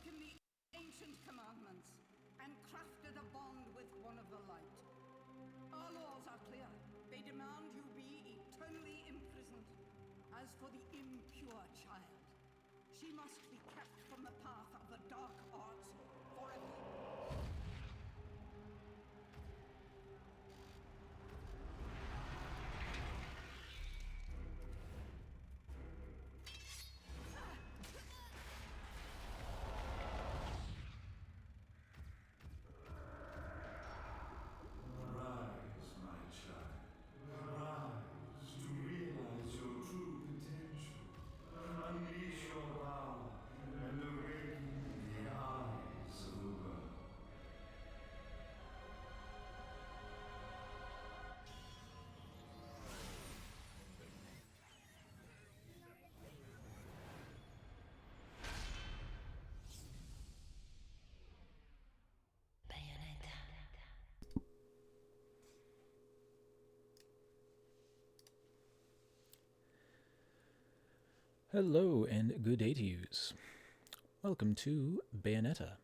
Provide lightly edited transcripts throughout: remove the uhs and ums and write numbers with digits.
broken the ancient commandments and crafted a bond with one of the light. Our laws are clear. They demand you be eternally imprisoned. As for the impure child, she must be kept from the path of the dark arts forever. Rise, my child. Rise to realize your true potential. Unleash your power and awaken the eyes of the world. Bayonetta. Hello and good day to yous. Welcome to Bayonetta.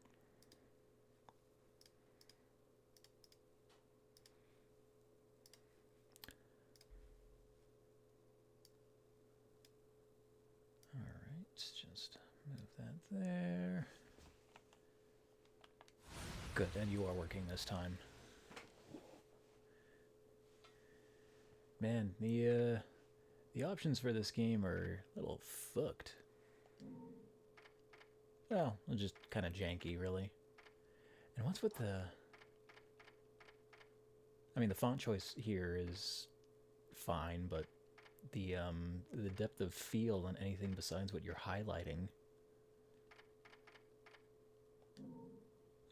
Alright, just move that there. Good, and you are working this time. Man, the options for this game are a little fucked. Well, just kind of janky, really. And what's with the... I mean, the font choice here is fine, but the depth of field on anything besides what you're highlighting...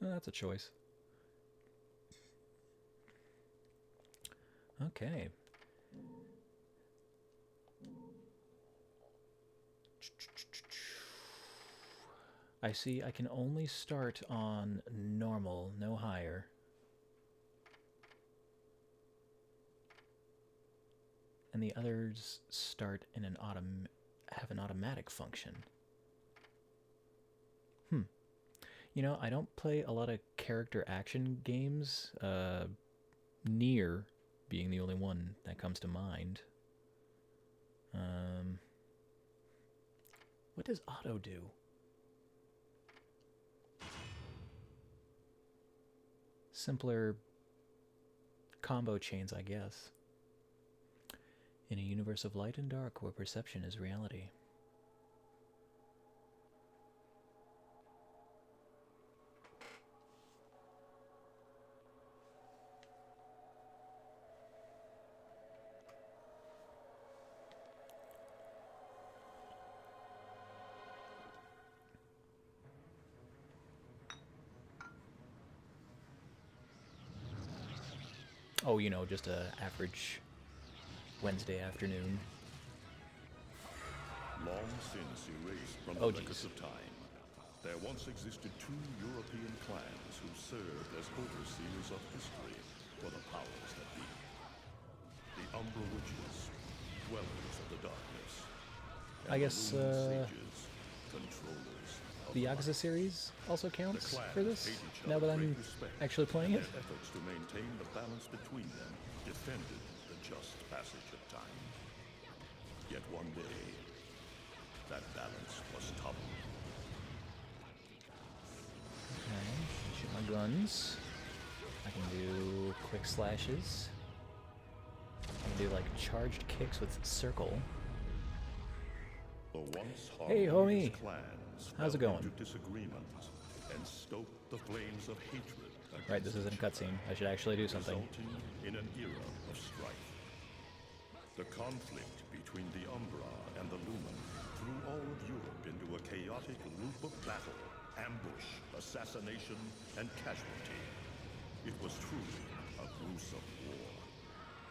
Well, that's a choice. Okay. I see I can only start on normal, no higher. And the others start in an have an automatic function. You know, I don't play a lot of character action games, Nier being the only one that comes to mind. What does auto do? Simpler combo chains, I guess. In a universe of light and dark where perception is reality. Oh, you know, just a average Wednesday afternoon. Long since erased from Oh, the records geez. of time, there once existed two European clans who served as overseers of history for the powers that be. The Umbra Witches, dwellers of the darkness. And I guess, the Lumen Sages, controllers of The light. Yakuza series also The counts clans for this, paid each now other that I'm great respect, actually playing and it. their efforts to maintain the balance between them defended the just passage of time. Yet one day, that balance was toppled. Okay, shoot my guns. I can do quick slashes. I can do like charged kicks with circle. The once Hey, harmonious homie. clans How's it fell going? into disagreement and stoked the flames of hatred against Right, this isn't a each other, cutscene. I should actually do something. resulting in an era of strife. The conflict between the Umbra and the Lumen threw all of Europe into a chaotic loop of battle, ambush, assassination, and casualty. It was truly a gruesome war.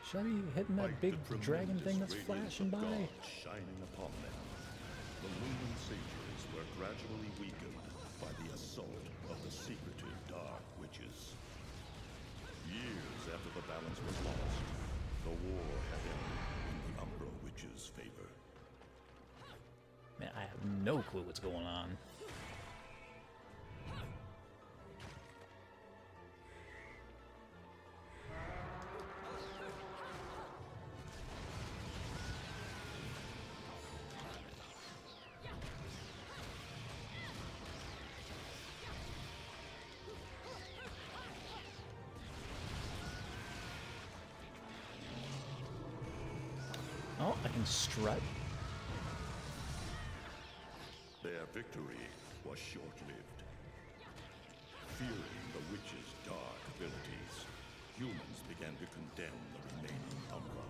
Should I be hitting that Like big the dragon thing tremendous that's radiance flashing of by? God shining upon them, the Lumen Sages were gradually weakened by the assault of the secretive Dark Witches. Years after the balance was lost, the war had ended in the Umbra Witches' favor. Man, I have no clue what's going on. Oh, I can strut. Their victory was short-lived. Fearing the witch's dark abilities, humans began to condemn the remaining Umbra.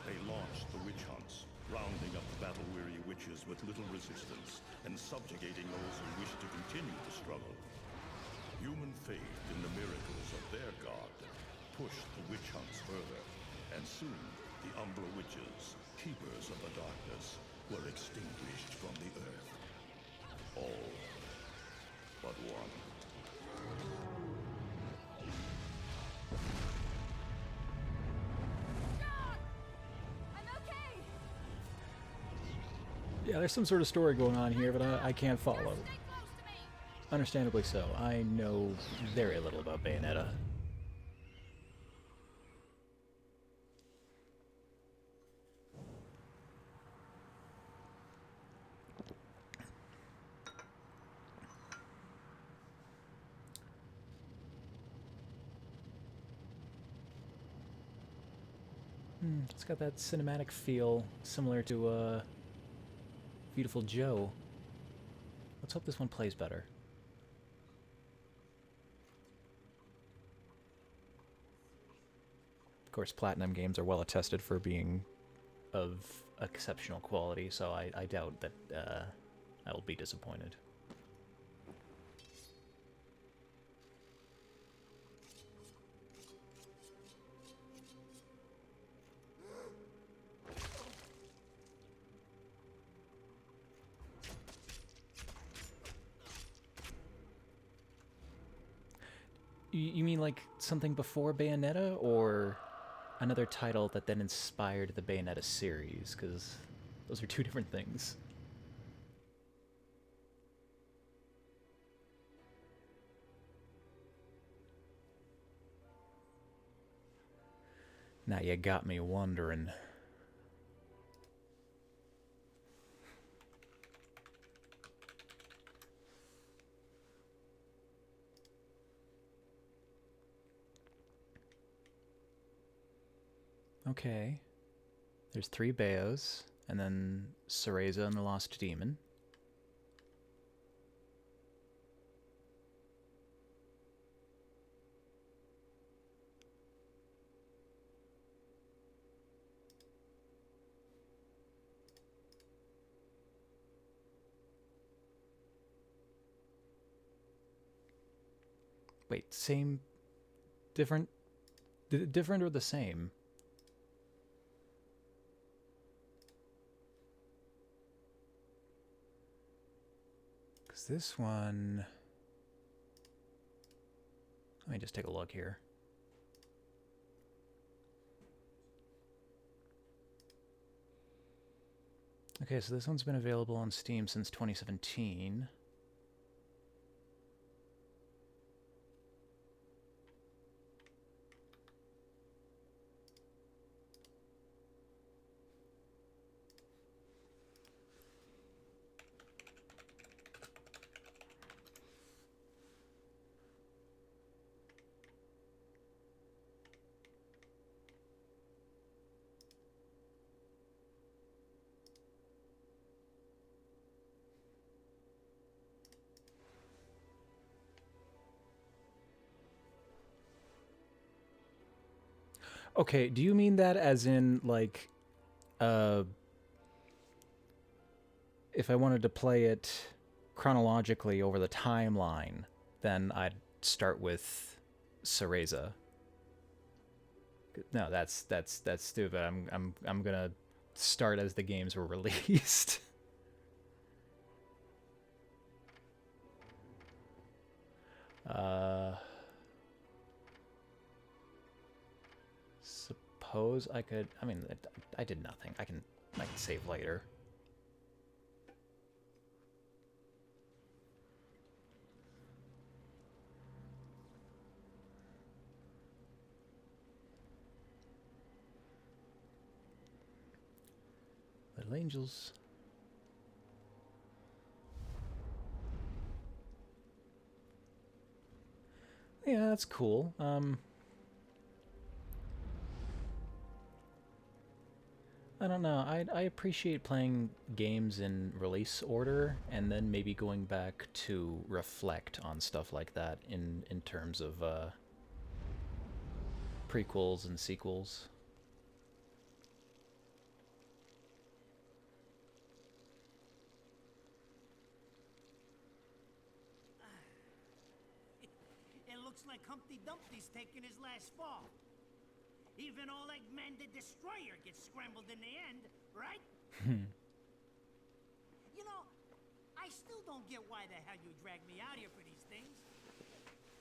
They launched the witch hunts, rounding up the battle-weary witches with little resistance and subjugating those who wished to continue the struggle. Human faith in the miracles of their god pushed the witch hunts further, and soon the Umbra witches, keepers of the darkness, were extinguished from the earth. All but one. Yeah, there's some sort of story going on here, but I can't follow. Understandably so. I know very little about Bayonetta. It's got that cinematic feel, similar to Beautiful Joe. Let's hope this one plays better. Of course, Platinum games are well attested for being of exceptional quality, so I doubt that I will be disappointed. You mean like something before Bayonetta, or another title that then inspired the Bayonetta series? Because those are two different things. Now you got me wondering. Okay. There's 3 Bayos, and then Cereza and the Lost Demon. Wait, same, different, different or the same? Because this one, let me just take a look here. Okay, so this one's been available on Steam since 2017. Okay, do you mean that as in, like, if I wanted to play it chronologically over the timeline, then I'd start with Cereza? No, that's stupid. I'm gonna start as the games were released. Suppose I could. I mean, I did nothing. I can save later. Little angels. Yeah, that's cool. I don't know. I appreciate playing games in release order and then maybe going back to reflect on stuff like that in terms of prequels and sequels. It looks like Humpty Dumpty's taking his last fall. Even Old Eggman the Destroyer gets scrambled in the end, right? You know, I still don't get why the hell you drag me out here for these things.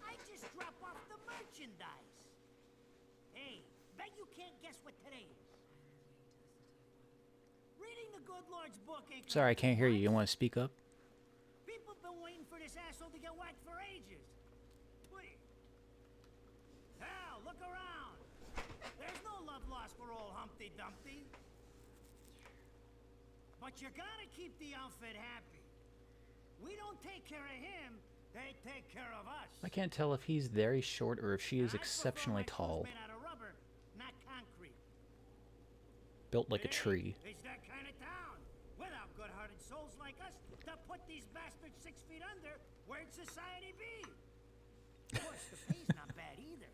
I just drop off the merchandise. Hey, bet you can't guess what today is. Reading the good Lord's book ain't... Sorry, I can't hear you. You want to speak up? People have been waiting for this asshole to get whacked for ages. Wait. Hell, look around. There's no love lost for old Humpty Dumpty. But you gotta keep the outfit happy. We don't take care of him, they take care of us. I can't tell if he's very short or if she is exceptionally tall. Made out of rubber, not concrete. Built like a tree. It's that kind of town. Without good-hearted souls like us to put these bastards 6 feet under, where'd society be? Of course, the pay's not bad either.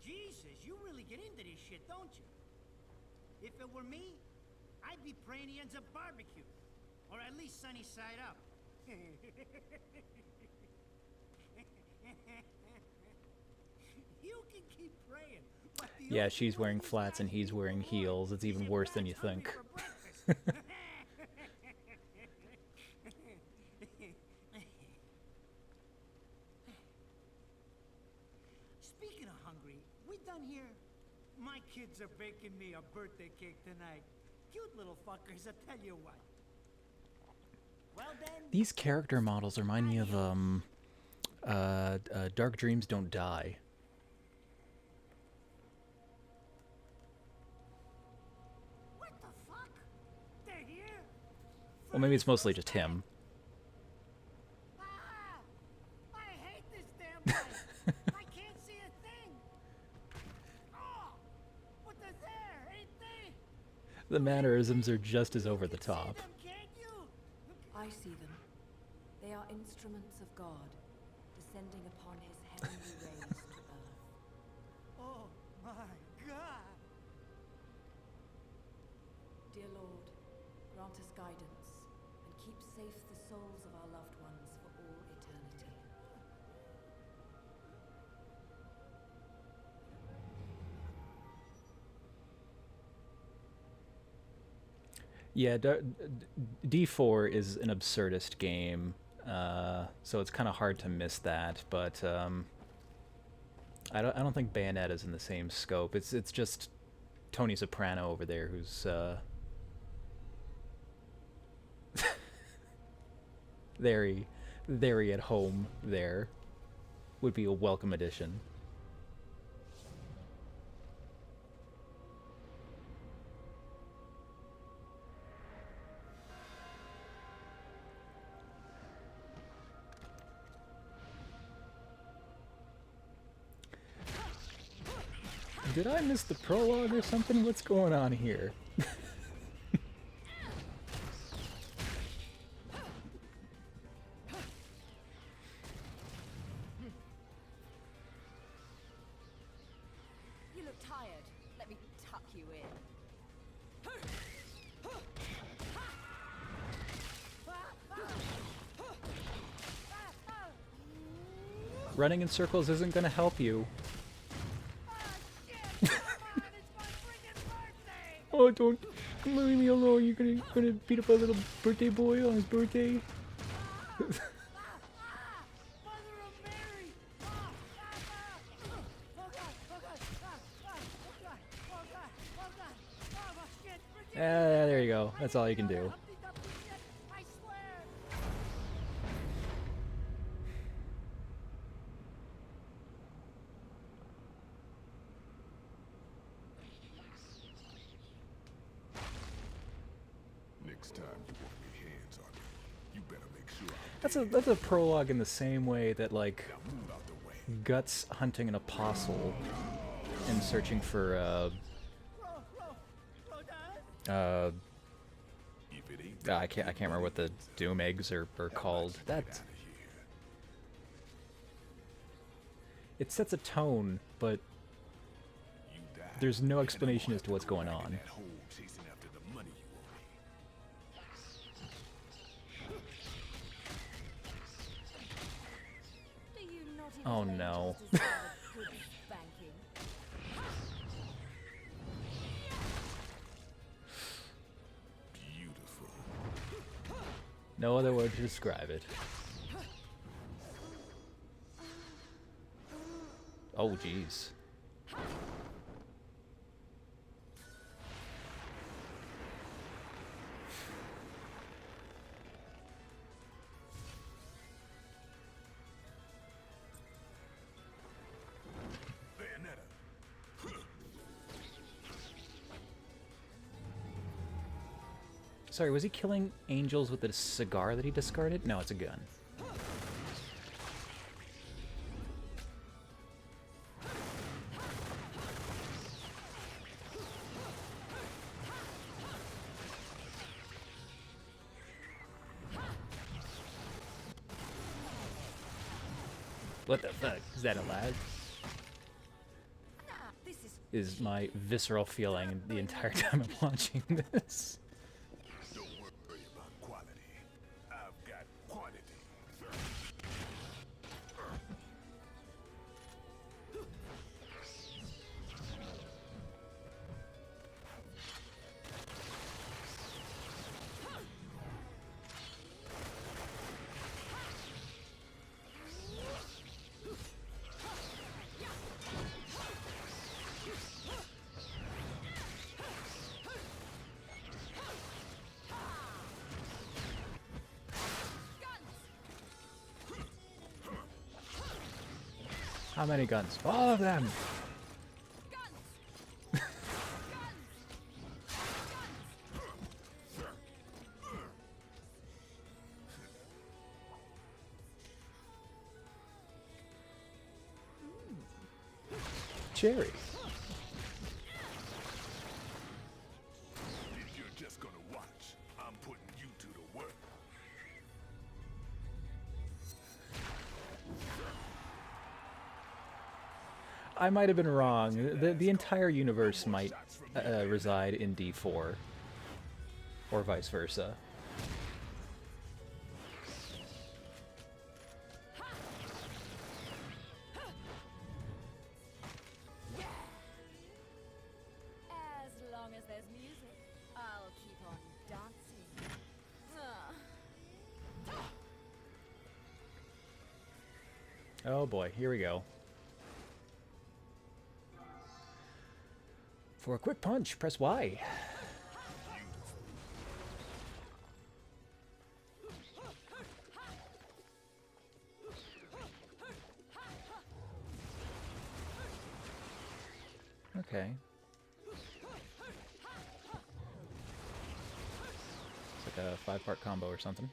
Jesus, you really get into this shit, don't you? If it were me, I'd be praying he ends up barbecued. Or at least sunny side up. You can keep praying. But the Yeah, only she's one wearing who's flats and gotta he's keep wearing the heels. Lord It's even is worse than if you think. Dad's hungry for breakfast. Speaking of hungry, we done here? My kids are baking me a birthday cake tonight. Cute little fuckers, I tell you what. Well then, These character models remind me of Dark Dreams Don't Die. what the fuck? They're here? Well, maybe it's mostly just him. Ah! I hate this damn light. I can't see a thing. Oh! But they're there, ain't they? The mannerisms are just as over the See top. them, can't you? I see them. They are instruments of God, descending upon his heavenly rays to earth. Oh my God! Dear Lord, grant us guidance, and keep safe the souls of our loved ones for all eternity. Yeah, D4 is an absurdist game, so it's kind of hard to miss that. But I don't think Bayonetta's in the same scope. It's just Tony Soprano over there who's very at home there. Would be a welcome addition. Did I miss the prologue or something? What's going on here? You look tired. Let me tuck you in. Running in circles isn't going to help you. Oh, don't leave me alone. You're gonna beat up a little birthday boy on his birthday. There you go. That's all you can do. Next time you want me hands on you, you better make sure That's a prologue in the same way that like move out the way. Guts hunting an apostle and searching for I can't remember what the doom eggs are called. That it sets a tone, but there's no explanation as to what's going on. Oh no. No other word to describe it. Oh, jeez. Sorry, was he killing angels with a cigar that he discarded? No, it's a gun. What the fuck? Is that allowed? Is my visceral feeling the entire time I'm watching this. Don't worry about quality. I've got quantity. How many guns? All of them! Cherry. If you're just gonna watch, I'm putting you to the work. I might have been wrong. The entire universe might reside in D4. Or vice versa. As long as there's music, I'll keep on dancing. Oh boy, here we go. For a quick punch, press Y. Okay. It's like a 5-part combo or something.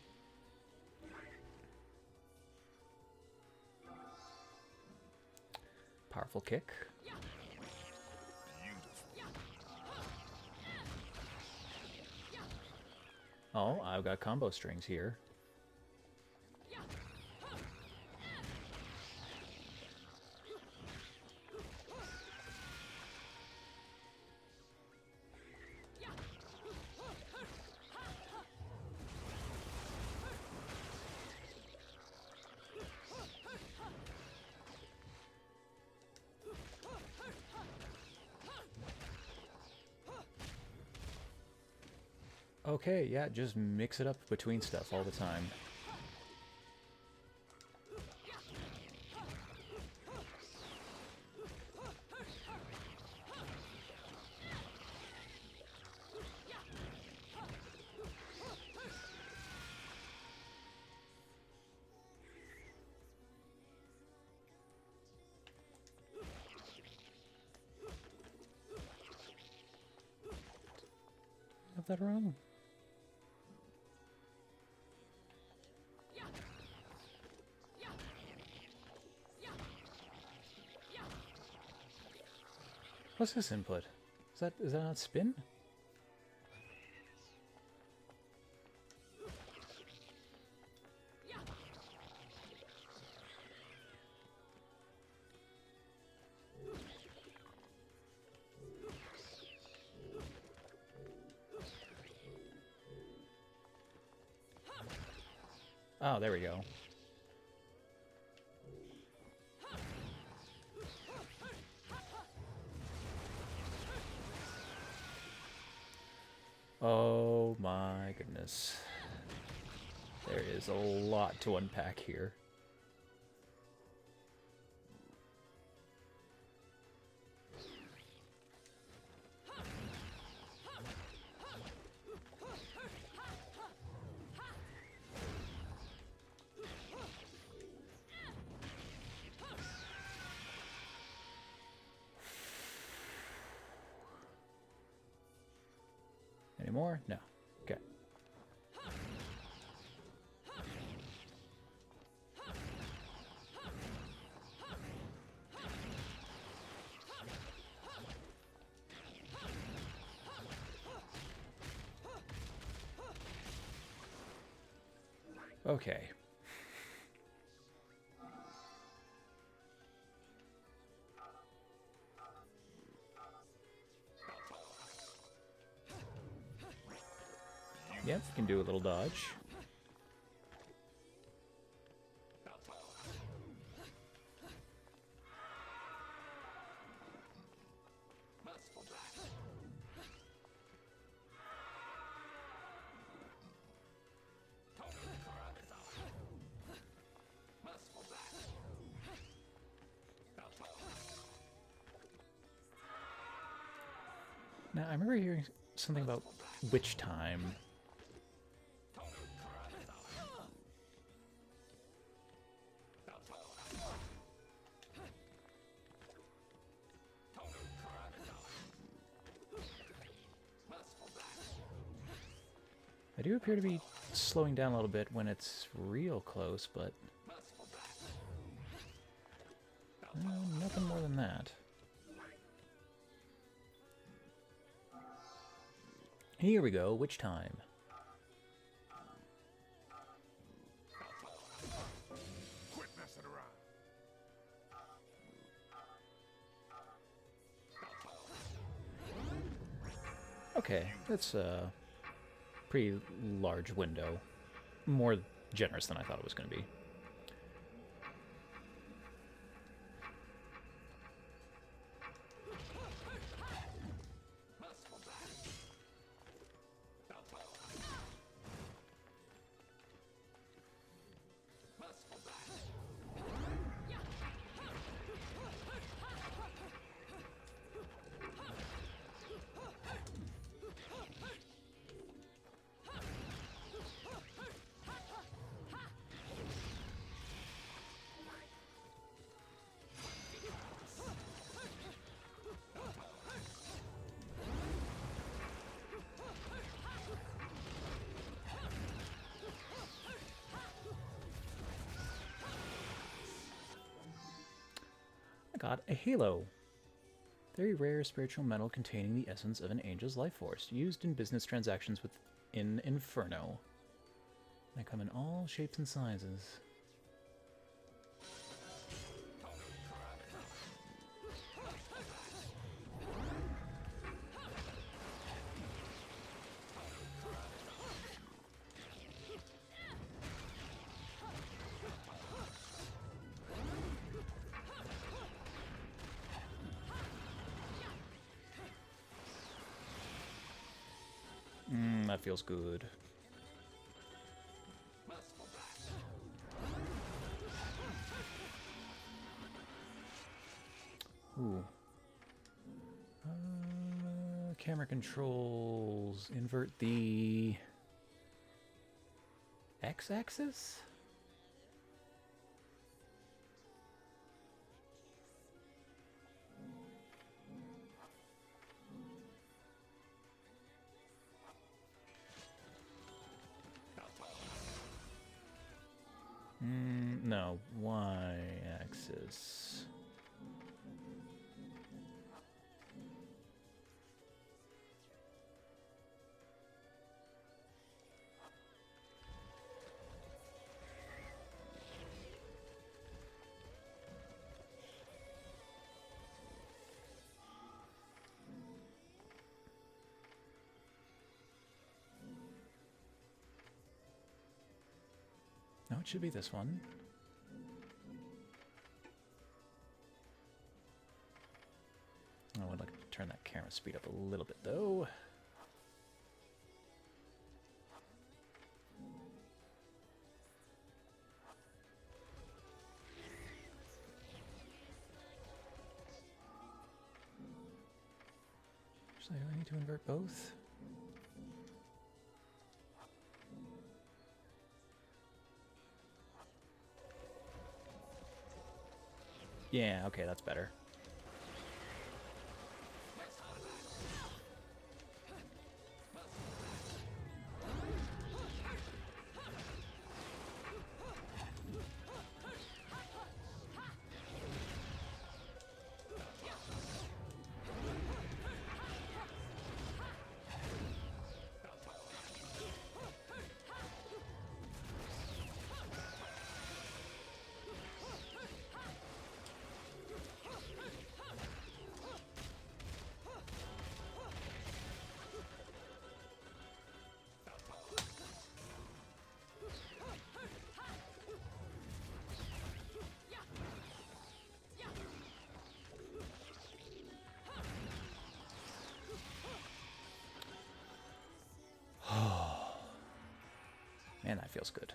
Powerful kick. Oh, I've got combo strings here. Okay, yeah, just mix it up between stuff all the time. Have that wrong? What's this input? Is that not spin? Oh, there we go. Oh my goodness. There is a lot to unpack here. Any more? No. Okay. Okay. Yep, we can do a little dodge. Now, I remember hearing something about witch time. I do appear to be slowing down a little bit when it's real close, but nothing more than that. Here we go, witch time. Quit messing around. Okay, that's a pretty large window. More generous than I thought it was going to be. Got a halo. Very rare spiritual metal containing the essence of an angel's life force, used in business transactions within Inferno. They come in all shapes and sizes. That feels good. Ooh. Camera controls. Invert the X-axis? No, Y-axis. it should be this one. I would like to turn that camera speed up a little bit, though. Actually, do I need to invert both? Yeah, okay, that's better. Man, that feels good.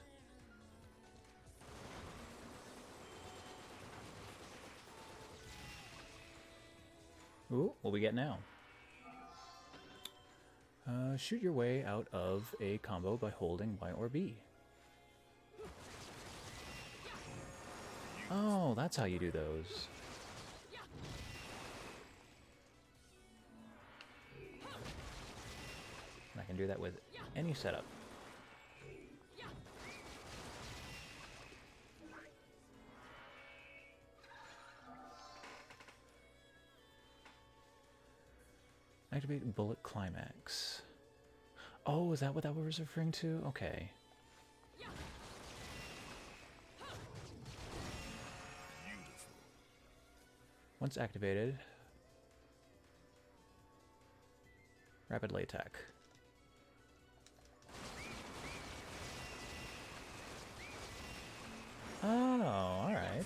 Ooh, what we get now? Shoot your way out of a combo by holding Y or B. Oh, that's how you do those. And I can do that with any setup. Activate bullet climax. Oh, is that what that was referring to? Okay. Once activated, rapidly attack. Oh, all right.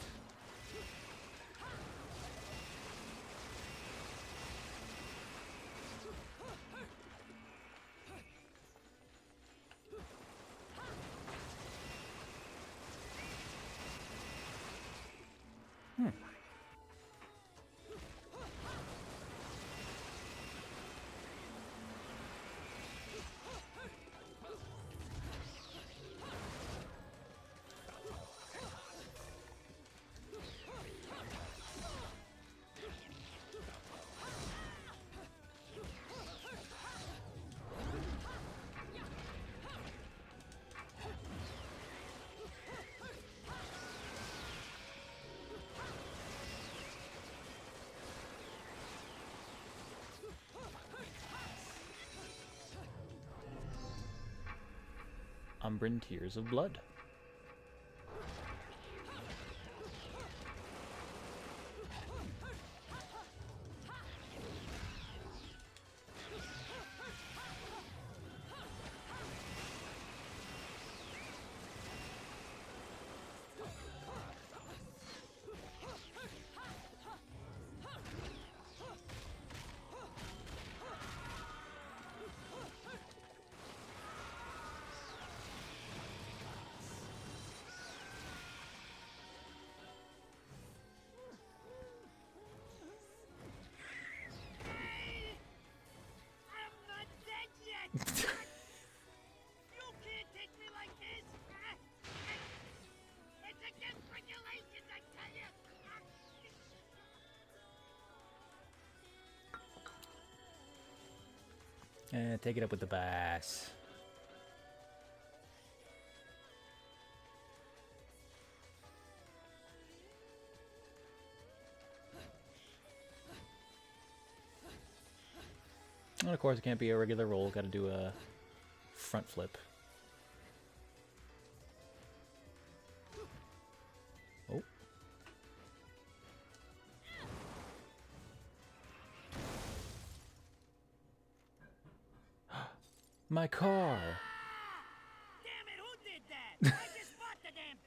Umbran Tears of Blood. You can't take me like this! It's against regulations, I tell you! Take it up with the bass. And of course, it can't be a regular roll. Got to do a front flip. Oh. My car. Damn it, who did that? I just bought the damn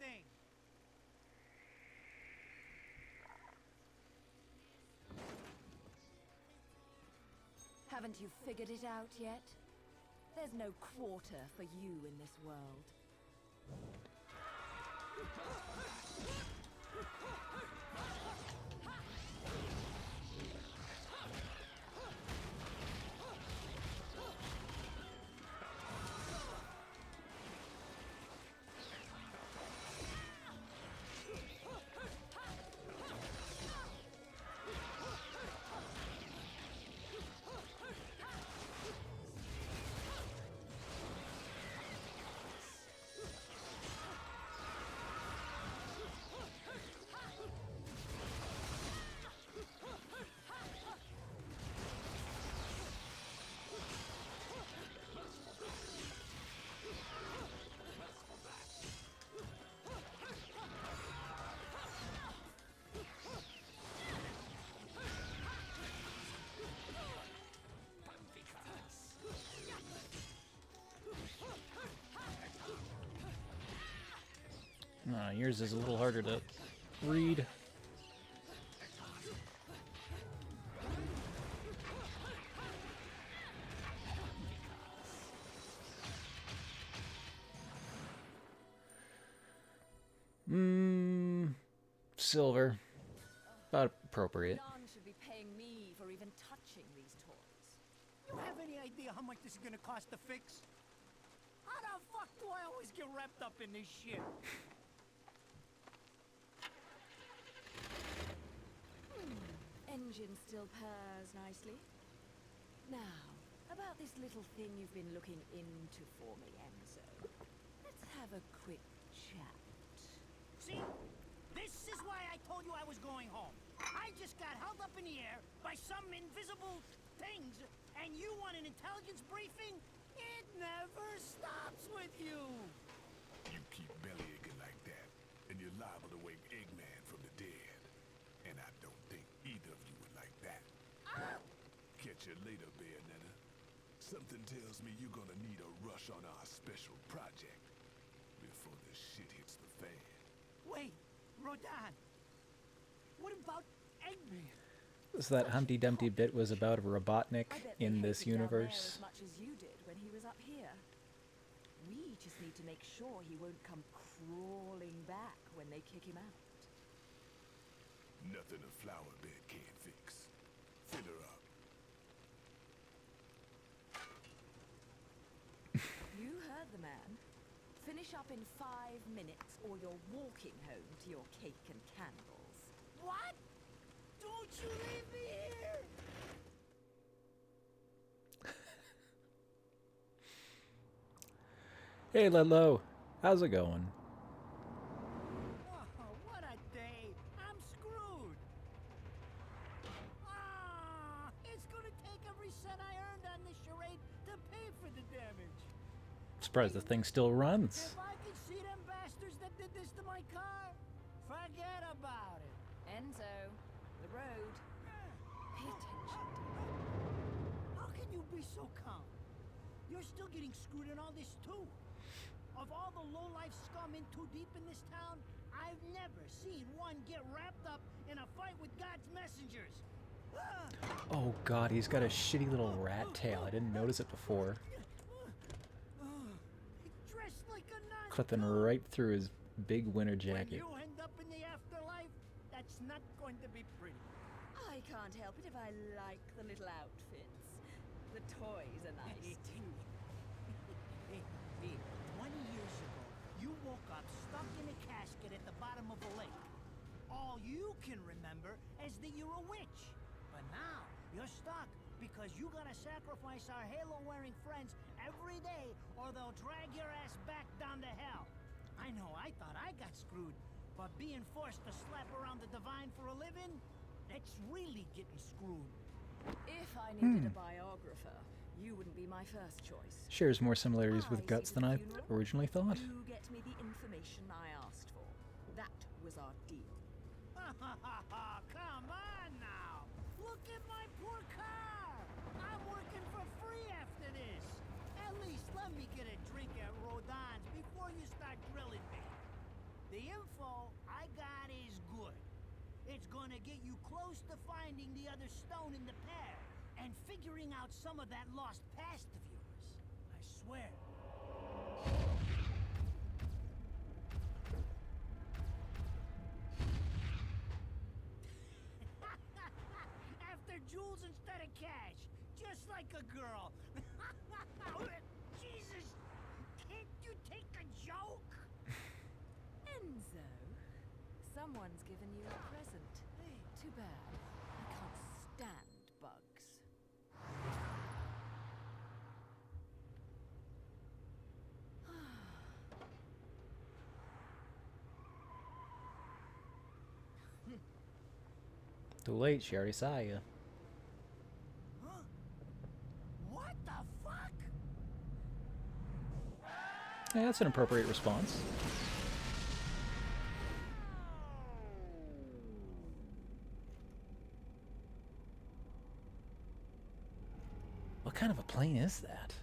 Haven't you figured it out yet? There's no quarter for you in this world. Yours is a little harder to read. Silver. About appropriate. None should be paying me for even touching these toys. You have any idea how much this is gonna cost to fix? How the fuck do I always get wrapped up in this shit? Engine still purrs nicely. Now, about this little thing you've been looking into for me, Enzo. Let's have a quick chat. See? This is why I told you I was going home. I just got held up in the air by some invisible things, and you want an intelligence briefing? It never stops with you. You keep bellyaching like that, and you're liable to wake Eggman from the dead. And I don't think either of you would like that. Catch you later, Bayonetta. Something tells me you're gonna need a rush on our special project before the shit hits the fan. Wait, Rodan. What about Eggman? So that Humpty Dumpty bit was about a Robotnik I bet they in hated this down there universe. as much as you did when he was up here. We just need to make sure he won't come crawling back when they kick him out. Nothing a flower bed can't fix. Fill her up. You heard the man. Finish up in 5 minutes or you're walking home to your cake and candles. What? Don't you leave me here! Hey Ludlow, how's it going? Oh, what a day! I'm screwed! It's gonna take every cent I earned on this charade to pay for the damage. Surprised the thing still runs. If I could see them bastards that did this to my car, forget about it. Enzo, the road. Pay attention. How can you be so calm? You're still getting screwed in all this too. Of all the low-life scum in too deep in this town, I've never seen one get wrapped up in a fight with God's messengers. Oh god, he's got a shitty little rat tail. I didn't notice it before. Dressed like a Nazi. Clipping right through his big winter When jacket. you end up in the afterlife, that's not going to be pretty. I can't help it if I like the little outfits. The toys are nice too. Hey, 20 years ago, you woke up stuck in a casket at the bottom of a lake. All you can remember is that you're a witch. But now, you're stuck because you gotta sacrifice our halo-wearing friends every day or they'll drag your ass back down to hell. I know, I thought I got screwed, but being forced to slap around the divine for a living, that's really getting screwed. If I needed a biographer, you wouldn't be my first choice. Shares more similarities with I Guts see than the I funeral. originally thought. You get me the information I asked for. That was our deal. Come on now! Look at my poor car! I'm working for free after this! At least let me get a drink at Rodon's before you start drilling me. The info I got is good. It's gonna get you close to finding the other stone in the pair and figuring out out some of that lost past of yours. I swear. After jewels instead of cash, just like a girl. Jesus, can't you take a joke? Enzo, someone's given you a present. Too bad. I can't stand bugs. Too late, she already saw you. Huh? What the fuck? Yeah, that's an appropriate response. What kind of a plane is that?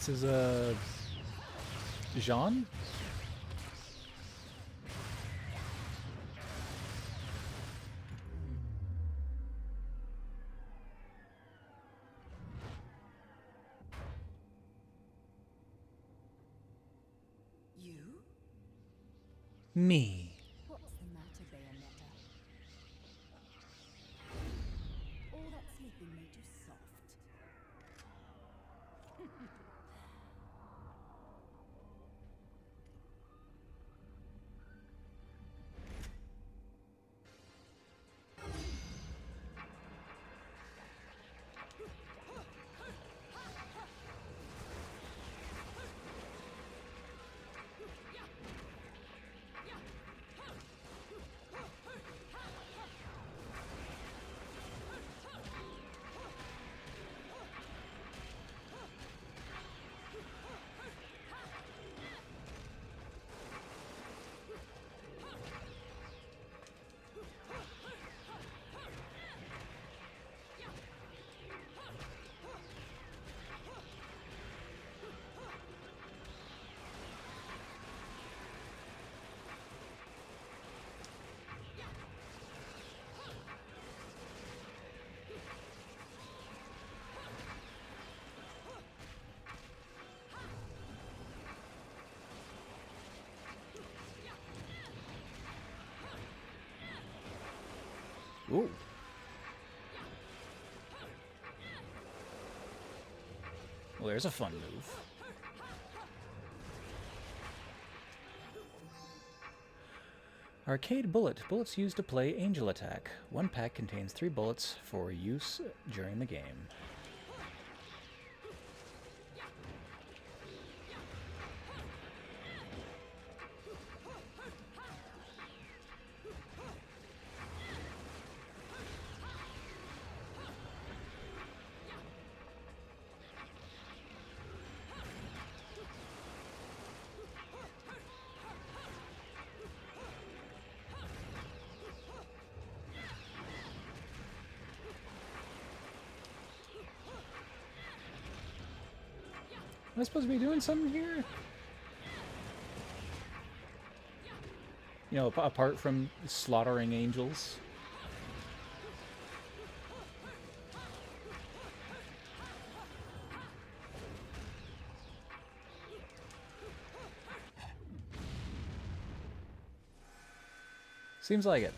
This is Jean? You? Me. What's the matter, Bayonetta? All that sleeping made you soft. Ooh. Well, there's a fun move. Arcade bullet. Bullets used to play Angel Attack. One pack contains 3 bullets for use during the game. Am I supposed to be doing something here? You know, apart from slaughtering angels. Seems like it.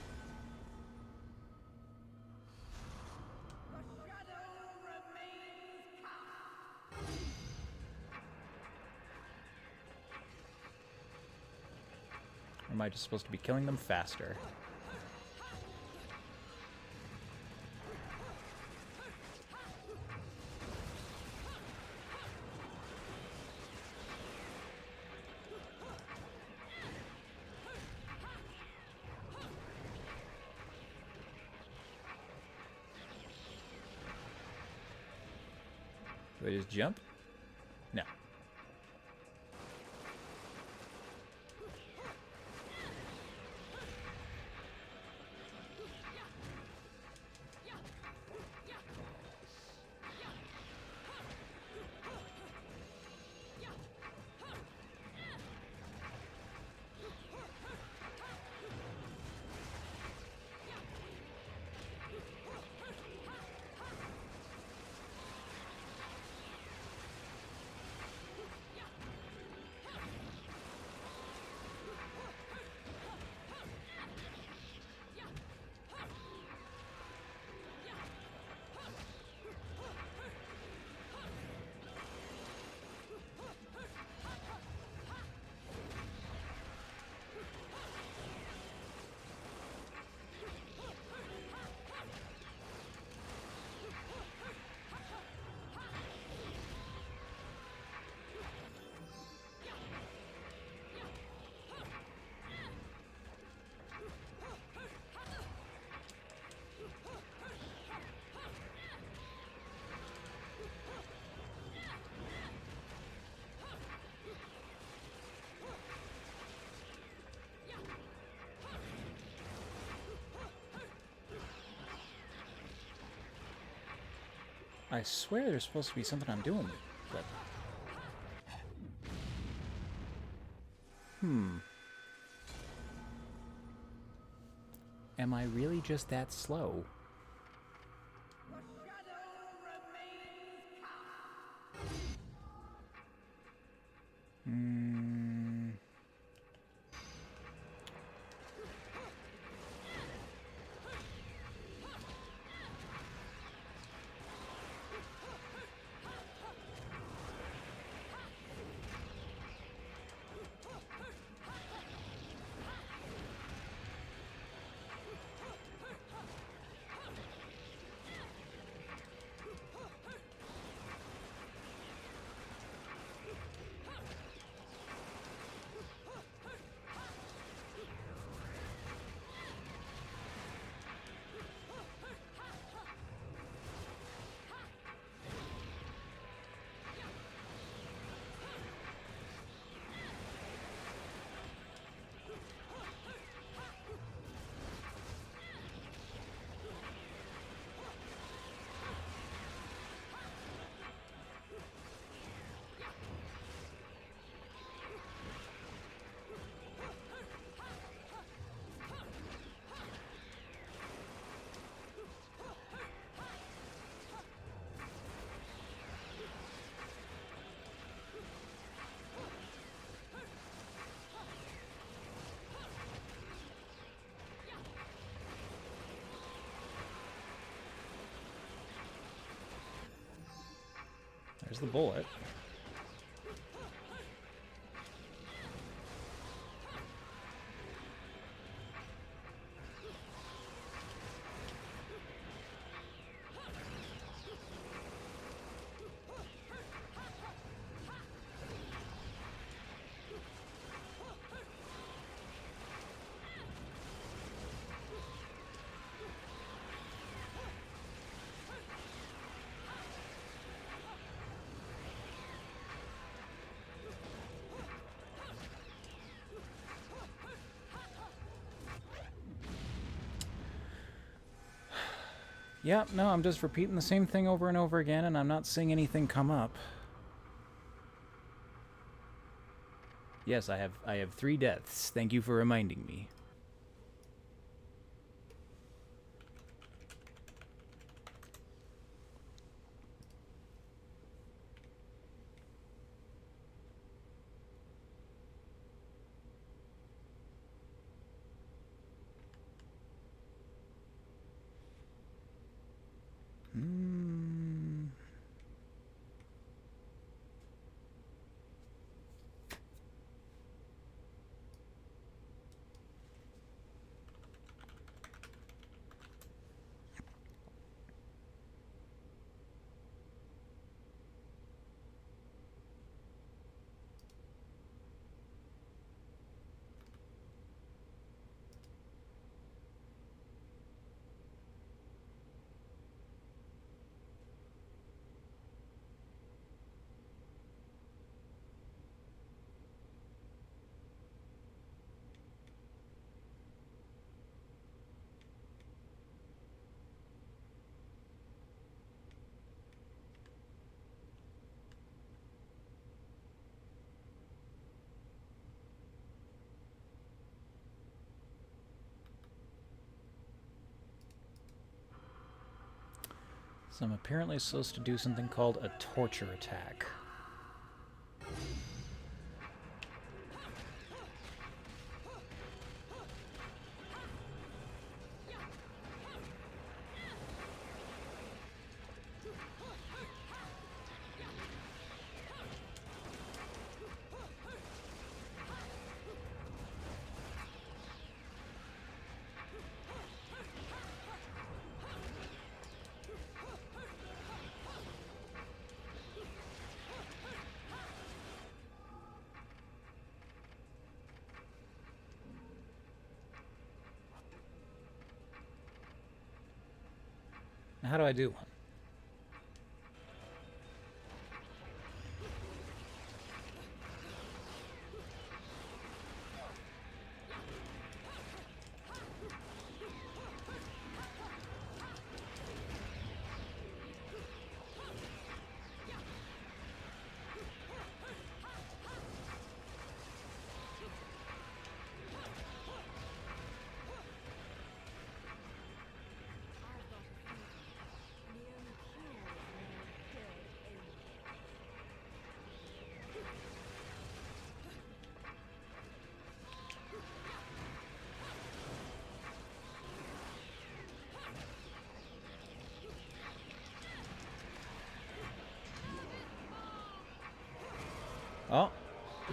The shadow remains cast. Or am I just supposed to be killing them faster? Do I just jump? No. I swear there's supposed to be something I'm doing, but... Am I really just that slow? The shadow remains cast. There's the bullet. Yeah, no, I'm just repeating the same thing over and over again, and I'm not seeing anything come up. Yes, I have 3 deaths. Thank you for reminding me. So I'm apparently supposed to do something called a torture attack. How do I do one? Oh,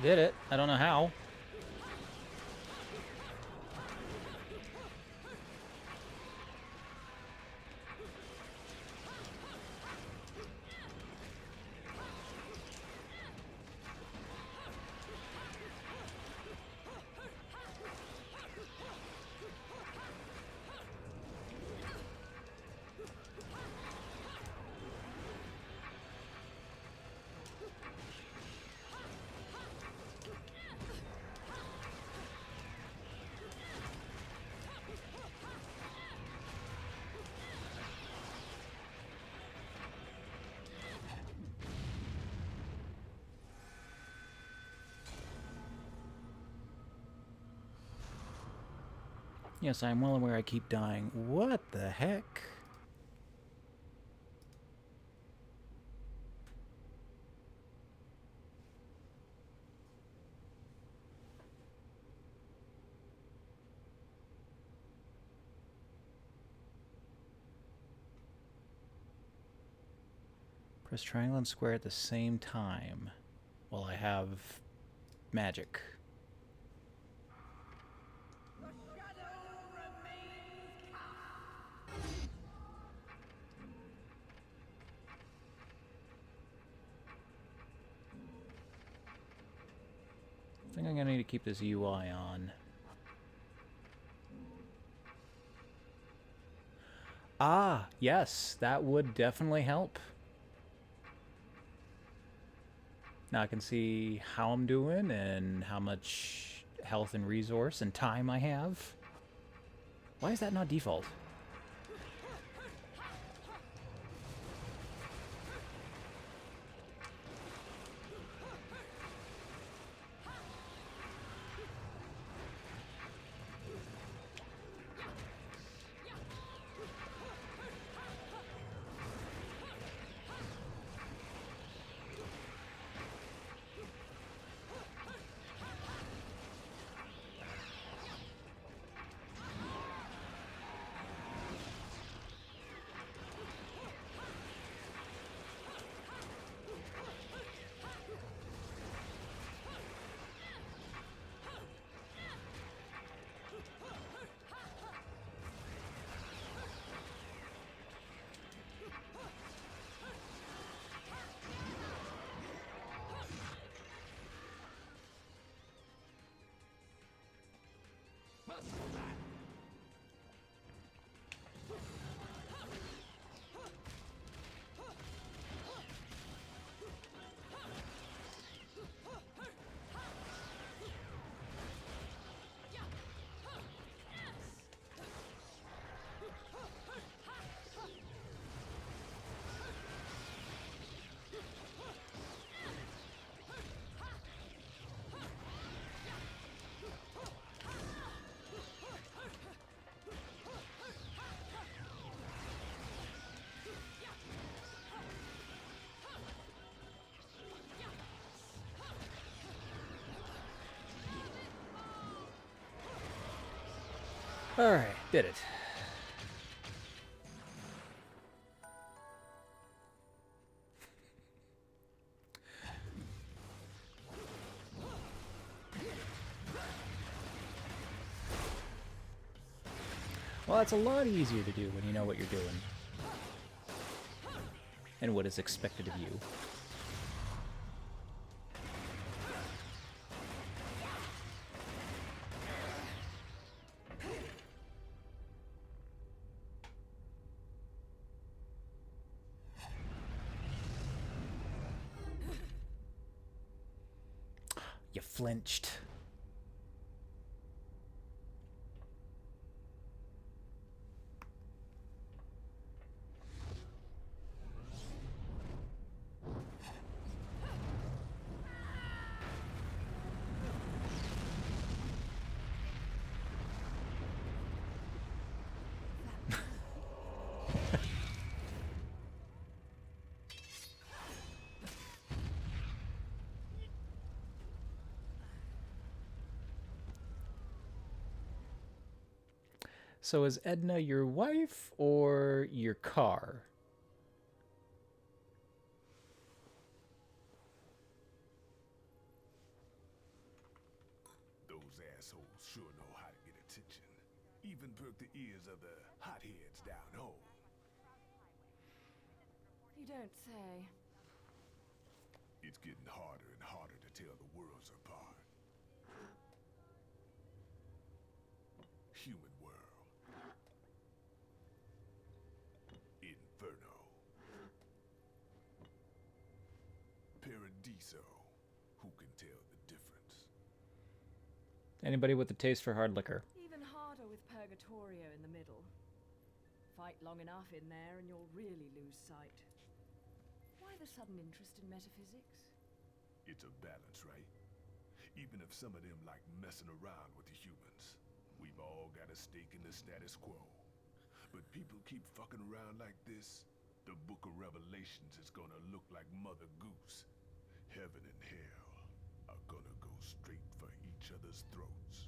did it. I don't know how. Yes, I'm well aware I keep dying. What the heck? Press triangle and square at the same time while I have magic. The shadow remains I think I'm gonna need to keep this UI on. Ah, yes, that would definitely help. Now I can see how I'm doing and how much health and resource and time I have. Why is that not default? Alright, did it. Well, it's a lot easier to do when you know what you're doing. And what is expected of you. You flinched. So is Edna your wife or your car? Those assholes sure know how to get attention. Even perk the ears of the hotheads down home. You don't say. It's getting harder and harder to tell the worlds apart. Human world. Inferno. Paradiso. Who can tell the difference? Anybody with a taste for hard liquor? Even harder with Purgatorio in the middle. Fight long enough in there and you'll really lose sight. Why the sudden interest in metaphysics? It's a balance, right? Even if some of them like messing around with the humans. We've all got a stake in the status quo. But people keep fucking around like this, the Book of Revelations is gonna look like Mother Goose. Heaven and hell are gonna go straight for each other's throats.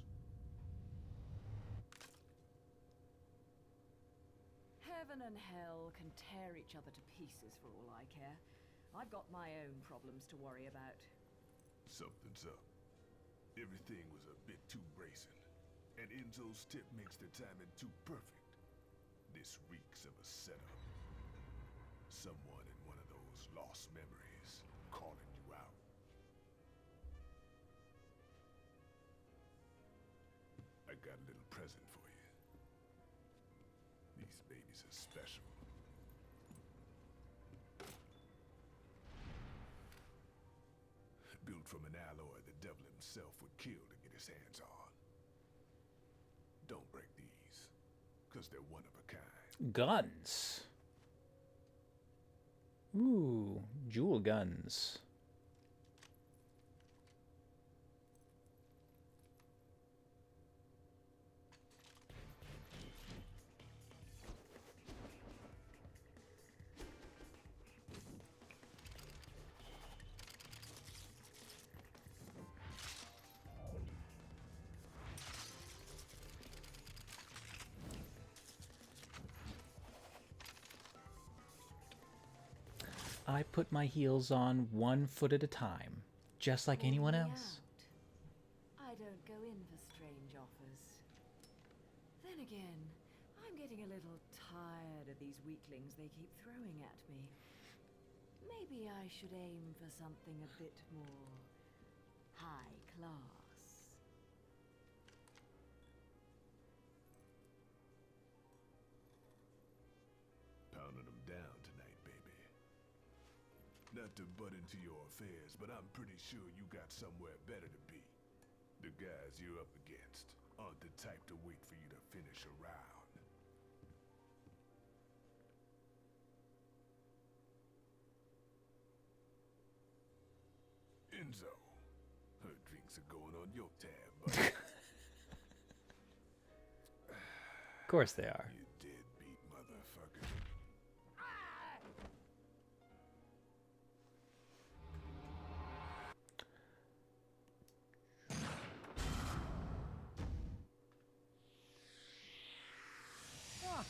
Heaven and hell can tear each other to pieces for all I care. I've got my own problems to worry about. Something's up. Everything was a bit too brazen. And Enzo's tip makes the timing too perfect. This reeks of a setup. Someone in one of those lost memories calling you out. I got a little present for you. These babies are special. Built from an alloy the devil himself would kill to get his hands on. Don't break these, because they're one of a kind. Guns. Ooh, jewel guns. I put my heels on 1 foot at a time, just like anyone else. I don't go in for strange offers. Then again, I'm getting a little tired of these weaklings they keep throwing at me. Maybe I should aim for something a bit more high class. Pounding them down tonight, baby. Not to butt into your affairs, but I'm pretty sure you got somewhere better to be. The guys you're up against aren't the type to wait for you to finish a round. Enzo, her drinks are going on your tab, buddy. Of course they are. You deadbeat motherfucker.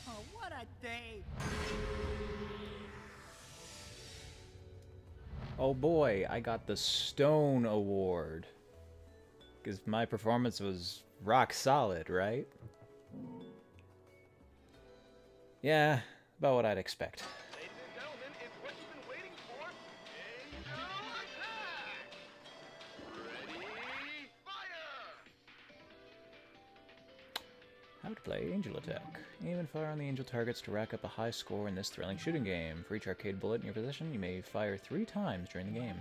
Oh, what a day! Oh boy, I got the Stone Award. Because my performance was rock solid, right? Yeah, about what I'd expect. Ladies and gentlemen, it's what you've been waiting for. Angel attack! Ready, fire! How to play Angel Attack. Aim and fire on the angel targets to rack up a high score in this thrilling shooting game. For each arcade bullet in your possession, you may fire 3 times during the game.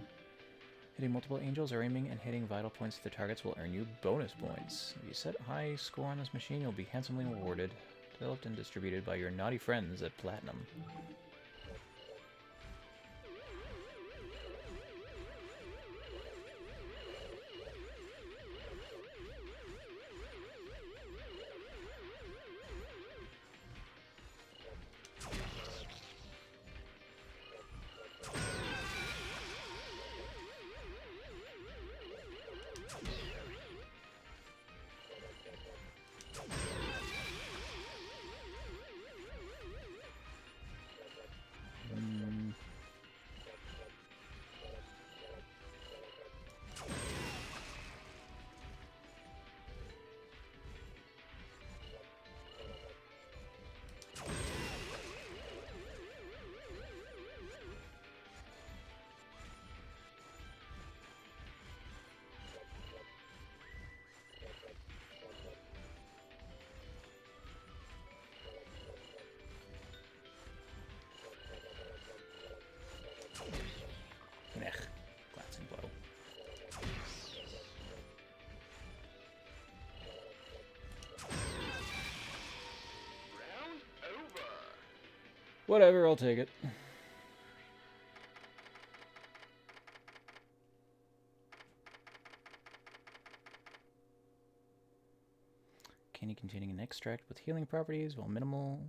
Hitting multiple angels or aiming and hitting vital points to the targets will earn you bonus points. If you set a high score on this machine, you'll be handsomely rewarded. Developed and distributed by your naughty friends at Platinum. Glancing blow. Round over. Whatever, I'll take it. Candy containing an extract with healing properties, while minimal,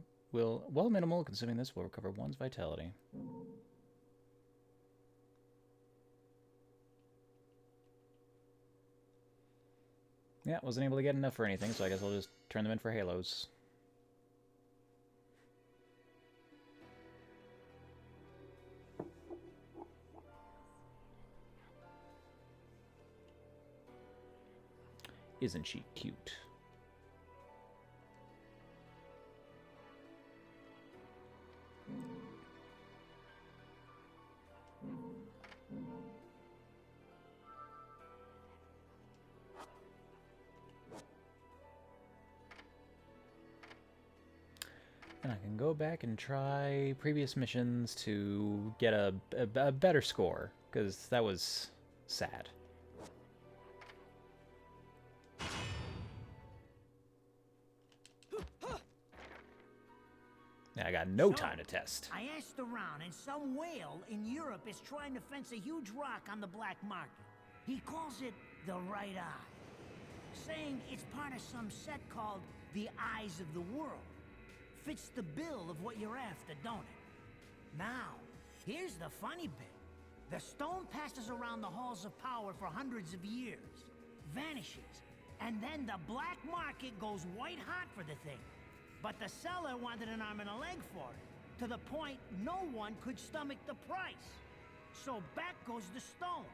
consuming this will recover one's vitality. Yeah, wasn't able to get enough for anything, so I guess I'll just turn them in for halos. Isn't she cute? And I can go back and try previous missions to get a better score, because that was sad. I got no time to test. I asked around, and some whale in Europe is trying to fence a huge rock on the black market. He calls it the right eye, saying it's part of some set called the Eyes of the World. Fits the bill of what you're after, don't it? Now, here's the funny bit. The stone passes around the halls of power for hundreds of years, vanishes, and then the black market goes white hot for the thing. But the seller wanted an arm and a leg for it, to the point no one could stomach the price. So back goes the stone.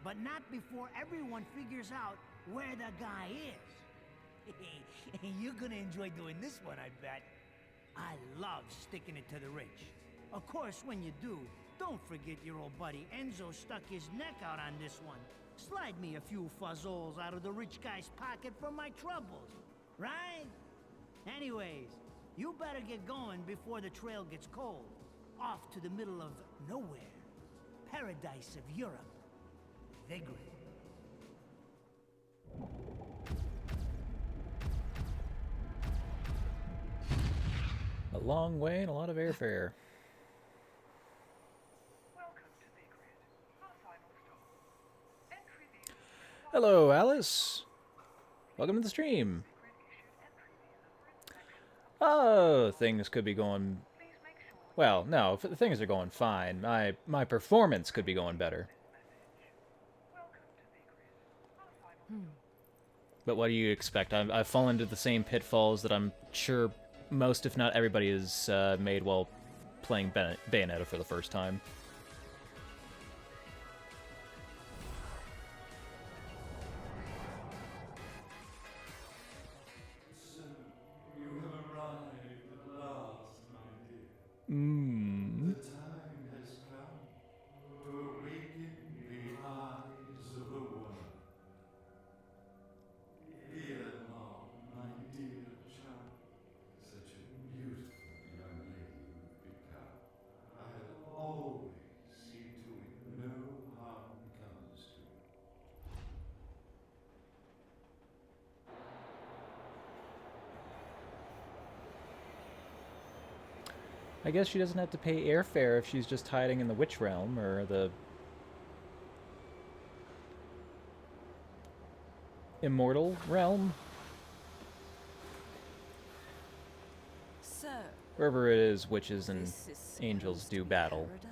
But not before everyone figures out where the guy is. You're gonna enjoy doing this one, I bet. I love sticking it to the rich. Of course, when you do, don't forget your old buddy Enzo stuck his neck out on this one. Slide me a few fuzzoles out of the rich guy's pocket for my troubles, right? Anyways, you better get going before the trail gets cold. Off to the middle of nowhere. Paradise of Europe. Vigrid. A long way and a lot of airfare. Hello, Alice. Welcome to the stream. Oh, things could be going... Well, no, things are going fine. My performance could be going better. But what do you expect? I've fallen into the same pitfalls that I'm sure most, if not everybody, is made while playing Bayonetta for the first time. So, you have arrived at last, my dear. Mm. The time has come to awaken the eyes of the world. Ere long, my dear child, such a beautiful young lady you've become. I'll always see to it no harm comes to you. I guess she doesn't have to pay airfare if she's just hiding in the Witch Realm, or the Immortal Realm? So, Wherever it is witches and this is angels supposed to do be battle. paradise?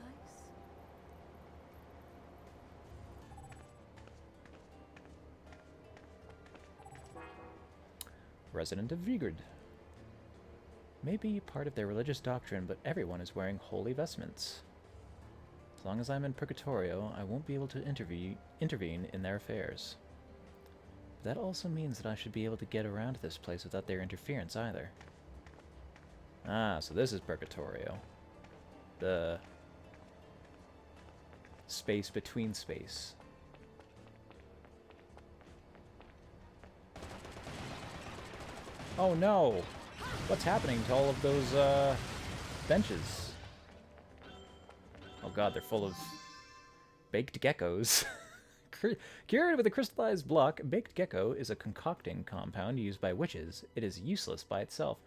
Resident of Vigrid. Maybe part of their religious doctrine, but everyone is wearing holy vestments. As long as I'm in Purgatorio, I won't be able to intervene in their affairs. But that also means that I should be able to get around this place without their interference either. Ah, so this is Purgatorio. The space between space. Oh no! What's happening to all of those, benches? Oh god, they're full of baked geckos. Cured with a crystallized block, baked gecko is a concocting compound used by witches. It is useless by itself.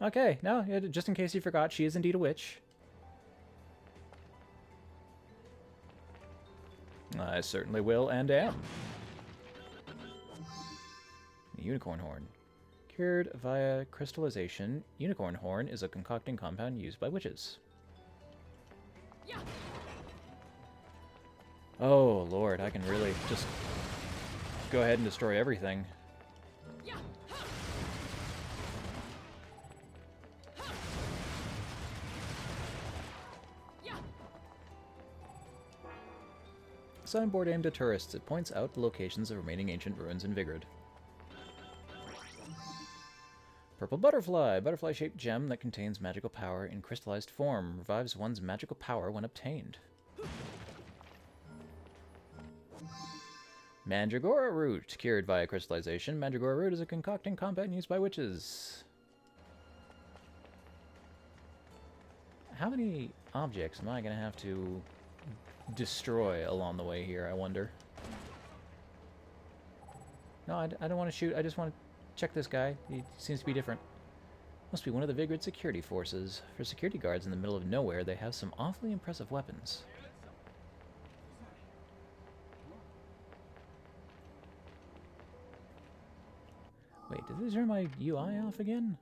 Okay, no, just in case you forgot, she is indeed a witch. I certainly will and am. Unicorn horn. Cured via crystallization, unicorn horn is a concocting compound used by witches. Oh, Lord, I can really just go ahead and destroy everything. Signboard aimed at tourists. It points out the locations of remaining ancient ruins in Vigrid. Purple butterfly. Butterfly-shaped gem that contains magical power in crystallized form. Revives one's magical power when obtained. Mandragora root. Cured via crystallization. Mandragora root is a concocting compound used by witches. How many objects am I going to have to destroy along the way here, I wonder? No, I don't want to shoot. I just want to check this guy. He seems to be different. Must be one of the Vigrid security forces. For security guards in the middle of nowhere, they have some awfully impressive weapons. Wait, did they turn my UI off again?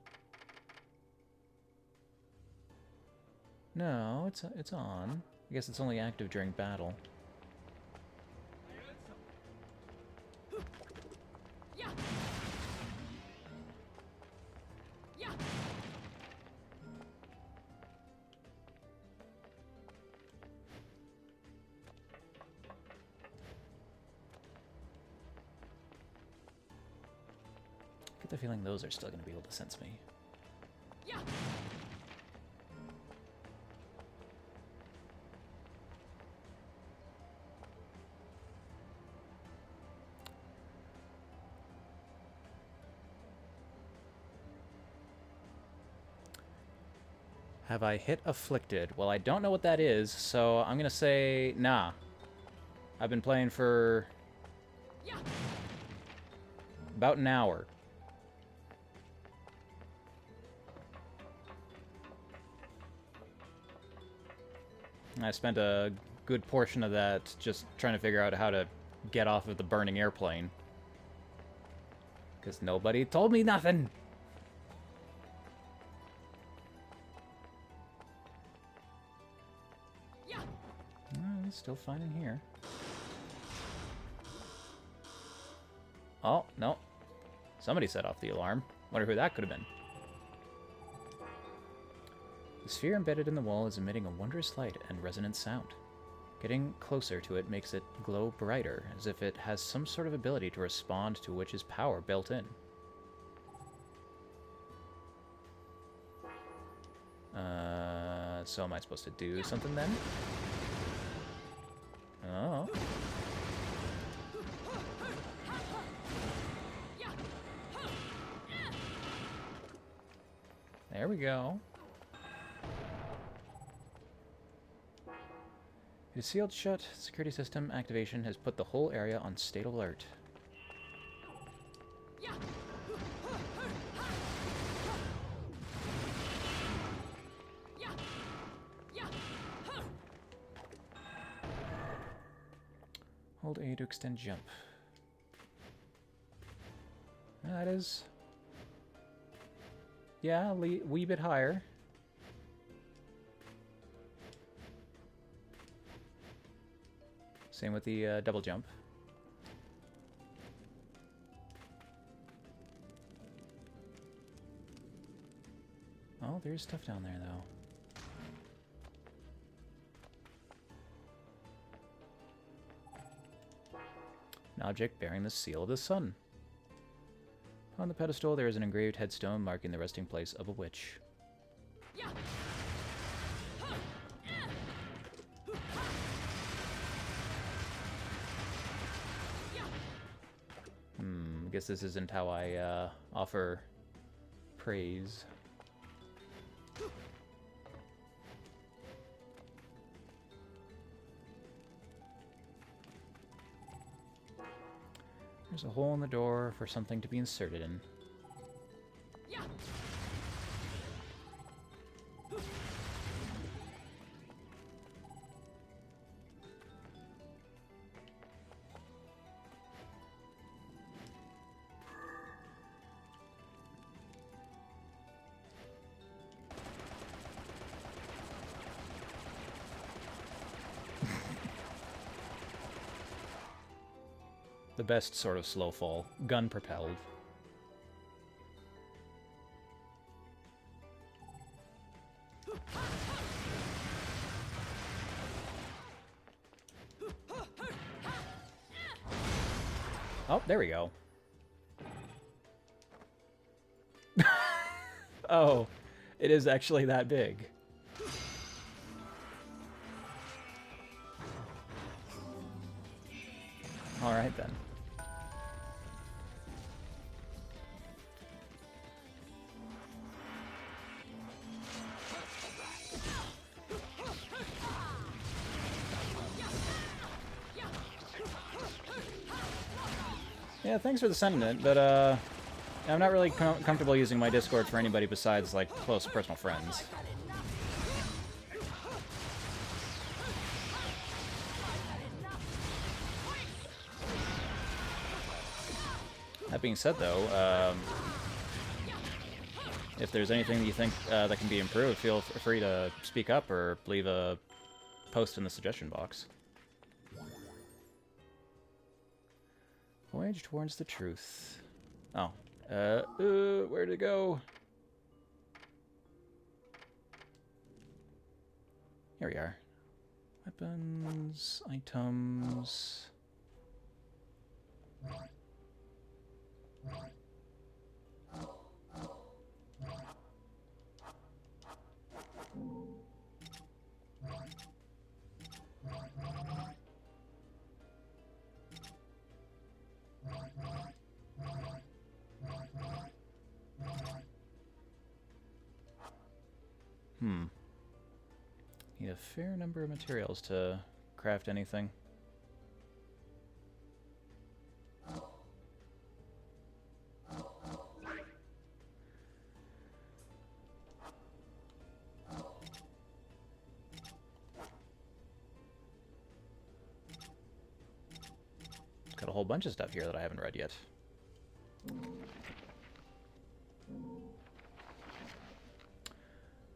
No, it's on. I guess it's only active during battle. Get the feeling those are still going to be able to sense me. Have I hit afflicted? Well, I don't know what that is, so I'm gonna say nah. I've been playing for about an hour. I spent a good portion of that just trying to figure out how to get off of the burning airplane. Because nobody told me nothing! It's still fine in here. Oh, no. Somebody set off the alarm. Wonder who that could have been. The sphere embedded in the wall is emitting a wondrous light and resonant sound. Getting closer to it makes it glow brighter, as if it has some sort of ability to respond to a witch's power built in. So am I supposed to do something then? Oh. There we go. It is sealed shut. Security system activation has put the whole area on state alert. Hold A to extend jump. That is... yeah, a wee bit higher. Same with the double jump. Oh, there's stuff down there, though. An object bearing the seal of the sun. On the pedestal, there is an engraved headstone marking the resting place of a witch. I guess this isn't how I offer praise. There's a hole in the door for something to be inserted in. The best sort of slow fall. Gun propelled. Oh, there we go. Oh, it is actually that big. All right then. Yeah, thanks for the sentiment, but I'm not really comfortable using my Discord for anybody besides, like, close personal friends. That being said, though, if there's anything that you think that can be improved, feel free to speak up or leave a post in the suggestion box. Voyage towards the truth. Oh. Where'd it go? Here we are. Weapons, items... Need a fair number of materials to craft anything. Got a whole bunch of stuff here that I haven't read yet.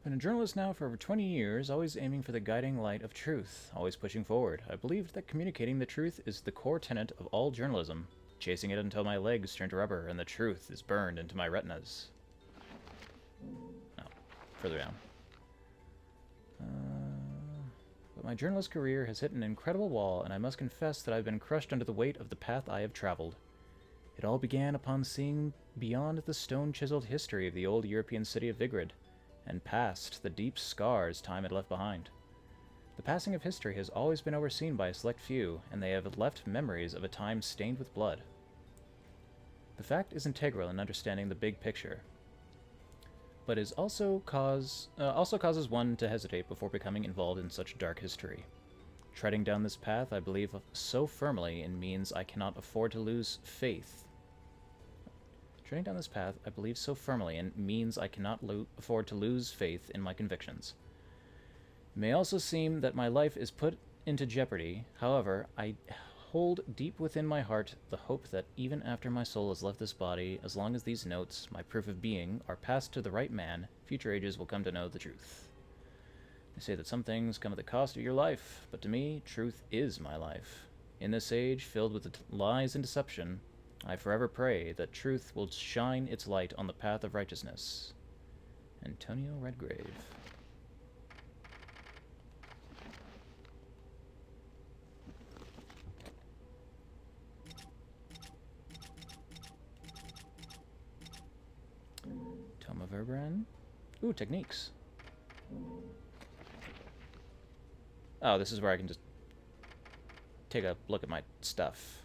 Been a journalist now for over 20 years, always aiming for the guiding light of truth, always pushing forward. I believed that communicating the truth is the core tenet of all journalism, chasing it until my legs turn to rubber and the truth is burned into my retinas. Oh, further down. But my journalist career has hit an incredible wall, and I must confess that I've been crushed under the weight of the path I have traveled. It all began upon seeing beyond the stone-chiseled history of the old European city of Vigrid, and past the deep scars time had left behind. The passing of history has always been overseen by a select few, and they have left memories of a time stained with blood. The fact is integral in understanding the big picture, but is also causes one to hesitate before becoming involved in such dark history. Treading down this path, I believe so firmly in means I cannot afford to lose faith. Treading down this path, I believe so firmly in means I cannot afford to lose faith in my convictions. It may also seem that my life is put into jeopardy. However, I hold deep within my heart the hope that even after my soul has left this body, as long as these notes, my proof of being, are passed to the right man, future ages will come to know the truth. They say that some things come at the cost of your life, but to me, truth is my life. In this age, filled with lies and deception, I forever pray that truth will shine its light on the path of righteousness. Antonio Redgrave. Tome of Erbran. Ooh, techniques. Oh, this is where I can just take a look at my stuff.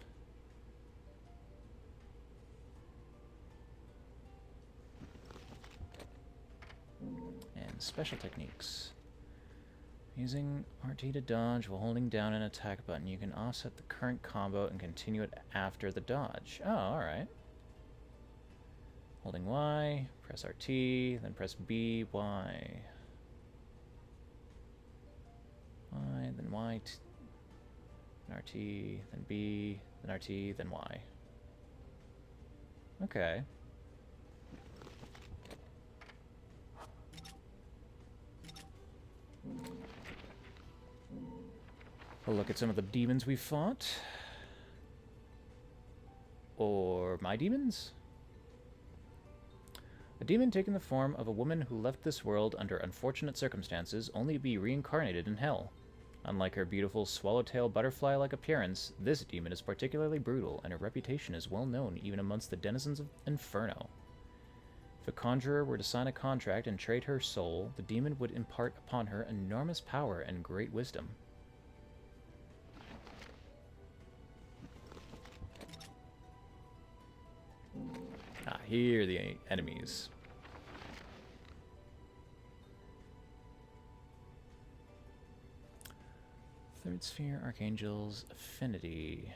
And special techniques. Using RT to dodge while holding down an attack button, you can offset the current combo and continue it after the dodge. Oh, alright. Holding Y, press RT, then press B, Y. Y, then Y, then RT, then B, then RT, then Y. Okay. We'll look at some of the demons we fought. Or my demons? A demon taking the form of a woman who left this world under unfortunate circumstances, only to be reincarnated in hell. Unlike her beautiful swallowtail butterfly-like appearance, this demon is particularly brutal, and her reputation is well known even amongst the denizens of Inferno. If a conjurer were to sign a contract and trade her soul, the demon would impart upon her enormous power and great wisdom. Ah, here are the enemies. Third Sphere Archangels Affinity.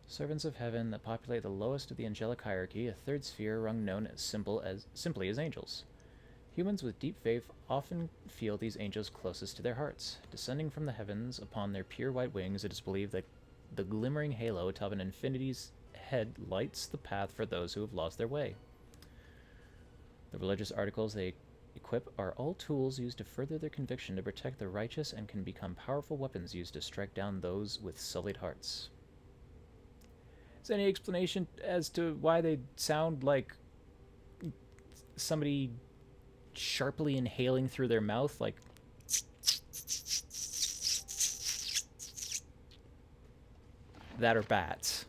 Servants of heaven that populate the lowest of the angelic hierarchy, a third sphere rung known as simply as angels. Humans with deep faith often feel these angels closest to their hearts. Descending from the heavens upon their pure white wings, it is believed that the glimmering halo atop an infinity's head lights the path for those who have lost their way. The religious articles they equip are all tools used to further their conviction to protect the righteous and can become powerful weapons used to strike down those with sullied hearts. Is there any explanation as to why they sound like somebody sharply inhaling through their mouth, like that, or bats?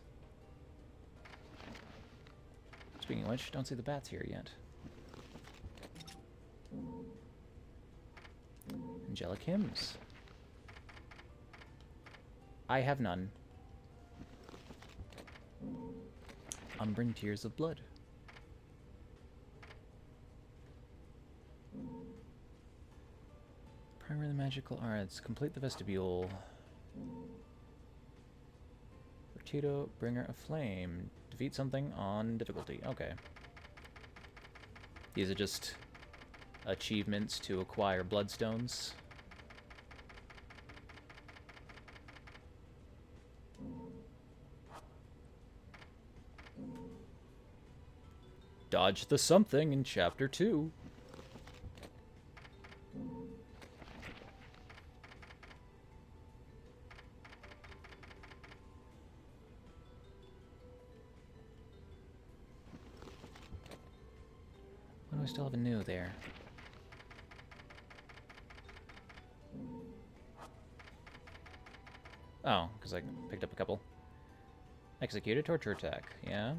Speaking of which, don't see the bats here yet. Angelic hymns. I have none. Umbran tears of blood. Primer the magical arts. Complete the vestibule. Vertido, bringer of flame. Defeat something on difficulty. Okay. These are just achievements to acquire bloodstones. Dodge the something in Chapter 2. What do I still have a new there? Oh, because I picked up a couple. Execute a torture attack. Yeah.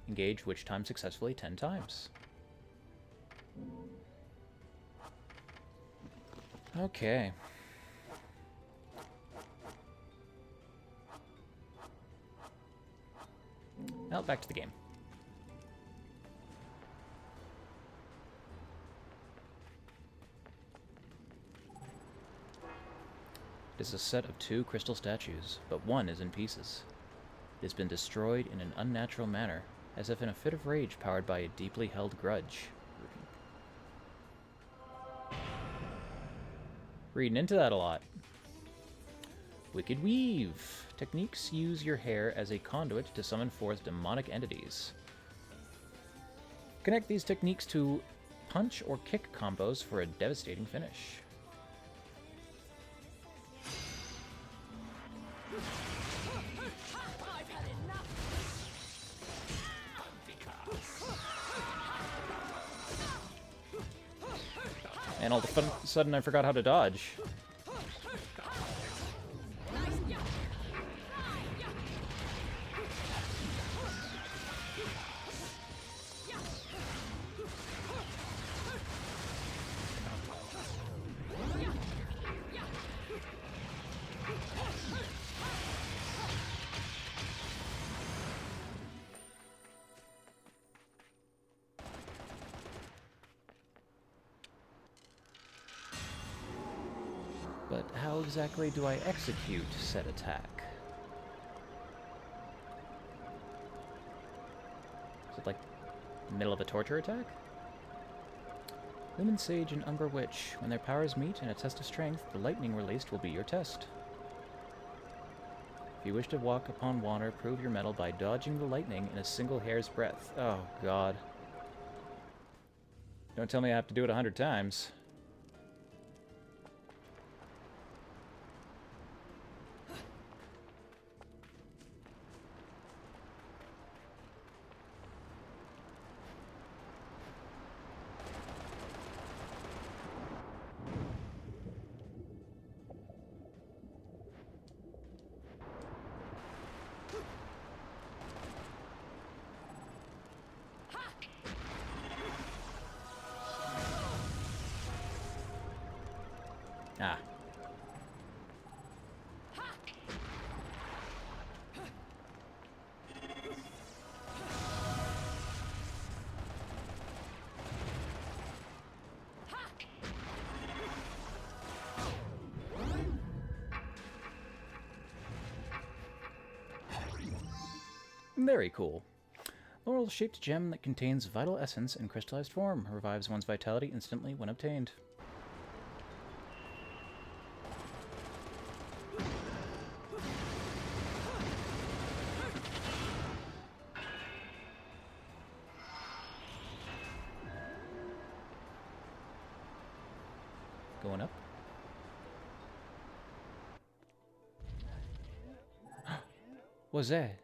Engage which time successfully 10 times. Okay. Now back to the game. It is a set of 2 crystal statues, but one is in pieces. It has been destroyed in an unnatural manner, as if in a fit of rage powered by a deeply held grudge. Reading into that a lot. Wicked Weave. Techniques use your hair as a conduit to summon forth demonic entities. Connect these techniques to punch or kick combos for a devastating finish. And all of a sudden I forgot how to dodge. But how exactly do I execute said attack? Is it like the middle of a torture attack? Lumen Sage and Umbra Witch. When their powers meet in a test of strength, the lightning released will be your test. If you wish to walk upon water, prove your mettle by dodging the lightning in a single hair's breadth. Oh, God. Don't tell me I have to do it 100 times. Ah. Very cool. Laurel-shaped gem that contains vital essence in crystallized form. Revives one's vitality instantly when obtained. Going up. What's that?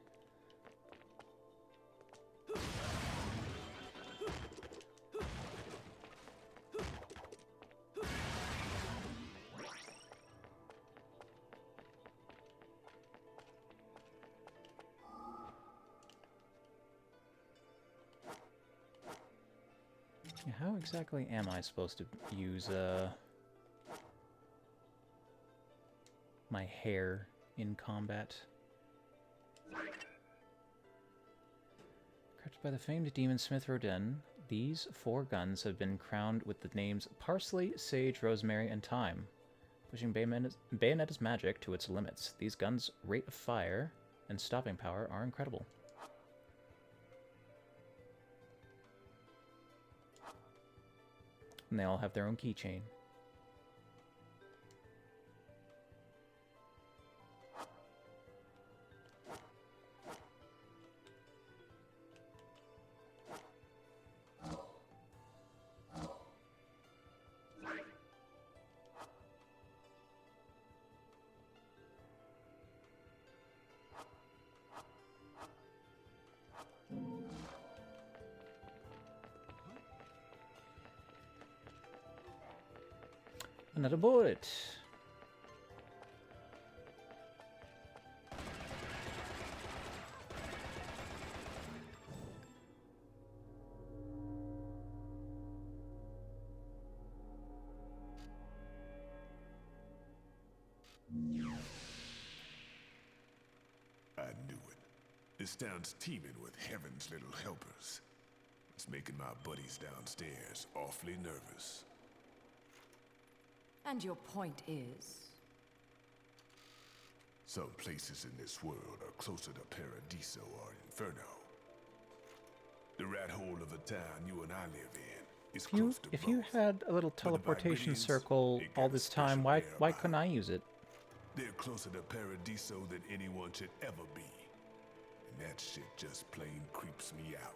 How exactly am I supposed to use my hair in combat? Crafted by the famed demon Smith Rodin, these 4 guns have been crowned with the names Parsley, Sage, Rosemary, and Thyme, pushing Bayonetta's magic to its limits. These guns' rate of fire and stopping power are incredible. And they all have their own keychain. Another bullet. This town's teeming with heaven's little helpers. It's making my buddies downstairs awfully nervous. And your point is? Some places in this world are closer to Paradiso or Inferno. The rat hole of a town you and I live in is close to If you both. had a little teleportation circle all this time, why couldn't I use it? They're closer to Paradiso than anyone should ever be. And that shit just plain creeps me out.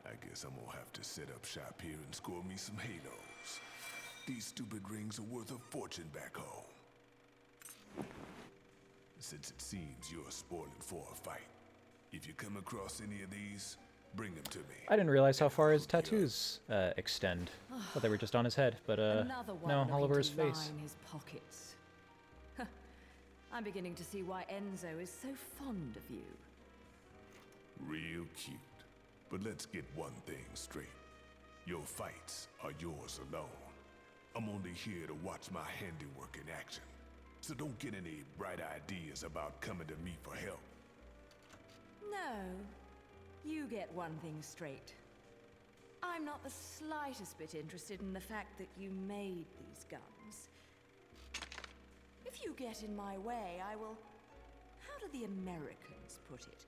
I guess I'm gonna have to set up shop here and score me some halos. These stupid rings are worth a fortune back home. Since it seems you're spoiling for a fight, if you come across any of these, bring them to me. I didn't realize how far his tattoos extend. Thought they were just on his head, but Another one no, all over his looking to face. line his pockets. I'm beginning to see why Enzo is so fond of you. Real cute. But let's get one thing straight. Your fights are yours alone. I'm only here to watch my handiwork in action. So don't get any bright ideas about coming to me for help. No, you get one thing straight. I'm not the slightest bit interested in the fact that you made these guns. If you get in my way, I will... How do the Americans put it?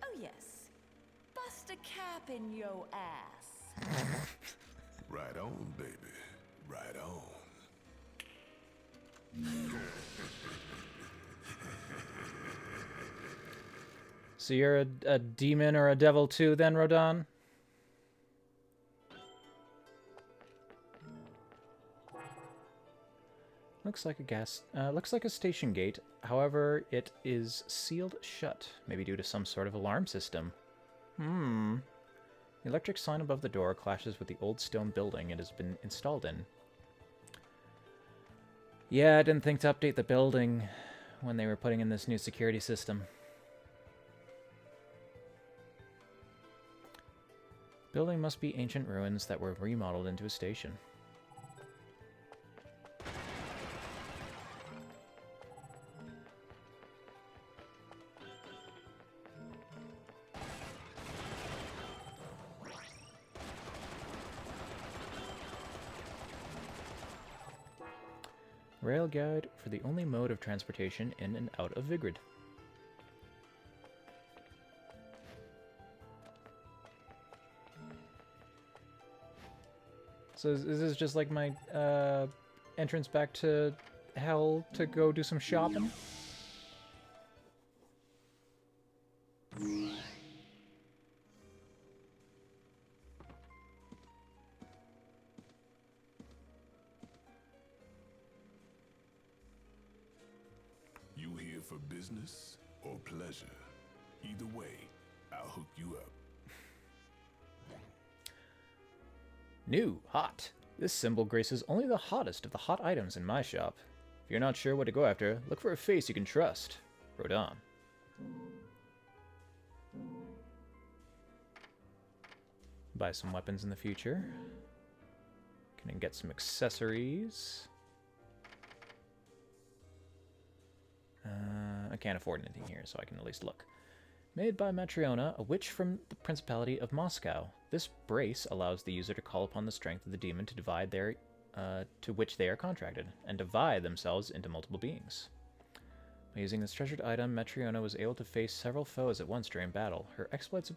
Oh yes, bust a cap in yo ass. Right on, baby. Right on. So you're a demon or a devil too, then, Rodan? Looks like a station gate. However, it is sealed shut, maybe due to some sort of alarm system. The electric sign above the door clashes with the old stone building it has been installed in. Yeah, I didn't think to update the building when they were putting in this new security system. Building must be ancient ruins that were remodeled into a station. Rail guide for the only mode of transportation in and out of Vigrid. So is this just like my entrance back to hell to go do some shopping? You here for business or pleasure? Either way, I'll hook you up. New, hot. This symbol graces only the hottest of the hot items in my shop. If you're not sure what to go after, look for a face you can trust. Rodan. Buy some weapons in the future. Can get some accessories. I can't afford anything here, so I can at least look. Made by Matriona, a witch from the Principality of Moscow. This brace allows the user to call upon the strength of the demon to divide their, to which they are contracted, and divide themselves into multiple beings. By using this treasured item, Matriona was able to face several foes at once during battle. Her exploits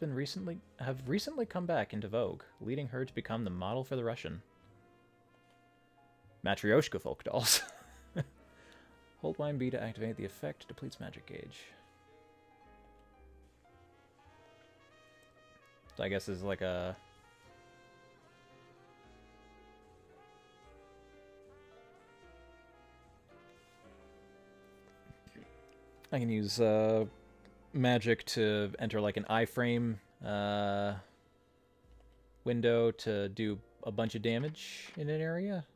have recently come back into vogue, leading her to become the model for the Russian Matryoshka folk dolls. Hold line B to activate the effect, depletes magic gauge. So I guess this is like a... I can use magic to enter like an iframe window to do a bunch of damage in an area.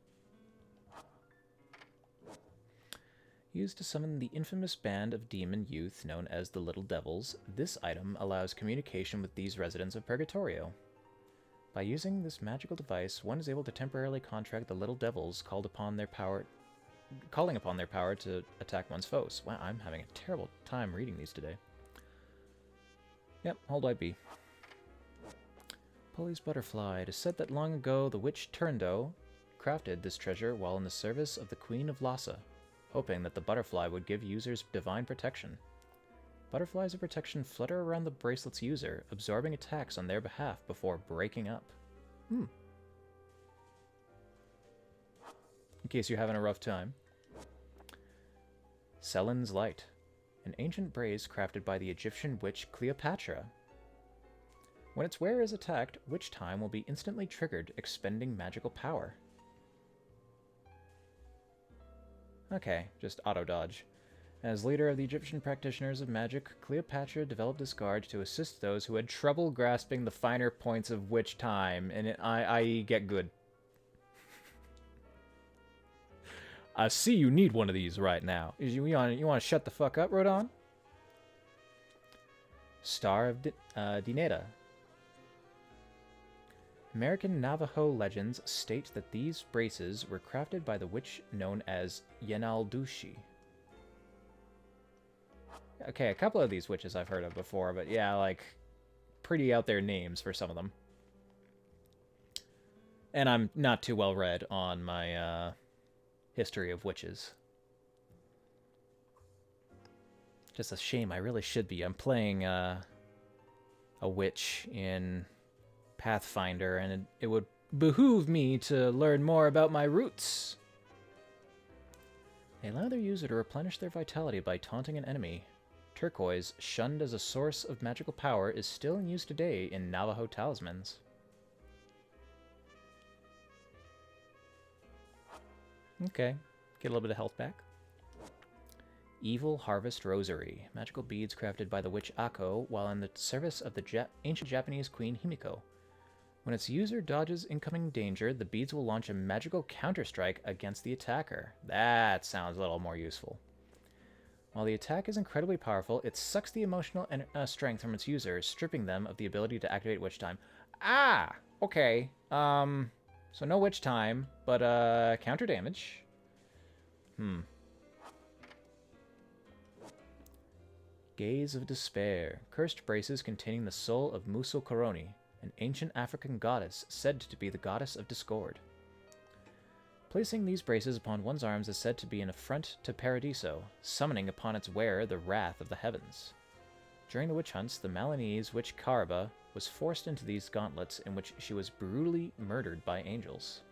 Used to summon the infamous band of demon youth known as the Little Devils, this item allows communication with these residents of Purgatorio. By using this magical device, one is able to temporarily contract the Little Devils called upon their power calling upon their power to attack one's foes. Wow, I'm having a terrible time reading these today. Yep, hold I be. Polly's butterfly. It is said that long ago the witch Turndo crafted this treasure while in the service of the Queen of Lhasa, hoping that the butterfly would give users divine protection. Butterflies of protection flutter around the bracelet's user, absorbing attacks on their behalf before breaking up. In case you're having a rough time. Selen's Light. An ancient brace crafted by the Egyptian witch Cleopatra. When its wearer is attacked, witch time will be instantly triggered, expending magical power. Okay, just auto-dodge. As leader of the Egyptian practitioners of magic, Cleopatra developed this guard to assist those who had trouble grasping the finer points of witch time, and i.e. get good. I see you need one of these right now. You want to shut the fuck up, Rodon? Star of Dineta. American Navajo legends state that these braces were crafted by the witch known as Yenaldushi. Okay, a couple of these witches I've heard of before, but yeah, like, pretty out there names for some of them. And I'm not too well read on my history of witches. Just a shame, I really should be. I'm playing a witch in Pathfinder, and it would behoove me to learn more about my roots. They allow their user to replenish their vitality by taunting an enemy. Turquoise, shunned as a source of magical power, is still in use today in Navajo talismans. Okay, get a little bit of health back. Evil Harvest Rosary. Magical beads crafted by the witch Ako while in the service of the ancient Japanese queen Himiko. When its user dodges incoming danger, the beads will launch a magical counterstrike against the attacker. That sounds a little more useful. While the attack is incredibly powerful, it sucks the emotional strength from its user, stripping them of the ability to activate witch time. Ah! Okay. So no witch time, but counter damage. Gaze of Despair. Cursed braces containing the soul of Muso Koroni, an ancient African goddess said to be the goddess of discord. Placing these braces upon one's arms is said to be an affront to Paradiso, summoning upon its wearer the wrath of the heavens. During the witch hunts, the Malinese witch Karaba was forced into these gauntlets, in which she was brutally murdered by angels.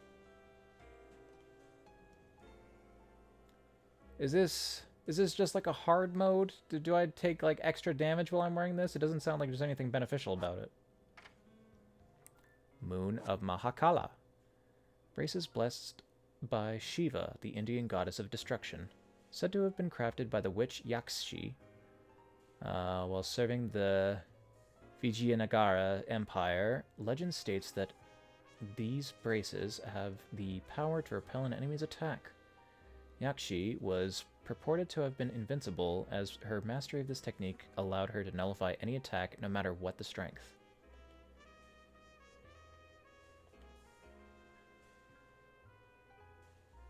Is this just like a hard mode? Do I take like extra damage while I'm wearing this? It doesn't sound like there's anything beneficial about it. Moon of Mahakala. Braces blessed by Shiva, the Indian goddess of destruction. Said to have been crafted by the witch Yakshi while serving the Vijayanagara Empire. Legend states that these braces have the power to repel an enemy's attack. Yakshi was purported to have been invincible, as her mastery of this technique allowed her to nullify any attack, no matter what the strength.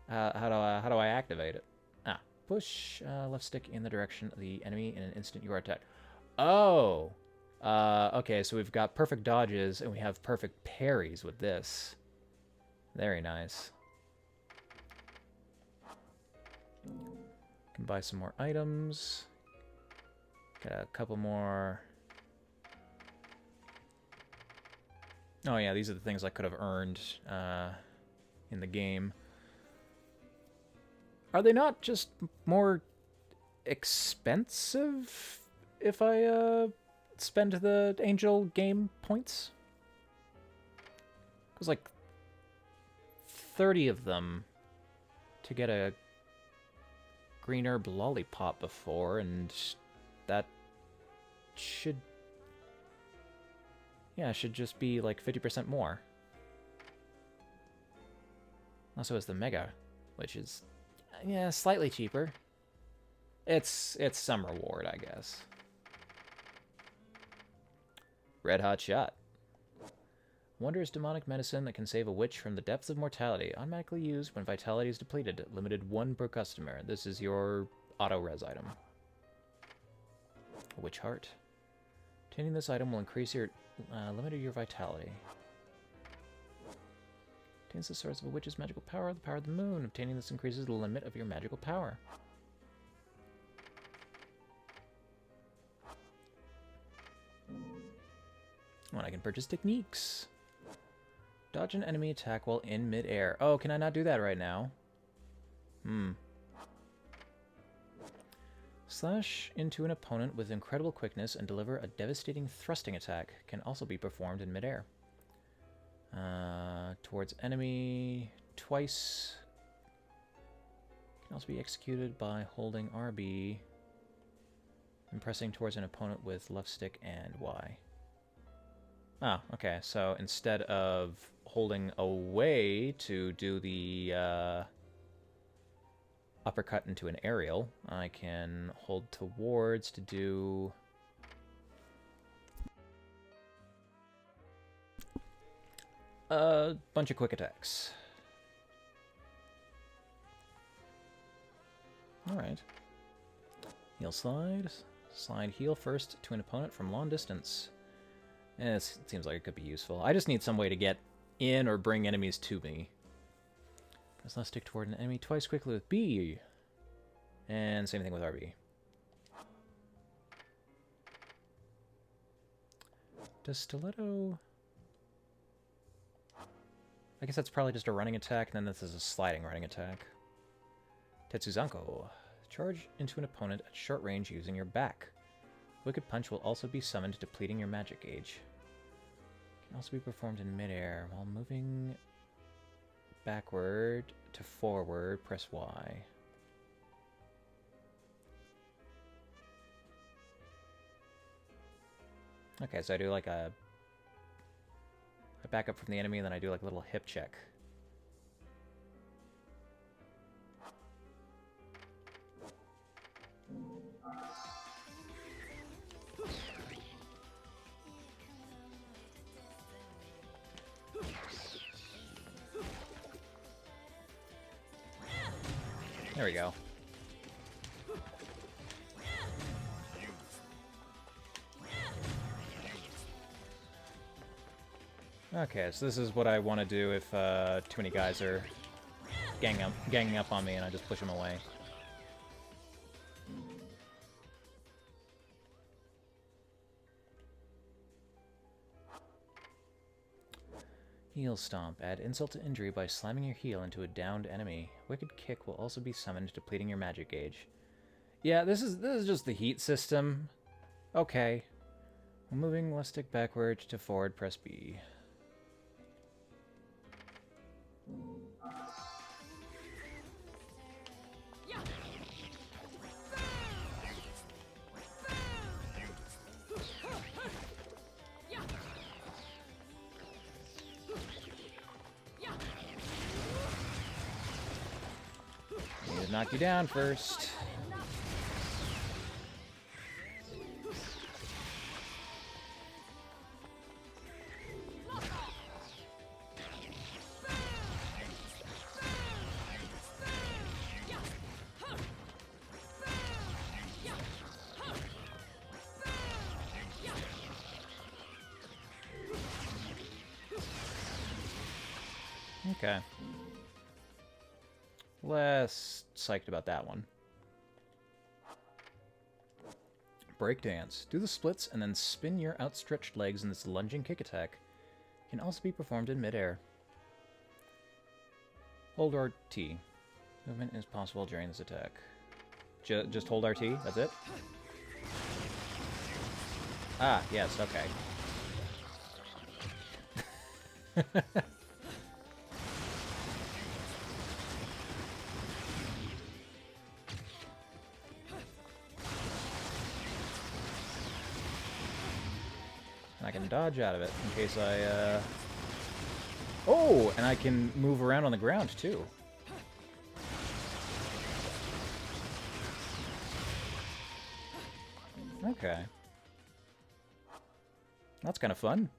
How do I activate it? Push left stick in the direction of the enemy in an instant you are attacked. Oh! Okay, so we've got perfect dodges, and we have perfect parries with this. Very nice. Can buy some more items. Got a couple more. Oh yeah, these are the things I could have earned in the game. Are they not just more expensive if I spend the angel game points? It was like 30 of them to get a green herb lollipop before, and that should just be like 50% more. Also has the mega, which is slightly cheaper. It's some reward, I guess. Red Hot Shot. Wondrous demonic medicine that can save a witch from the depths of mortality. Automatically used when vitality is depleted. Limited 1 per customer. This is your auto-res item. A witch heart. Obtaining this item will increase your limit of your vitality. Obtains the source of a witch's magical power, the power of the moon. Obtaining this increases the limit of your magical power. Well, I can purchase techniques. Dodge an enemy attack while in mid-air. Oh, can I not do that right now? Slash into an opponent with incredible quickness and deliver a devastating thrusting attack. Can also be performed in mid-air. Towards enemy twice. Can also be executed by holding RB and pressing towards an opponent with left stick and Y. Ah, okay, so instead of holding away to do the uppercut into an aerial, I can hold towards to do a bunch of quick attacks. Alright. Heal slide. Slide heal first to an opponent from long distance. It seems like it could be useful. I just need some way to get in or bring enemies to me. Press left stick toward an enemy twice quickly with B. And same thing with RB. Does Stiletto... I guess that's probably just a running attack, and then this is a sliding running attack. Tetsuzanko. Charge into an opponent at short range using your back. Wicked Punch will also be summoned, depleting your magic gauge. Can also be performed in midair. While moving backward to forward, press Y. Okay, so I do like I back up from the enemy, and then I do like a little hip check. There we go. Okay, so this is what I want to do if too many guys are ganging up on me, and I just push them away. Heel Stomp. Add insult to injury by slamming your heel into a downed enemy. Wicked Kick will also be summoned, depleting your magic gauge. Yeah, this is just the heat system. Okay. Moving left stick backward to forward, press B. Need to knock you down first. Okay. Less psyched about that one. Breakdance. Do the splits and then spin your outstretched legs in this lunging kick attack. Can also be performed in midair. Hold RT. Movement is possible during this attack. Just hold RT? That's it? Ah, yes, okay. I can dodge out of it in case I, Oh! And I can move around on the ground, too. Okay. That's kind of fun.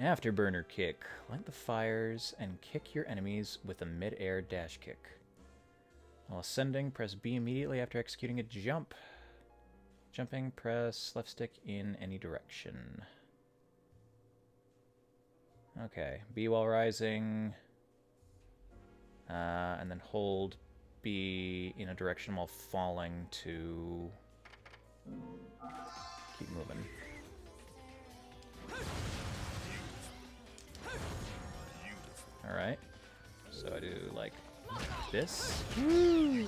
Afterburner kick. Light the fires and kick your enemies with a mid-air dash kick. While ascending, press B immediately after executing a jump. Jumping, press left stick in any direction. Okay, B while rising. And then hold B in a direction while falling to keep moving. Alright. So I do like this. Woo!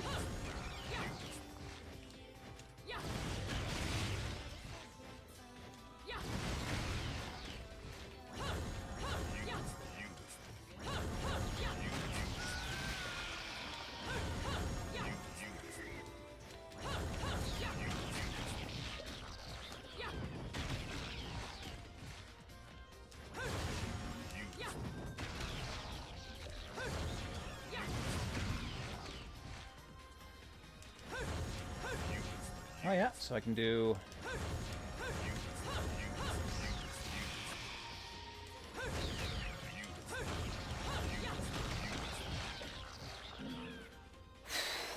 Oh yeah, so I can do...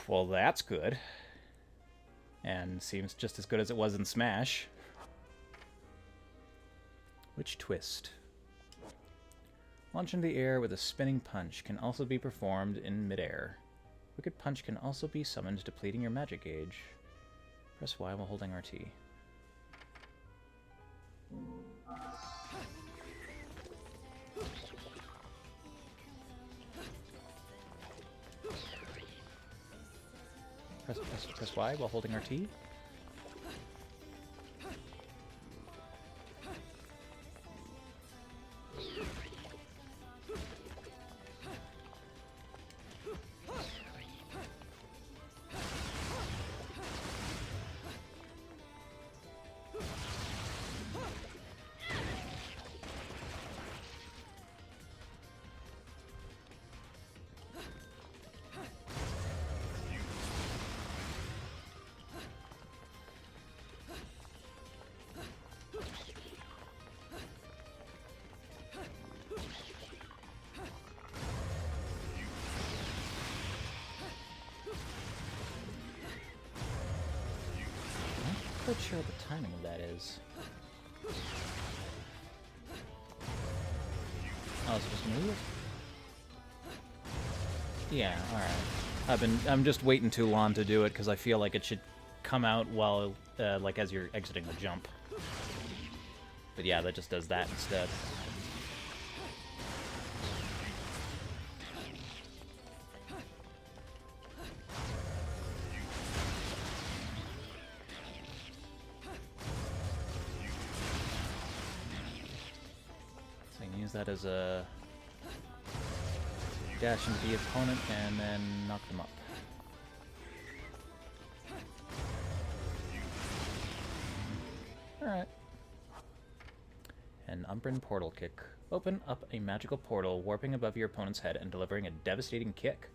Well, that's good. And seems just as good as it was in Smash. Witch Twist. Launch into the air with a spinning punch can also be performed in midair. Wicked Punch can also be summoned, depleting your magic gauge. Press Y while holding RT. Press Y while holding RT. I'm not sure what the timing of that is. Oh, is it just move? Yeah, alright. I'm just waiting too long to do it because I feel like it should come out while, like as you're exiting the jump. But yeah, that just does that instead. So I can use that as a dash into the opponent and then knock them up. Alright. An Umbran Portal Kick. Open up a magical portal, warping above your opponent's head and delivering a devastating kick.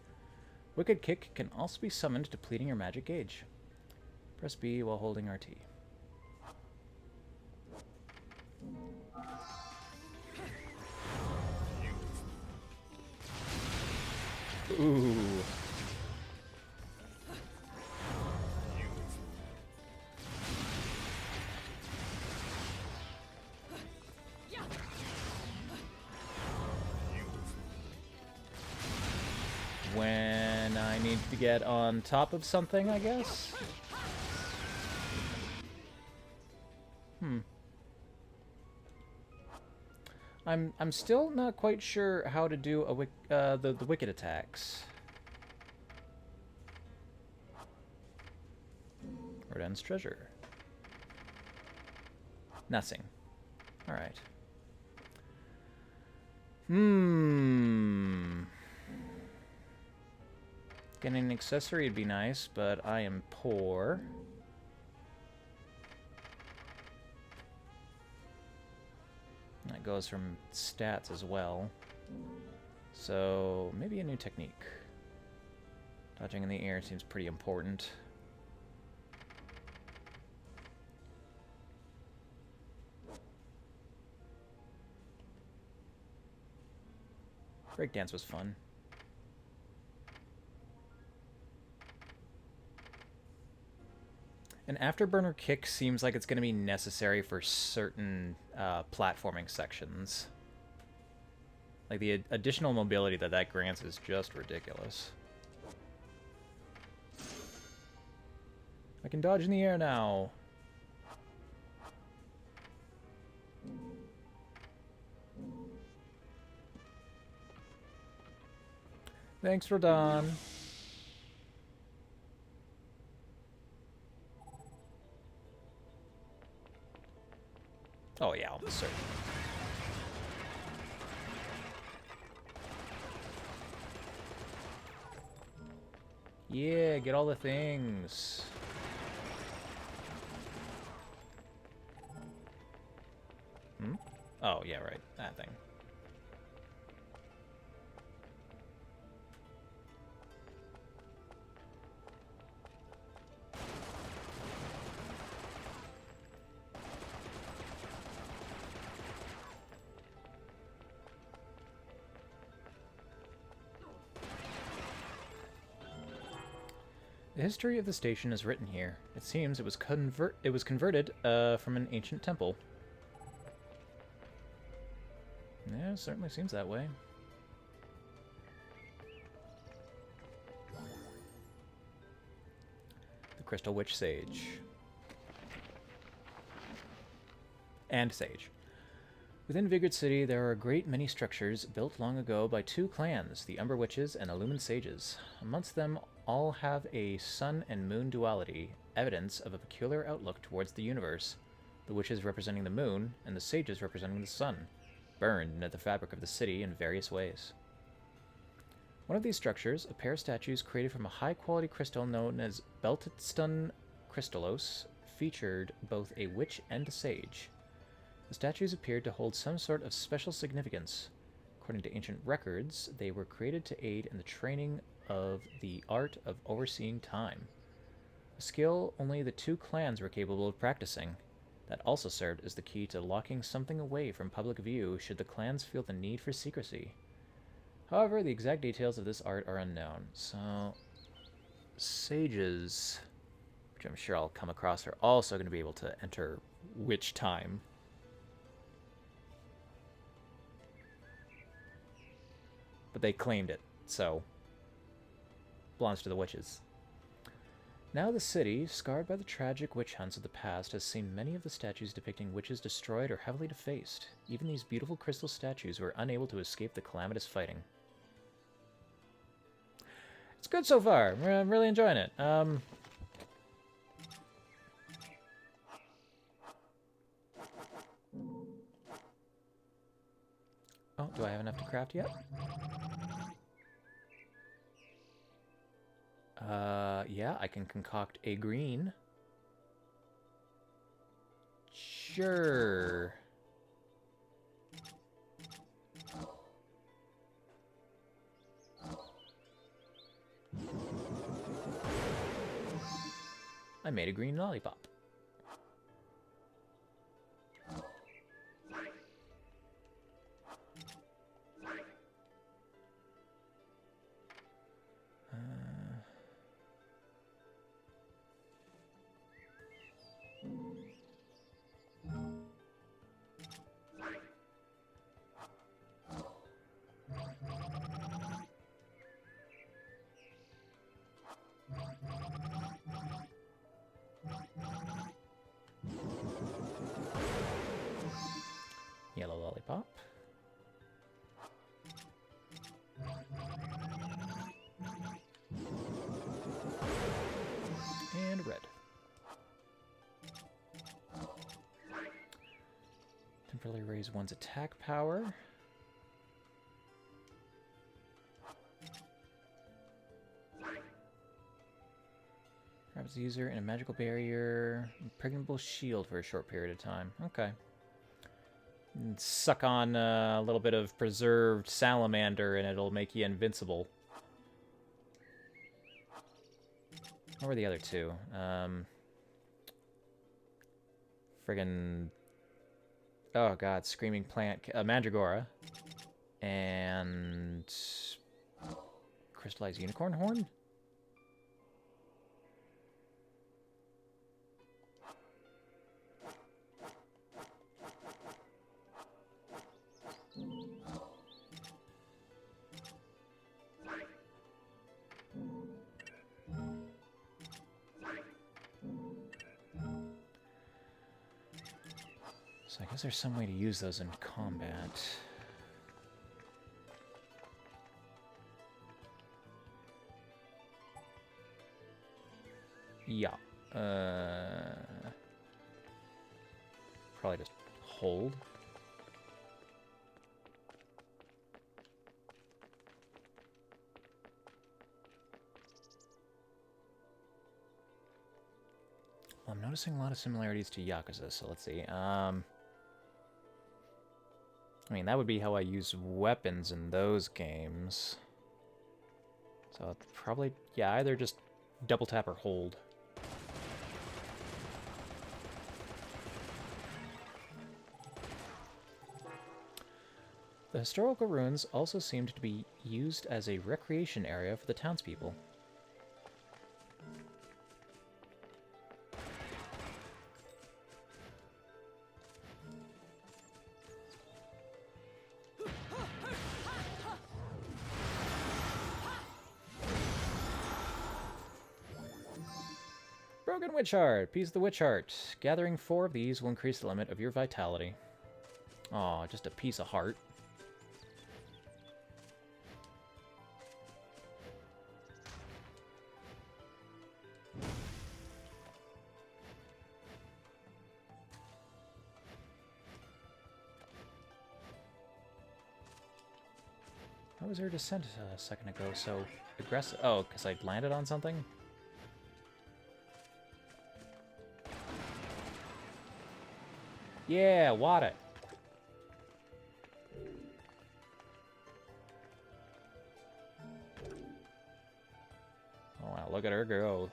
Wicked Kick can also be summoned, depleting your magic gauge. Press B while holding RT. Ooh. When I need to get on top of something, I guess? I'm still not quite sure how to do a the wicked attacks. Rodan's treasure. Nothing. All right. Getting an accessory would be nice, but I am poor. That goes from stats as well. So, maybe a new technique. Dodging in the air seems pretty important. Breakdance was fun. An afterburner kick seems like it's going to be necessary for certain platforming sections. Like, the additional mobility that grants is just ridiculous. I can dodge in the air now. Thanks, Rodon. Oh yeah, almost certain. Yeah, get all the things. Hmm? Oh, yeah, right. That thing. The history of the station is written here. It seems it was converted from an ancient temple. Yeah, it certainly seems that way. The Crystal Witch Sage. And Sage. Within Vigrid City, there are a great many structures built long ago by two clans, the Umber Witches and Illumined Sages. Amongst them, all have a sun and moon duality, evidence of a peculiar outlook towards the universe, the witches representing the moon, and the sages representing the sun, burned into the fabric of the city in various ways. One of these structures, a pair of statues created from a high-quality crystal known as Beltitstun crystallos, featured both a witch and a sage. The statues appeared to hold some sort of special significance. According to ancient records, they were created to aid in the training of the art of overseeing time, a skill only the two clans were capable of practicing. That also served as the key to locking something away from public view should the clans feel the need for secrecy. However, the exact details of this art are unknown, so sages, which I'm sure I'll come across, are also going to be able to enter witch time. But they claimed it, so belongs to the witches. Now the city, scarred by the tragic witch hunts of the past, has seen many of the statues depicting witches destroyed or heavily defaced. Even these beautiful crystal statues were unable to escape the calamitous fighting. It's good so far. I'm really enjoying it. Oh, do I have enough to craft yet? Yeah, I can concoct a green. Sure. I made a green lollipop. Yellow lollipop. And red. Temporarily raise one's attack power. Grabs the user in a magical barrier. Impregnable shield for a short period of time. Okay. And suck on a little bit of preserved salamander and it'll make you invincible. What were the other two? Friggin'... Oh god, Screaming Plant... Mandragora. And... and crystallized unicorn horn? So I guess there's some way to use those in combat. Yeah. Probably just hold. Well, I'm noticing a lot of similarities to Yakuza, so let's see. I mean, that would be how I use weapons in those games. So probably, yeah, either just double tap or hold. The historical ruins also seemed to be used as a recreation area for the townspeople. Broken Witch Heart! Piece of the Witch Heart. Gathering 4 of these will increase the limit of your vitality. Aw, just a piece of heart. How was her descent a second ago so aggressive? Oh, because I landed on something? Yeah, wad it. Oh wow, look at her go.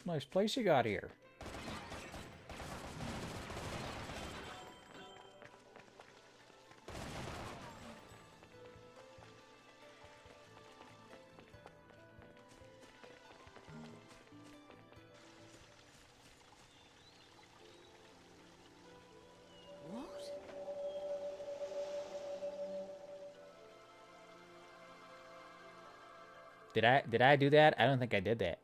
Nice place you got here. What? Did I do that? I don't think I did that.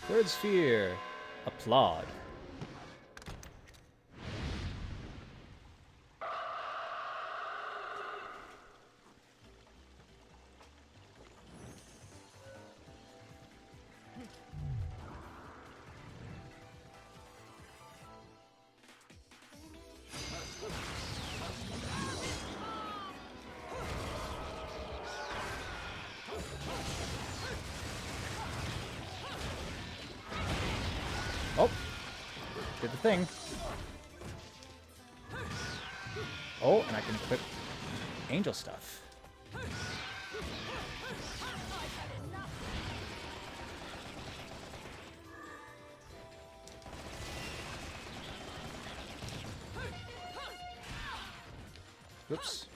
Third sphere. Applaud. Oh, did the thing. Oh, and I can equip angel stuff. Oops.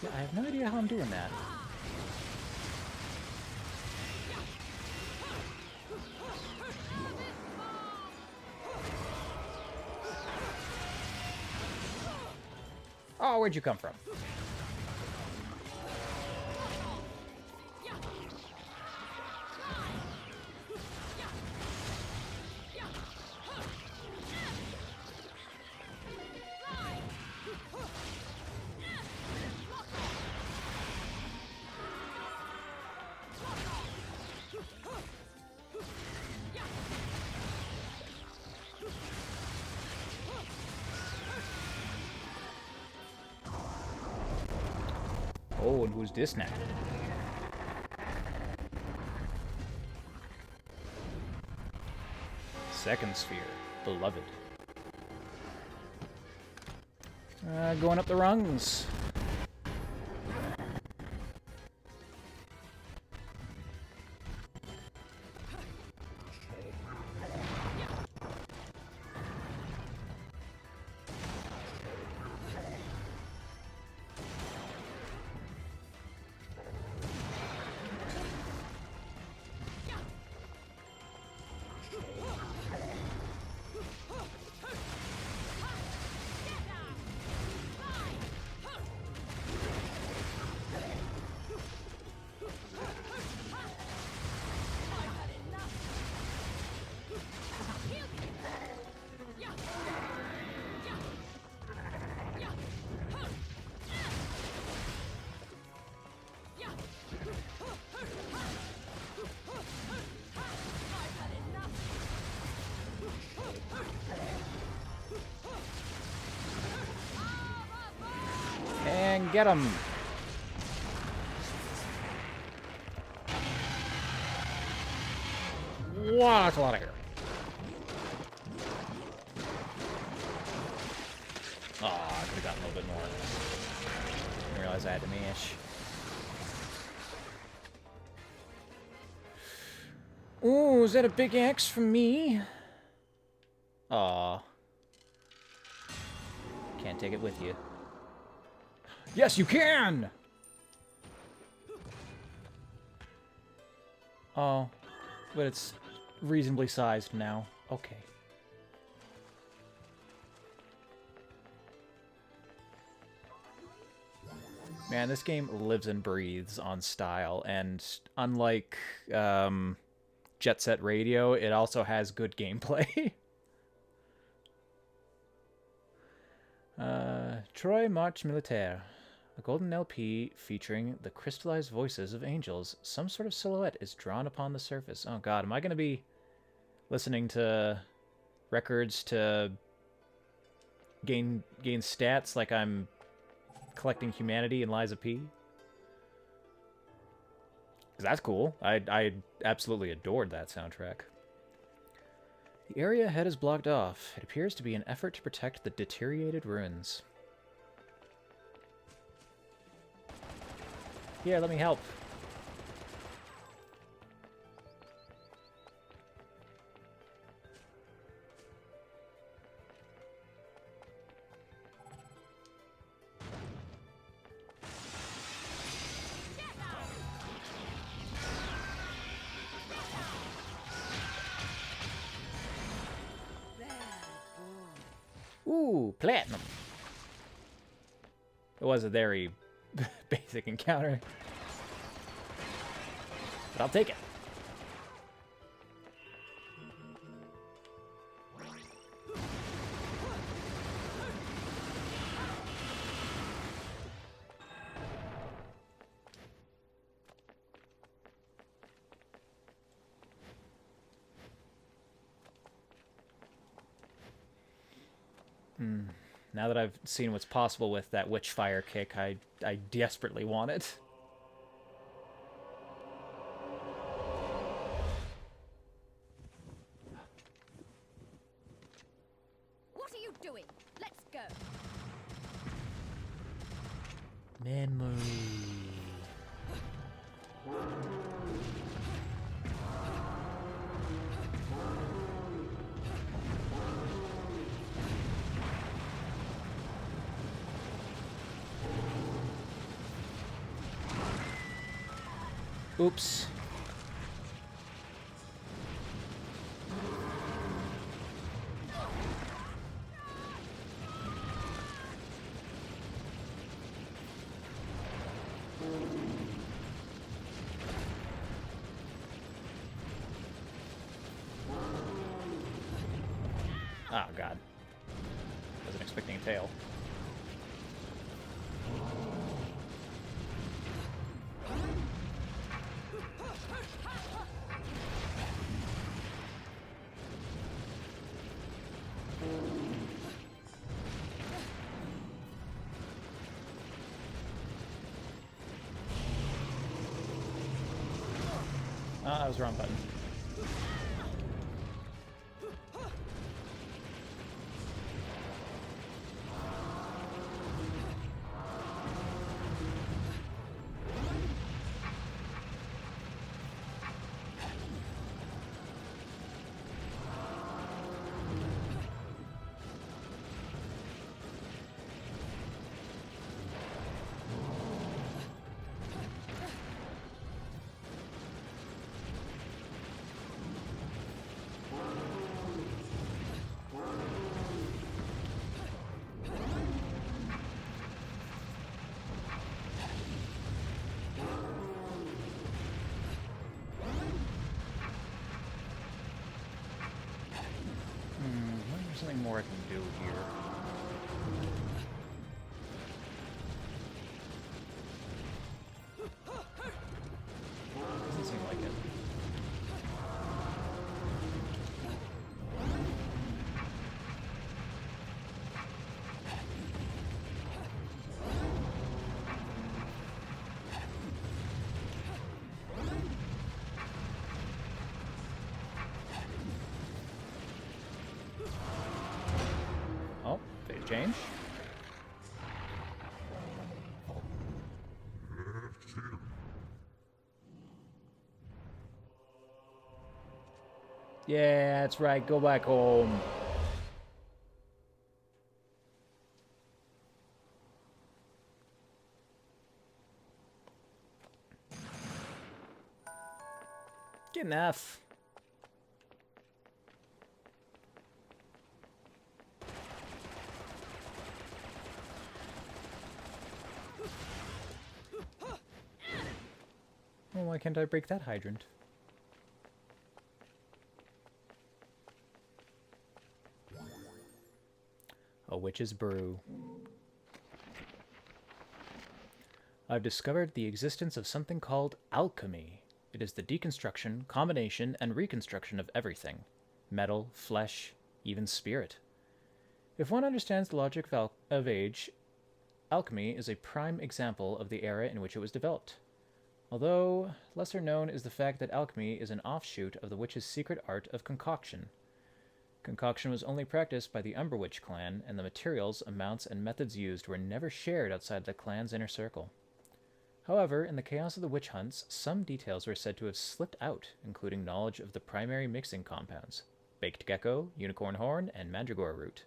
Yeah, I have no idea how I'm doing that. Oh, where'd you come from? Oh, and who's this now? Second sphere, beloved. Going up the rungs. And get him! Wow, that's a lot of hair. Oh, I could have gotten a little bit more. Didn't realize I had to mash. Ooh, is that a big axe from me? Aw. Can't take it with you. Yes, you can! Oh, but it's reasonably sized now. Okay. Man, this game lives and breathes on style, and unlike Jet Set Radio, it also has good gameplay. Troy March Militaire. A golden LP featuring the crystallized voices of angels. Some sort of silhouette is drawn upon the surface. Oh god, am I going to be listening to records to gain stats like I'm collecting humanity in Lies of P? 'Cause that's cool. I absolutely adored that soundtrack. The area ahead is blocked off. It appears to be an effort to protect the deteriorated ruins. Here, let me help. Ooh, platinum. It was a very basic encounter, but I'll take it. Now that I've seen what's possible with that Witchfire kick, I desperately want it. What are you doing? Let's go. Memory. Oops. Oh, God. Wasn't expecting a tail. that was the wrong button. Something more I can do here. Doesn't seem like it. Oh, phase change. Yeah, that's right. Go back home. Get an F. Well, why can't I break that hydrant? A witch's brew. I've discovered the existence of something called alchemy. It is the deconstruction, combination, and reconstruction of everything. Metal, flesh, even spirit. If one understands the logic of age, alchemy is a prime example of the era in which it was developed. Although lesser known is the fact that alchemy is an offshoot of the witch's secret art of concoction. Concoction was only practiced by the Umberwitch clan, and the materials, amounts, and methods used were never shared outside the clan's inner circle. However, in the chaos of the witch hunts, some details were said to have slipped out, including knowledge of the primary mixing compounds: baked gecko, unicorn horn, and mandragora root.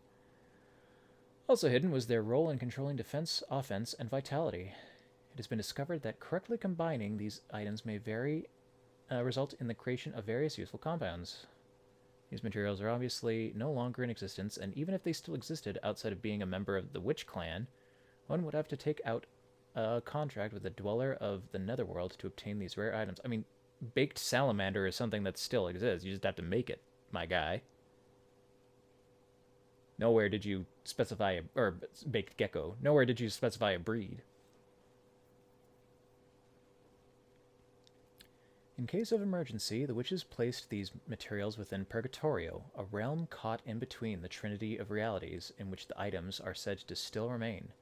Also hidden was their role in controlling defense, offense, and vitality. It has been discovered that correctly combining these items may result in the creation of various useful compounds. These materials are obviously no longer in existence, and even if they still existed outside of being a member of the Witch Clan, one would have to take out a contract with a dweller of the Netherworld to obtain these rare items. I mean, baked salamander is something that still exists. You just have to make it, my guy. Nowhere did you specify or baked gecko. Nowhere did you specify a breed. In case of emergency, the witches placed these materials within Purgatorio, a realm caught in between the trinity of realities in which the items are said to still remain.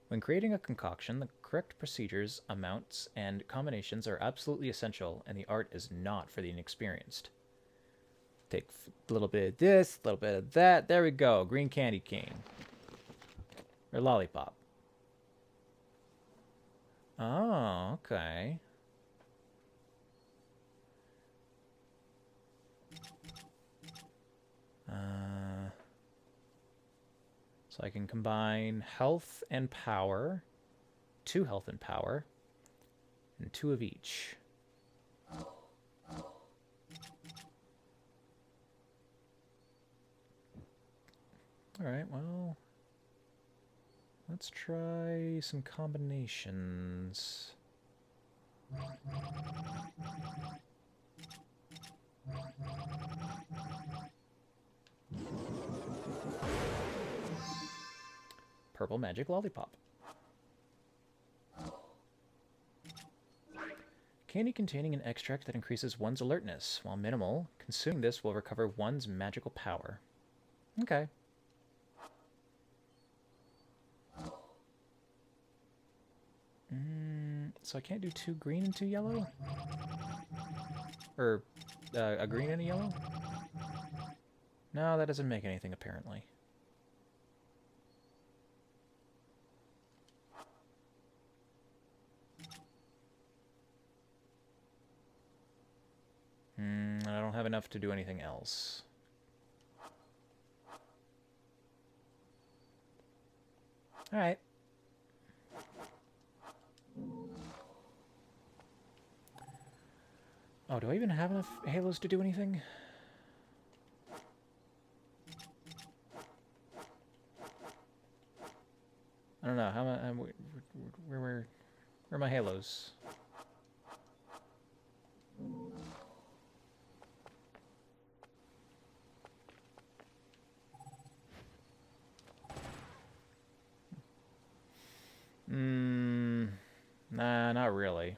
When creating a concoction, the correct procedures, amounts, and combinations are absolutely essential, and the art is not for the inexperienced. Take a little bit of this, a little bit of that. There we go. Green candy cane. Or lollipop. Oh, okay. So I can combine health and power, 2 health and power, and 2 of each. Alright, well, let's try some combinations. Purple magic lollipop. Candy containing an extract that increases one's alertness. While minimal, consuming this will recover one's magical power. Okay. So I can't do 2 green and 2 yellow? Or a green and a yellow? No, that doesn't make anything, apparently. I don't have enough to do anything else. Alright. Oh, do I even have enough halos to do anything? I don't know. How am I, where are my halos? Nah, not really.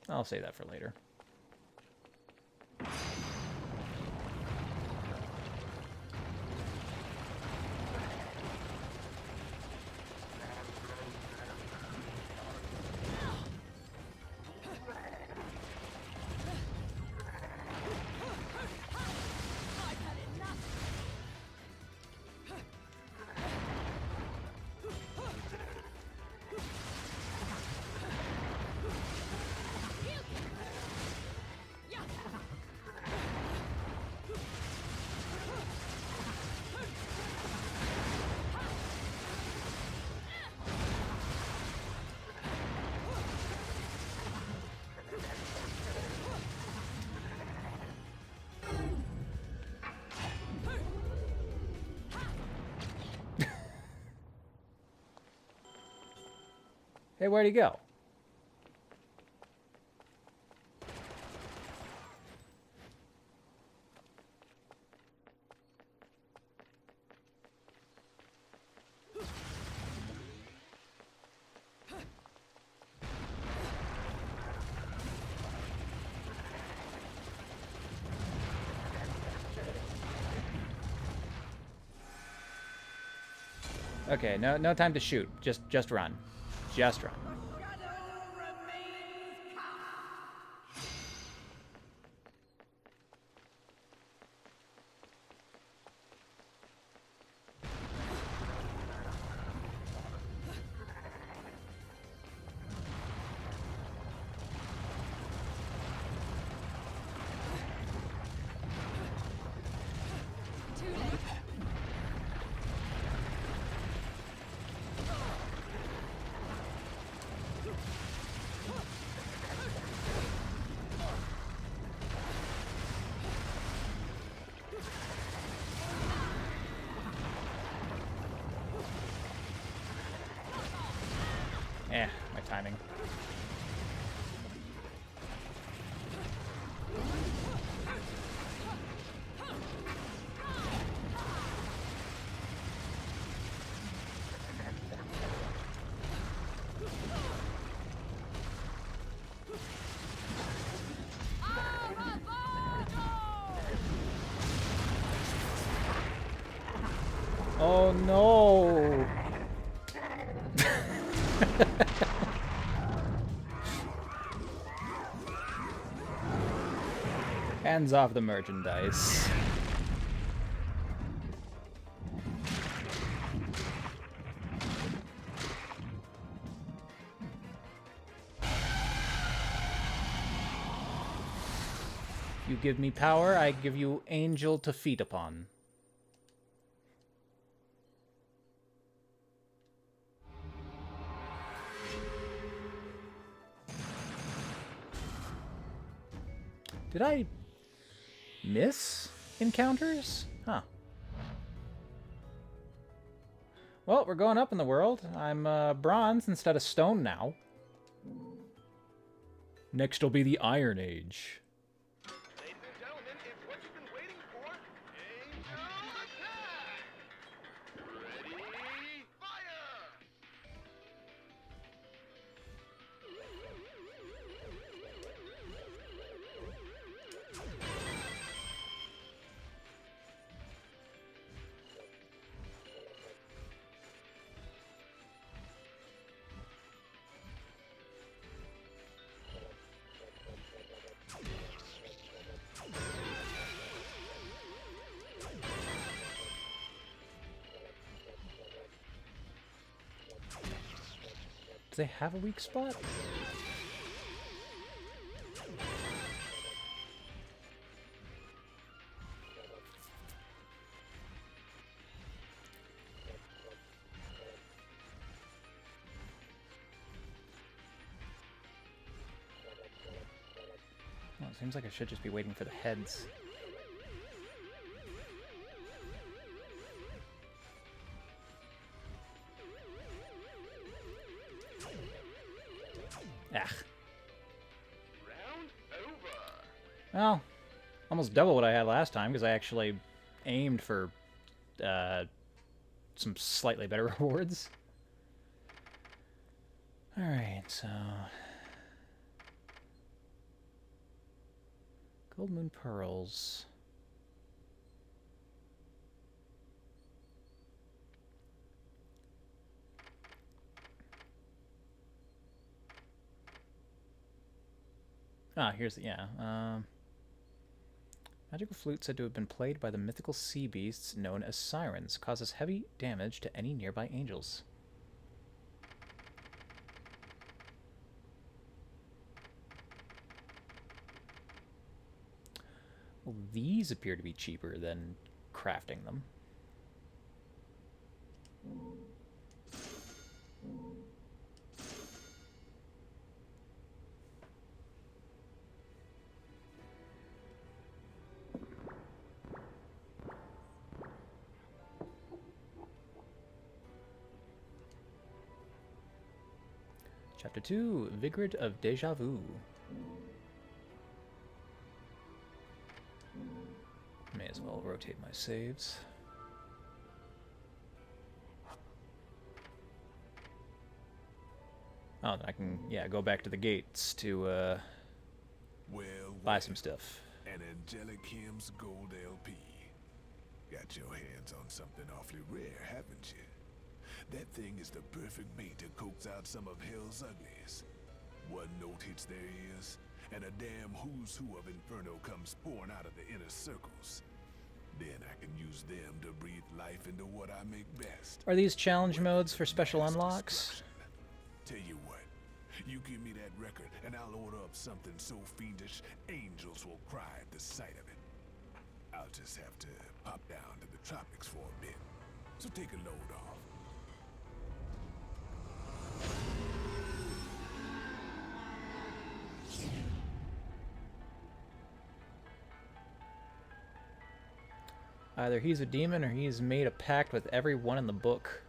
I'll save that for later. Hey, where'd he go? Okay, no time to shoot. Just run. Just run. My timing. Oh no! Hands off the merchandise. You give me power, I give you angel to feed upon. Did I miss encounters? Huh. Well, we're going up in the world. I'm bronze instead of stone now. Next will be the Iron Age. Ladies and gentlemen, it's what you've been waiting for. Angel attack! Ready, fire! Do they have a weak spot? Well, it seems like I should just be waiting for the heads. Ah. Round over. Well, almost double what I had last time because I actually aimed for some slightly better rewards. Alright, so... Gold Moon Pearls. Ah, here's the, yeah. Magical flute said to have been played by the mythical sea beasts known as sirens. Causes heavy damage to any nearby angels. Well, these appear to be cheaper than crafting them. Chapter 2, Vigrid of Deja Vu. May as well rotate my saves. Oh, then I can, yeah, go back to the gates to, buy some stuff. An Angelic Hymns Gold LP. Got your hands on something awfully rare, haven't you? That thing is the perfect bait to coax out some of hell's uglies. One note hits their ears, and a damn who's who of Inferno comes pouring out of the inner circles. Then I can use them to breathe life into what I make best. Are these challenge modes for special unlocks? Tell you what, you give me that record, and I'll order up something so fiendish, angels will cry at the sight of it. I'll just have to pop down to the tropics for a bit. So take a load off. Either he's a demon or he's made a pact with everyone in the book.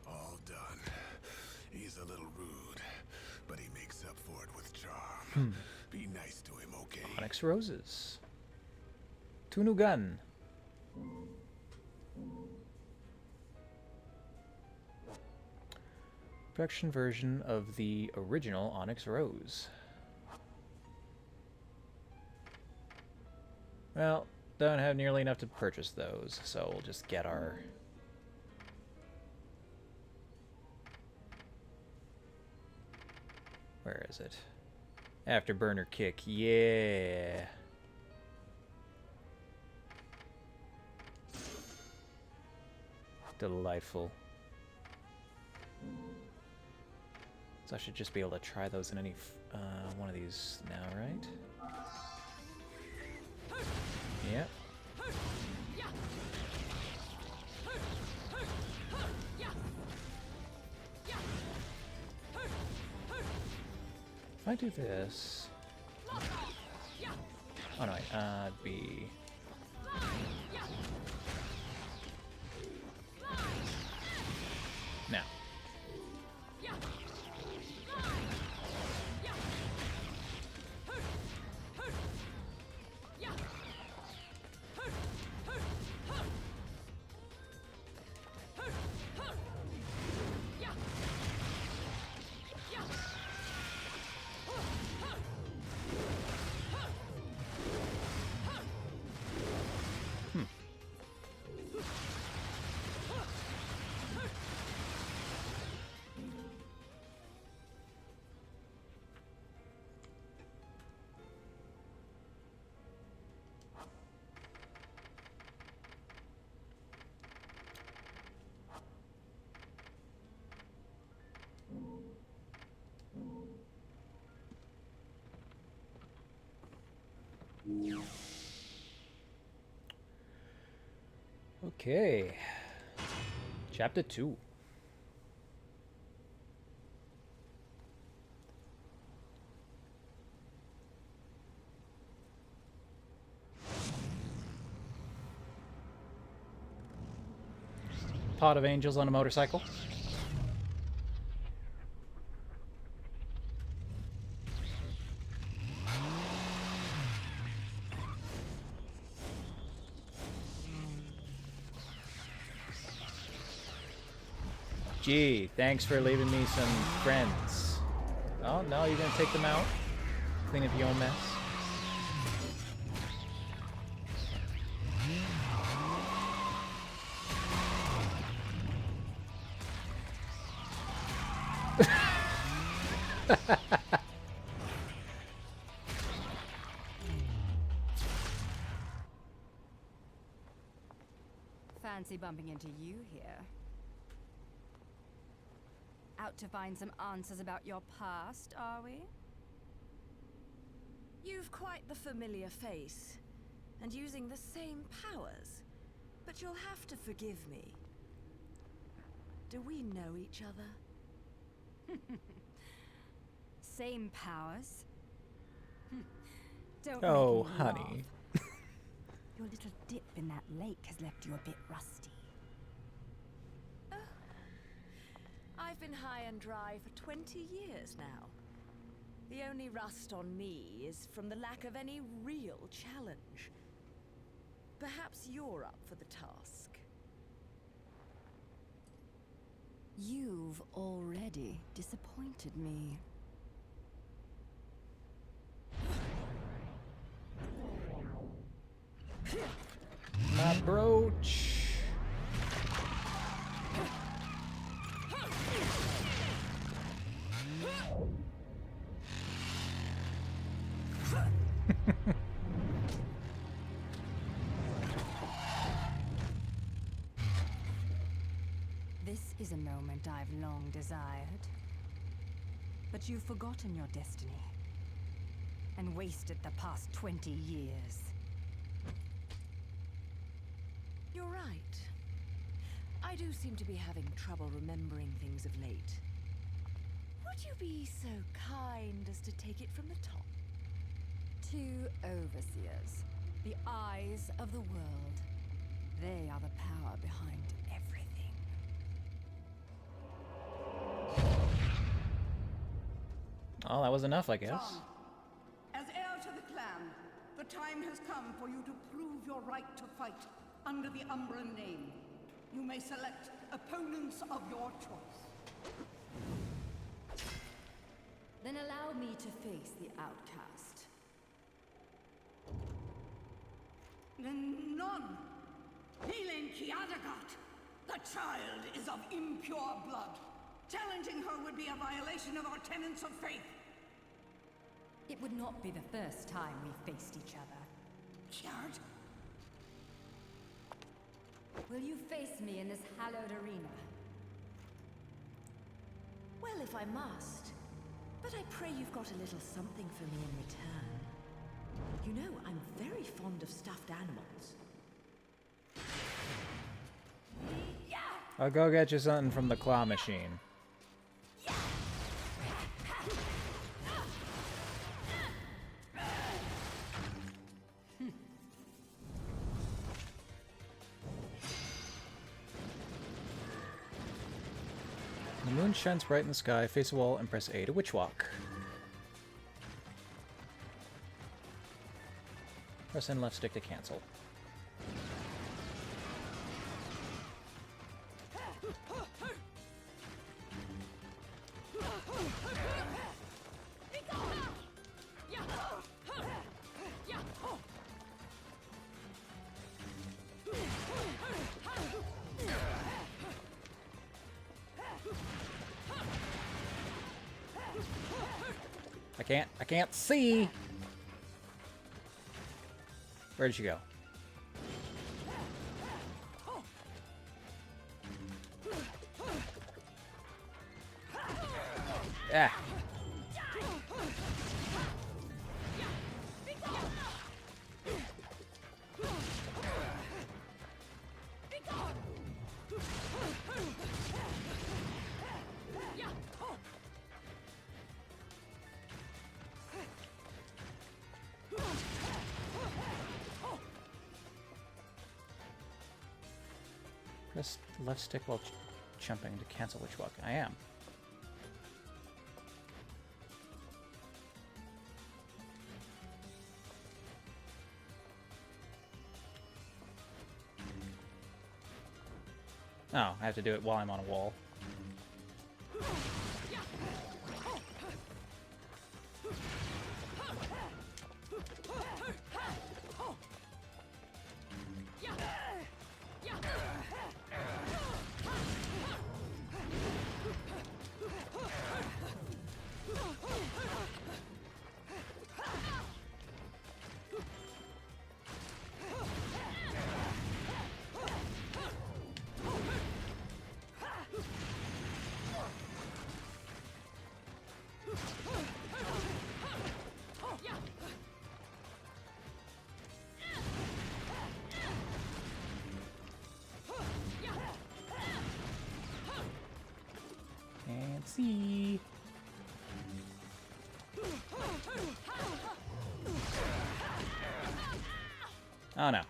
All done. He's a little rude, but he makes up for it with charm. Be nice to him, okay? Onyx Roses. Tunugan. Production version of the original Onyx Rose. Well, don't have nearly enough to purchase those, so we'll just get our... Where is it? Afterburner kick, yeah! Delightful. So I should just be able to try those in any one of these now, right? Yep. If I do this... Oh no, wait, it'd be... Now. Okay. Chapter 2. Pot of angels on a motorcycle. Gee, thanks for leaving me some friends. Oh, no, you're gonna take them out? Clean up your own mess? Fancy bumping into you here. Out to find some answers about your past, are we? You've quite the familiar face, and using the same powers. But you'll have to forgive me. Do we know each other? Same powers? Don't Oh, make me honey. laugh. Your little dip in that lake has left you a bit rusty. I've been high and dry for 20 years now. The only rust on me is from the lack of any real challenge. Perhaps you're up for the task. You've already disappointed me. My brooch. This is a moment I've long desired. But you've forgotten your destiny. And wasted the past 20 years. You're right. I do seem to be having trouble remembering things of late. Would you be so kind as to take it from the top? 2 overseers, the eyes of the world. They are the power behind everything. Oh, that was enough, I guess. John, as heir to the clan, the time has come for you to prove your right to fight under the Umbran name. You may select opponents of your choice. Then allow me to face the outcast. None. Healing Kiadagat. The child is of impure blood. Challenging her would be a violation of our tenets of faith. It would not be the first time we faced each other. Kiard? Will you face me in this hallowed arena? Well, if I must. But I pray you've got a little something for me in return. You know, I'm very fond of stuffed animals. I'll go get you something from the claw machine. The moon shines bright in the sky. Face a wall and press A to witch walk. Press in left stick to cancel. I can't see. Where did she go? Ah. Press left stick while jumping to cancel witch walk. I am. Oh, I have to do it while I'm on a wall. Can't see. Oh no.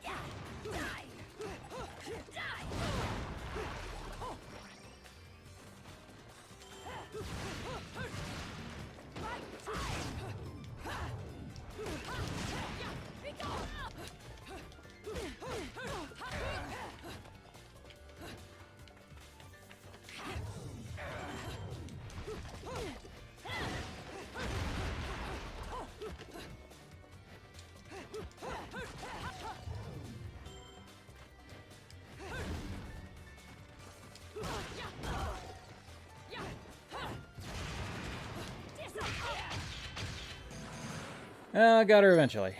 I got her eventually.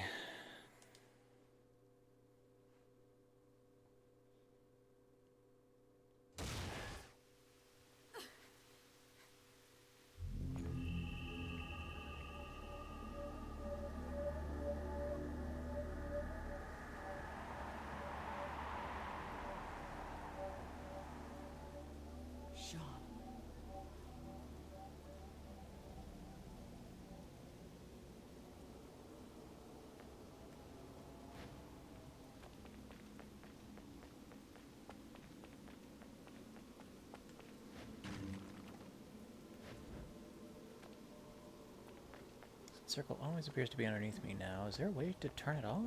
Sean. Circle always appears to be underneath me now. Is there a way to turn it off?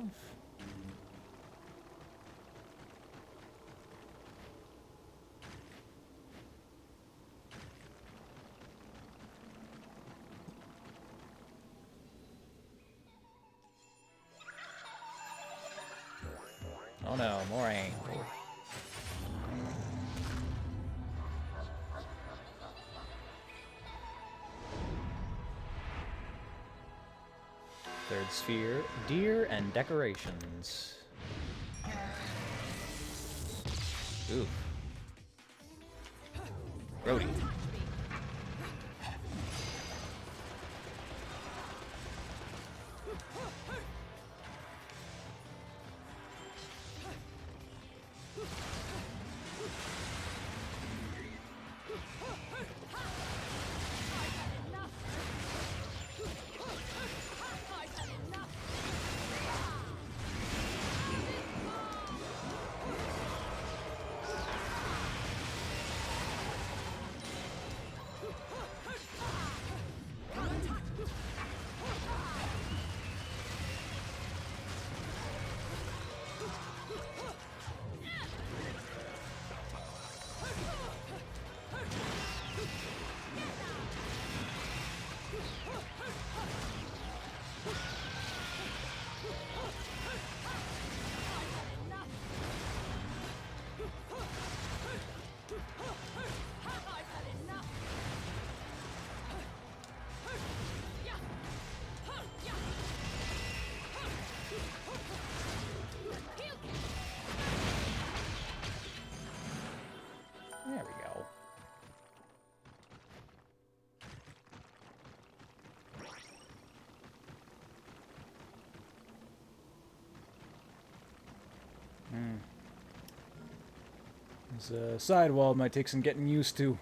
Oh no, more aim. Third sphere, deer and decorations. Ooh. Brody. There we go. This sidewall might take some getting used to.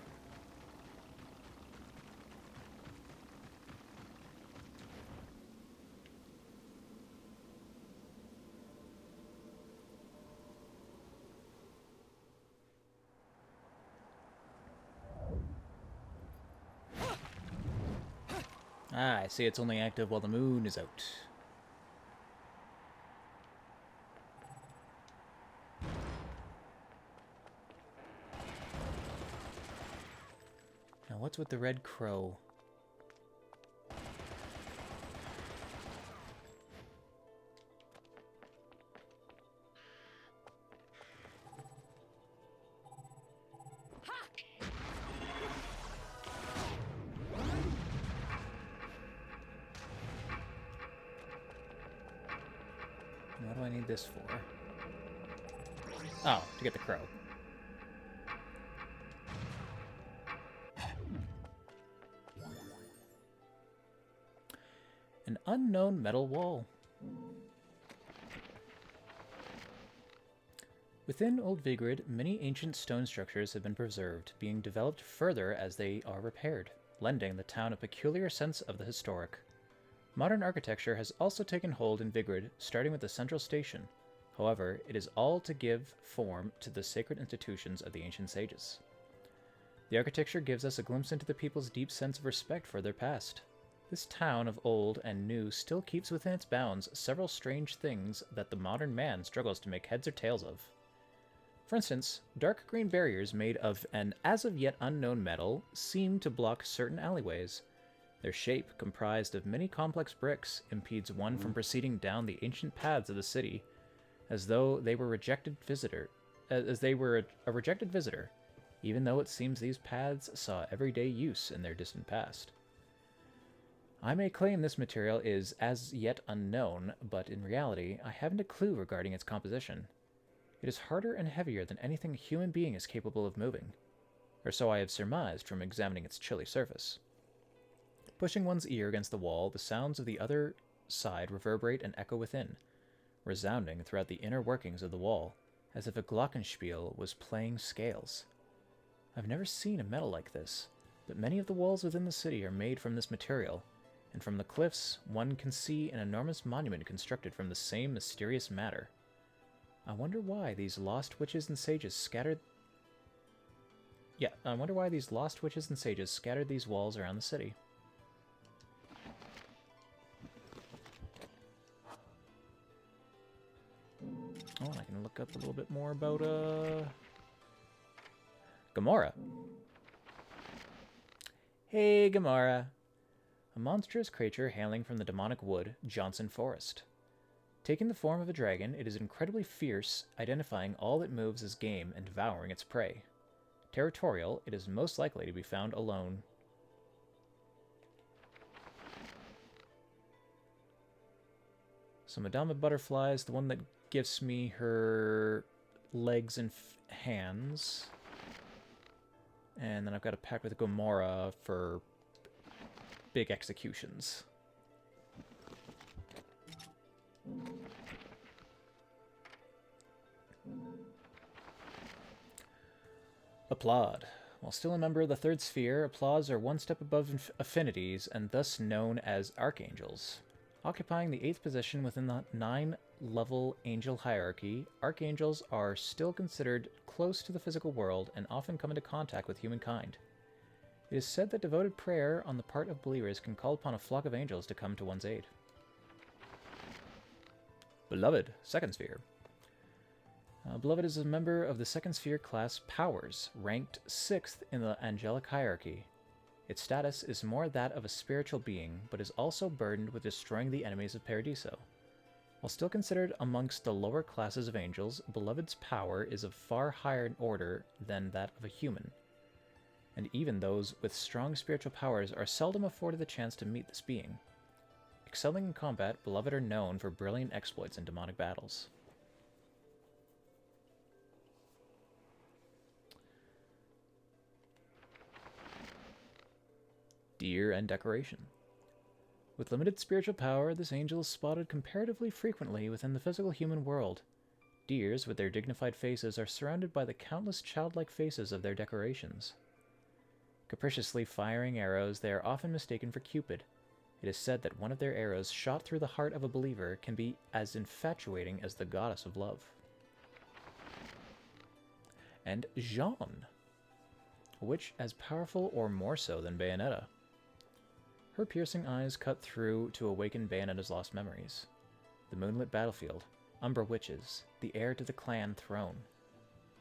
Ah, I see it's only active while the moon is out. Now what's with the red crow? What do I need this for? Oh, to get the crow. An unknown metal wall. Within Old Vigrid, many ancient stone structures have been preserved, being developed further as they are repaired, lending the town a peculiar sense of the historic. Modern architecture has also taken hold in Vigrid, starting with the central station. However, it is all to give form to the sacred institutions of the ancient sages. The architecture gives us a glimpse into the people's deep sense of respect for their past. This town of old and new still keeps within its bounds several strange things that the modern man struggles to make heads or tails of. For instance, dark green barriers made of an as-of-yet unknown metal seem to block certain alleyways. Their shape, comprised of many complex bricks, impedes one from proceeding down the ancient paths of the city, as though they were a rejected visitor, even though it seems these paths saw everyday use in their distant past. I may claim this material is as yet unknown, but in reality, I haven't a clue regarding its composition. It is harder and heavier than anything a human being is capable of moving, or so I have surmised from examining its chilly surface. Pushing one's ear against the wall, the sounds of the other side reverberate and echo within, resounding throughout the inner workings of the wall, as if a glockenspiel was playing scales. I've never seen a metal like this, but many of the walls within the city are made from this material, and from the cliffs one can see an enormous monument constructed from the same mysterious matter. I wonder why these lost witches and sages scattered these walls around the city. Oh, and I can look up a little bit more about, Gamora. Hey, Gamora. A monstrous creature hailing from the demonic wood, Johnson Forest. Taking the form of a dragon, it is incredibly fierce, identifying all that moves as game and devouring its prey. Territorial, it is most likely to be found alone. So Madama Butterfly is the one that gives me her legs and hands. And then I've got a pact with Gamora for big executions. Applaud. While still a member of the third sphere, applauds are one step above affinities and thus known as archangels. Occupying the 8th position within the 9-level angel hierarchy, archangels are still considered close to the physical world and often come into contact with humankind. It is said that devoted prayer on the part of believers can call upon a flock of angels to come to one's aid. Beloved, second sphere. Beloved is a member of the second sphere class Powers, ranked 6th in the angelic hierarchy. Its status is more that of a spiritual being, but is also burdened with destroying the enemies of Paradiso. While still considered amongst the lower classes of angels, Beloved's power is of far higher order than that of a human. And even those with strong spiritual powers are seldom afforded the chance to meet this being. Excelling in combat, Beloved are known for brilliant exploits in demonic battles. Deer and decoration. With limited spiritual power, this angel is spotted comparatively frequently within the physical human world. Deers, with their dignified faces, are surrounded by the countless childlike faces of their decorations. Capriciously firing arrows, they are often mistaken for Cupid. It is said that one of their arrows shot through the heart of a believer can be as infatuating as the goddess of love. And Jeanne, a witch as powerful or more so than Bayonetta. Her piercing eyes cut through to awaken Bayonetta's lost memories. The moonlit battlefield, Umbra witches, the heir to the clan throne.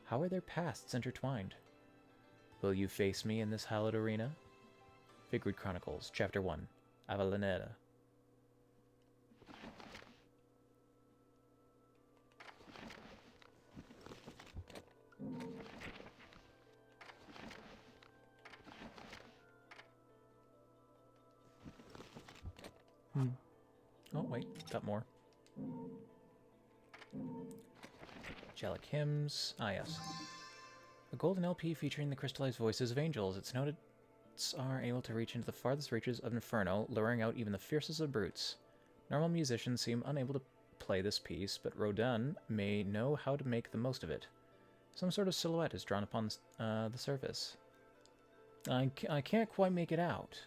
How are their pasts intertwined? Will you face me in this hallowed arena? Figured Chronicles, Chapter 1, Bayonetta. Oh, wait, got more. Angelic hymns. Ah, yes. A golden LP featuring the crystallized voices of angels. Its notes are able to reach into the farthest reaches of Inferno, luring out even the fiercest of brutes. Normal musicians seem unable to play this piece, but Rodin may know how to make the most of it. Some sort of silhouette is drawn upon the surface. I can't quite make it out.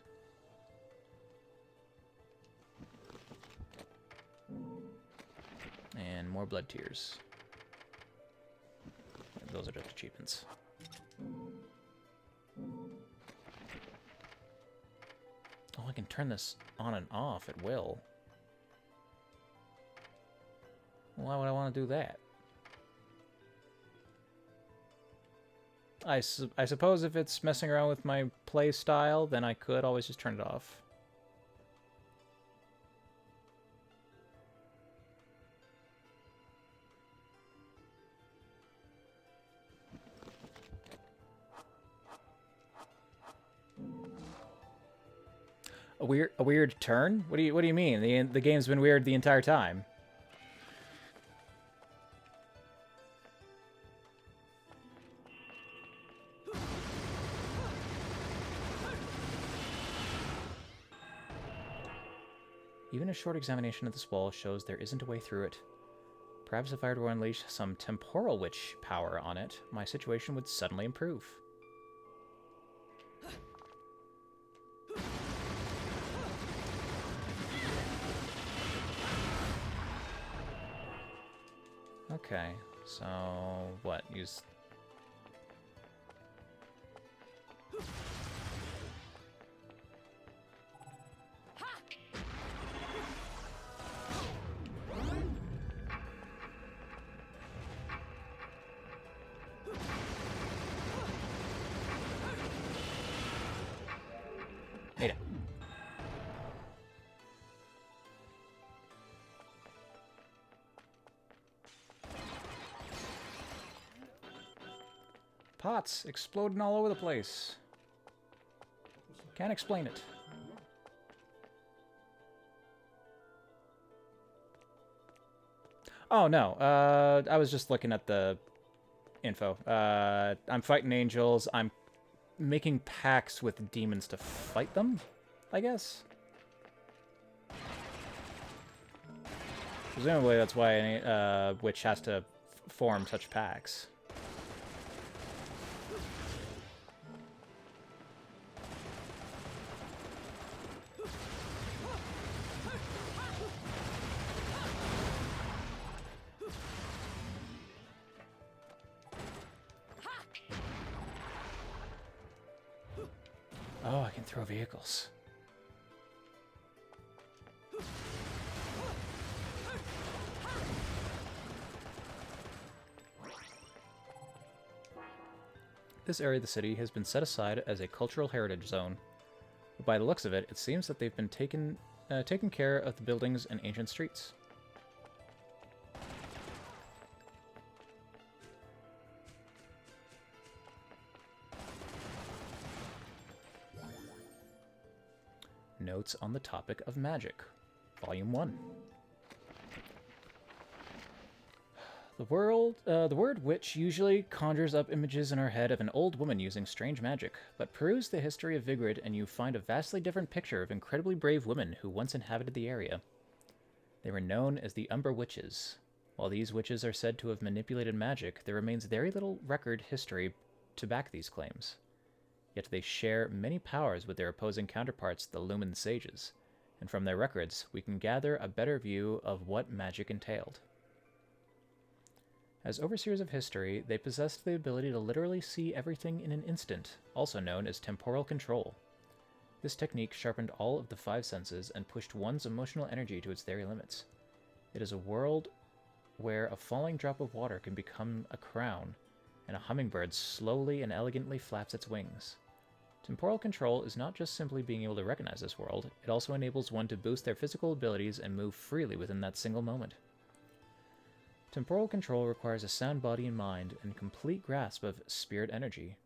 And more blood tears. Those are just achievements. Oh, I can turn this on and off at will. Why would I want to do that? I suppose if it's messing around with my play style, then I could always just turn it off. A weird turn? What do you mean? The game's been weird the entire time. Even a short examination of this wall shows there isn't a way through it. Perhaps if I were to unleash some temporal witch power on it, my situation would suddenly improve. Okay, so what? Use... Made it. Pots exploding all over the place. Can't explain it. Oh, no. I was just looking at the info. I'm fighting angels. I'm making pacts with demons to fight them, I guess? Presumably that's why any witch has to form such pacts. Oh, I can throw vehicles. This area of the city has been set aside as a cultural heritage zone. But by the looks of it, it seems that they've been taking care of the buildings and ancient streets. Notes on the topic of magic, Volume 1. The word witch usually conjures up images in our head of an old woman using strange magic, but peruse the history of Vigrid and you find a vastly different picture of incredibly brave women who once inhabited the area. They were known as the Umbra Witches. While these witches are said to have manipulated magic, there remains very little record history to back these claims. Yet they share many powers with their opposing counterparts, the Lumen Sages, and from their records we can gather a better view of what magic entailed. As overseers of history, they possessed the ability to literally see everything in an instant, also known as temporal control. This technique sharpened all of the 5 senses and pushed one's emotional energy to its very limits. It is a world where a falling drop of water can become a crown, and a hummingbird slowly and elegantly flaps its wings. Temporal control is not just simply being able to recognize this world, it also enables one to boost their physical abilities and move freely within that single moment. Temporal control requires a sound body and mind and complete grasp of spirit energy.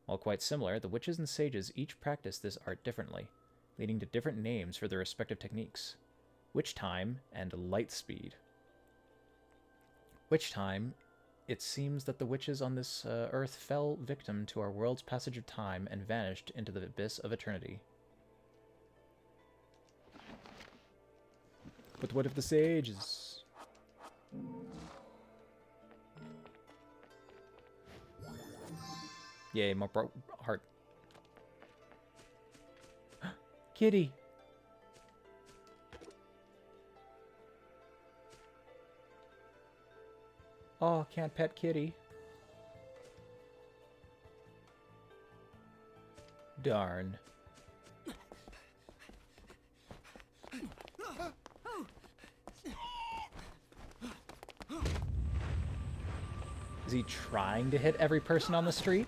While quite similar, the witches and sages each practice this art differently, leading to different names for their respective techniques. Witch time and light speed. Witch time. It seems that the witches on this earth fell victim to our world's passage of time and vanished into the abyss of eternity. But what if the sages? Yay, more heart. Kitty! Oh, can't pet kitty. Darn. Is he trying to hit every person on the street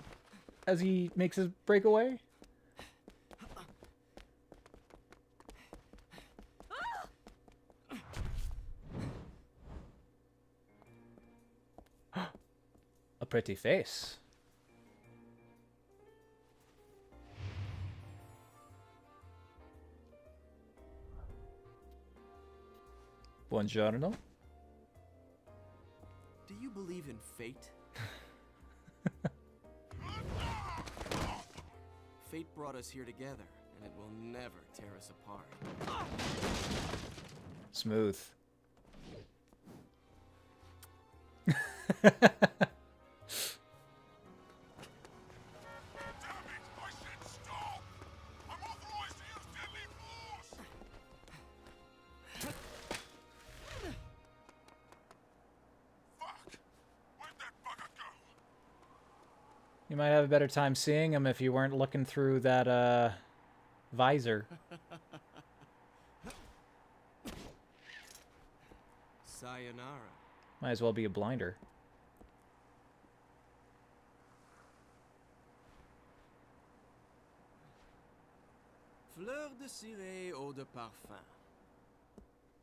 as he makes his breakaway? A pretty face. Buongiorno. Do you believe in fate? Fate brought us here together, and it will never tear us apart. Smooth. You might have a better time seeing him if you weren't looking through that, visor. Sayonara. Might as well be a blinder. Fleur de ciré eau de parfum.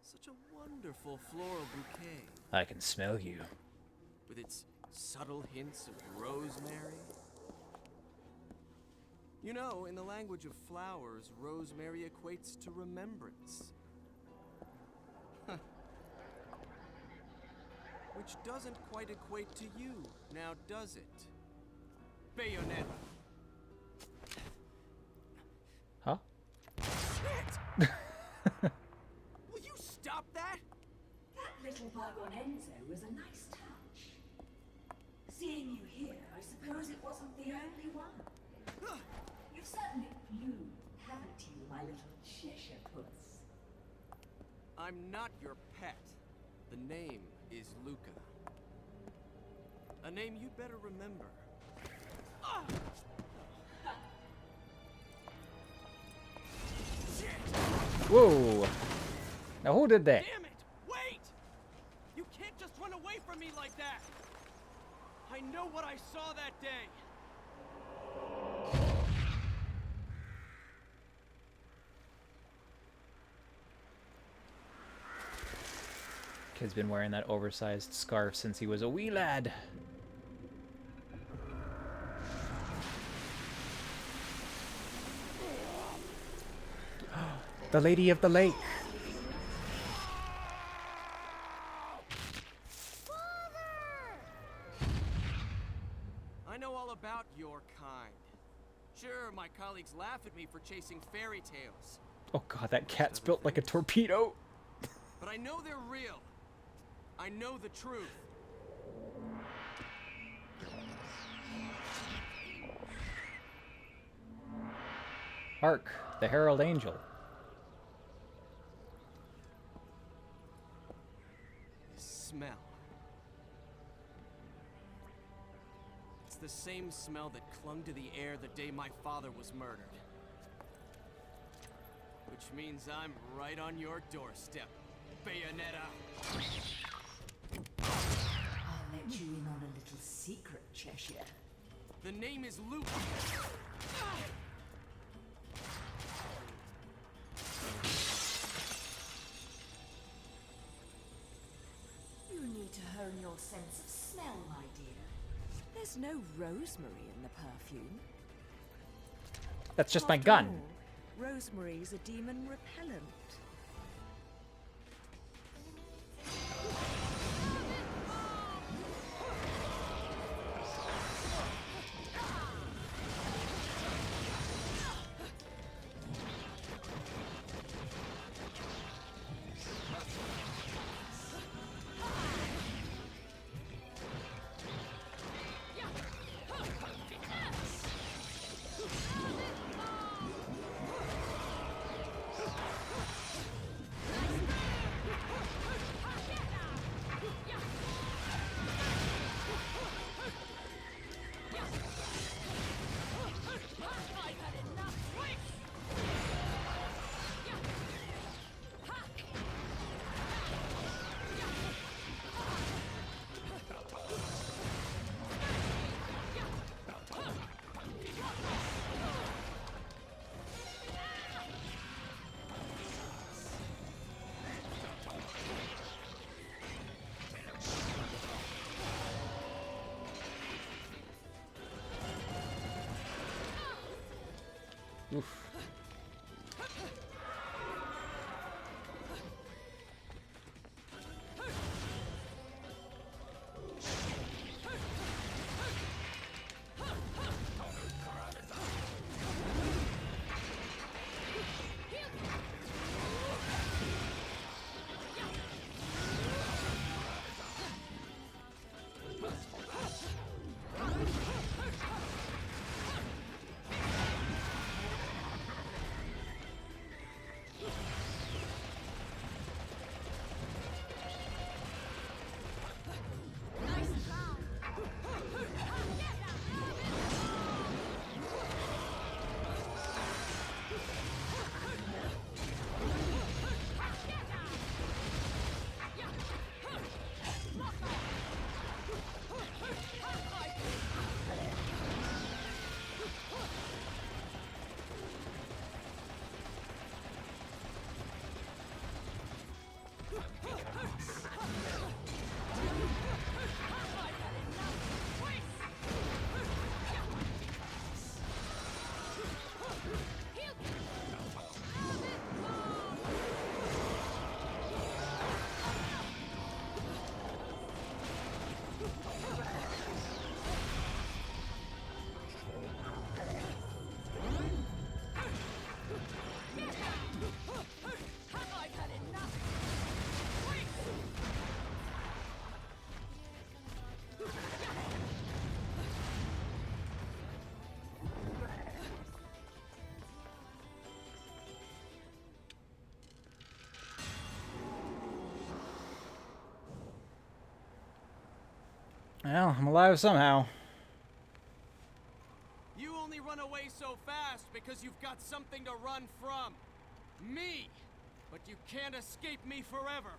Such a wonderful floral bouquet. I can smell you. With its subtle hints of rosemary. You know, in the language of flowers, rosemary equates to remembrance. Which doesn't quite equate to you, now does it? Bayonetta. Huh? Shit! Will you stop that? That little bug on Enzo was a nice touch. Seeing you here, I suppose it wasn't the only one. You've certainly flew, haven't you, my little Cheshire puss? I'm not your pet. The name is Luca. A name you'd better remember. Whoa! Now who did that? Damn it! Wait! You can't just run away from me like that! I know what I saw that day! Kid's been wearing that oversized scarf since he was a wee lad. The Lady of the Lake. I know all about your kind. Sure, my colleagues laugh at me for chasing fairy tales. Oh god, that cat's built like a torpedo. But I know they're real. I know the truth. Hark, the Herald Angel. Smell. It's the same smell that clung to the air the day my father was murdered. Which means I'm right on your doorstep, Bayonetta. I'll let you in on a little secret, Cheshire. The name is Luke. You need to hone your sense of smell, my dear. There's no rosemary in the perfume. That's just my After gun. all, rosemary's a demon repellent. Oof. Well, I'm alive somehow. You only run away so fast because you've got something to run from. Me! But you can't escape me forever.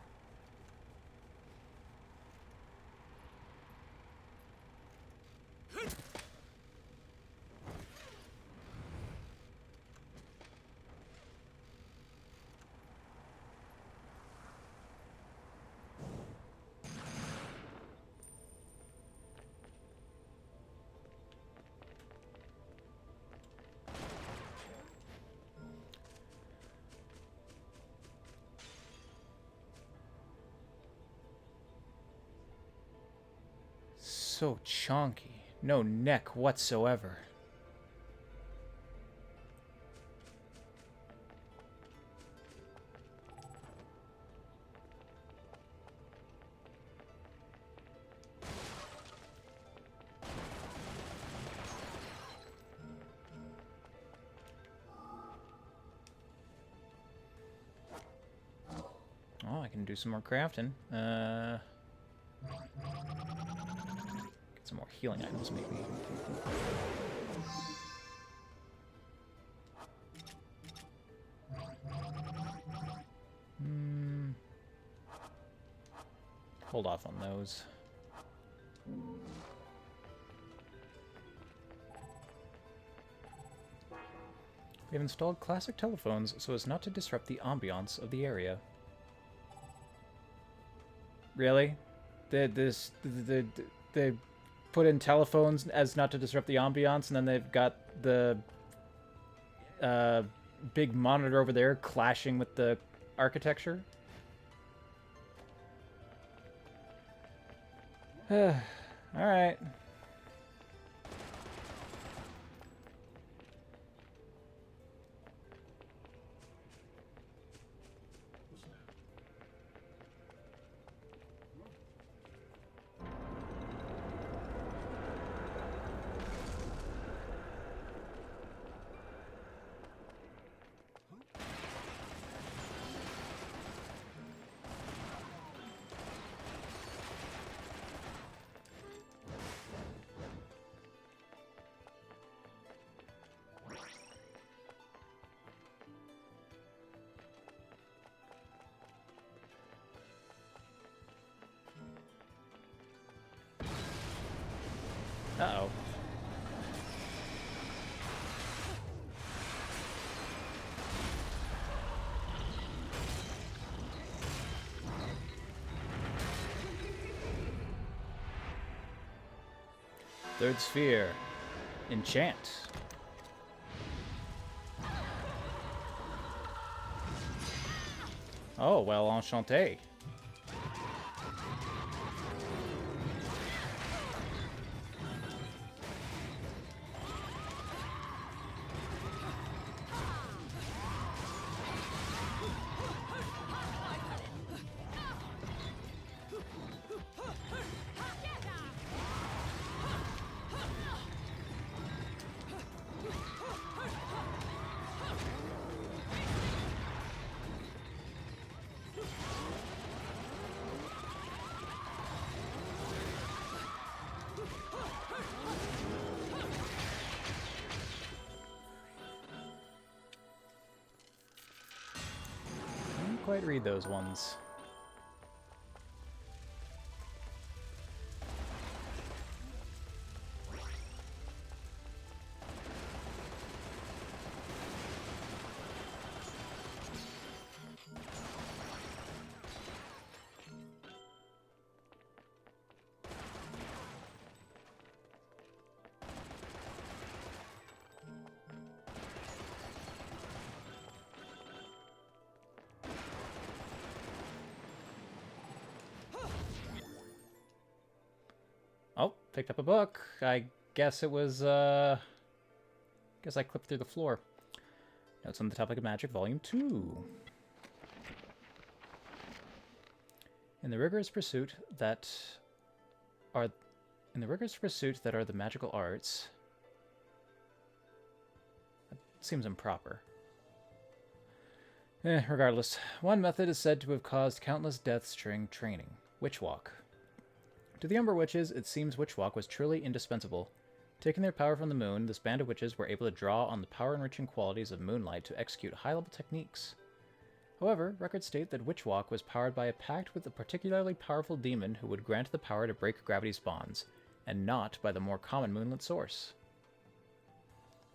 So chonky. No neck whatsoever. Oh, I can do some more crafting. Get some more healing items, maybe. hold off on those. We have installed classic telephones so as not to disrupt the ambiance of the area. Really? They put in telephones as not to disrupt the ambiance, and then they've got the big monitor over there clashing with the architecture? Alright. Uh-oh. Third sphere. Enchant. Oh, well, enchanté. Didn't quite read those ones. Oh, picked up a book. I guess it was, guess I clipped through the floor. Notes on the topic of magic, volume 2. In the rigorous pursuit that are the magical arts. That seems improper. Regardless, one method is said to have caused countless deaths during training. Witch walk. To the Umber witches, it seems witch walk was truly indispensable. Taking their power from the moon, this band of witches were able to draw on the power-enriching qualities of moonlight to execute high-level techniques. However, records state that witch walk was powered by a pact with a particularly powerful demon who would grant the power to break gravity's bonds, and not by the more common moonlit source.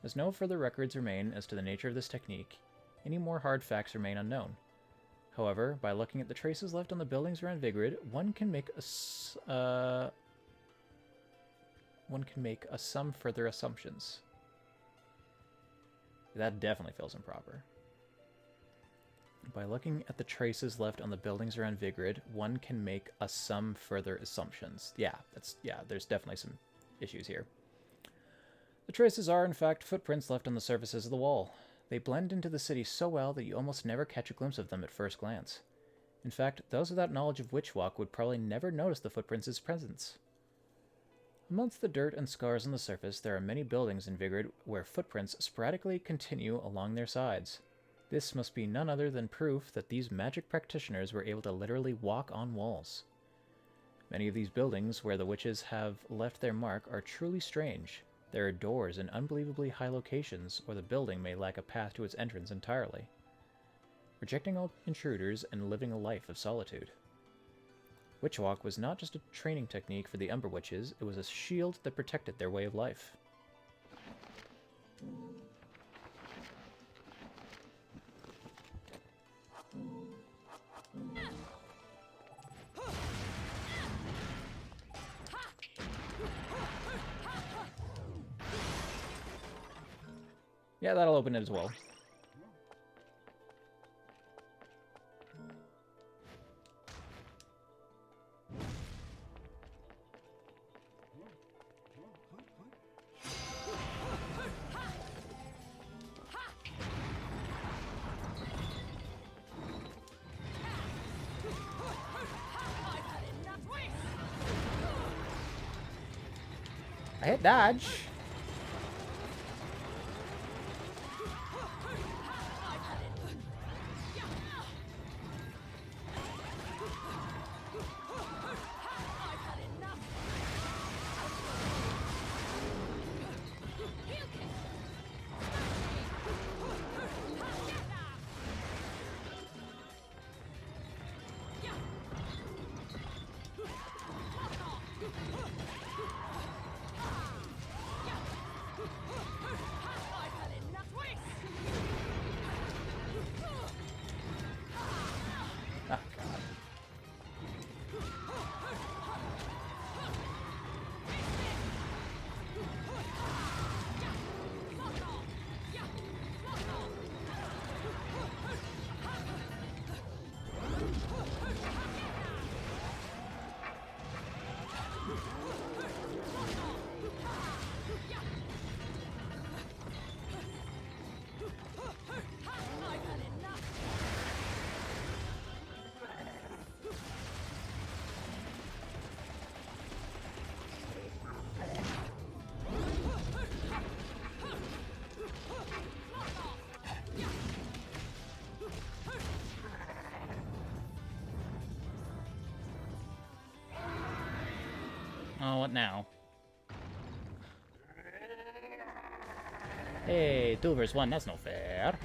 As no further records remain as to the nature of this technique, any more hard facts remain unknown. However, by looking at the traces left on the buildings around Vigrid, one can make some further assumptions. That definitely feels improper. By looking at the traces left on the buildings around Vigrid, one can make some further assumptions. Yeah, there's definitely some issues here. The traces are, in fact, footprints left on the surfaces of the wall. They blend into the city so well that you almost never catch a glimpse of them at first glance. In fact, those without knowledge of witch walk would probably never notice the footprints' presence. Amongst the dirt and scars on the surface, there are many buildings in Vigrid where footprints sporadically continue along their sides. This must be none other than proof that these magic practitioners were able to literally walk on walls. Many of these buildings where the witches have left their mark are truly strange. There are doors in unbelievably high locations, or the building may lack a path to its entrance entirely, rejecting all intruders and living a life of solitude. Witch Walk was not just a training technique for the Umber Witches, it was a shield that protected their way of life. Yeah, that'll open it as well. I hit dodge. Oh, God. Oh, what now? Hey, 2 versus 1, that's no fair.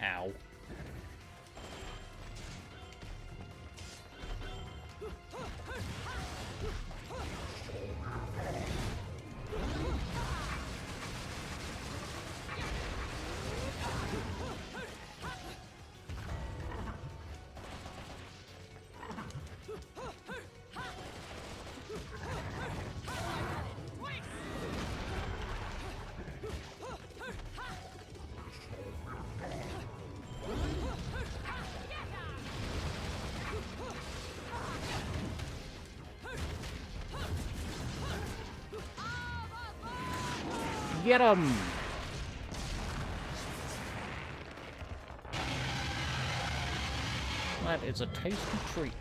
Ow. Get him! That is a tasty treat.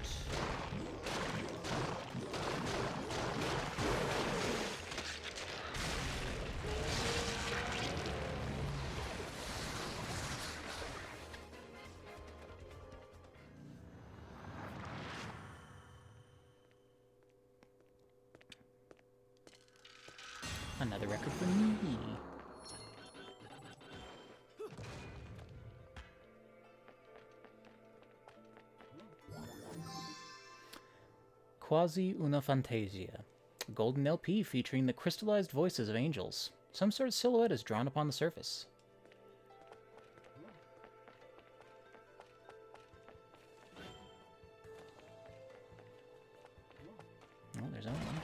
Another record for me. Quasi una Fantasia. A golden LP featuring the crystallized voices of angels. Some sort of silhouette is drawn upon the surface. Oh, there's only one.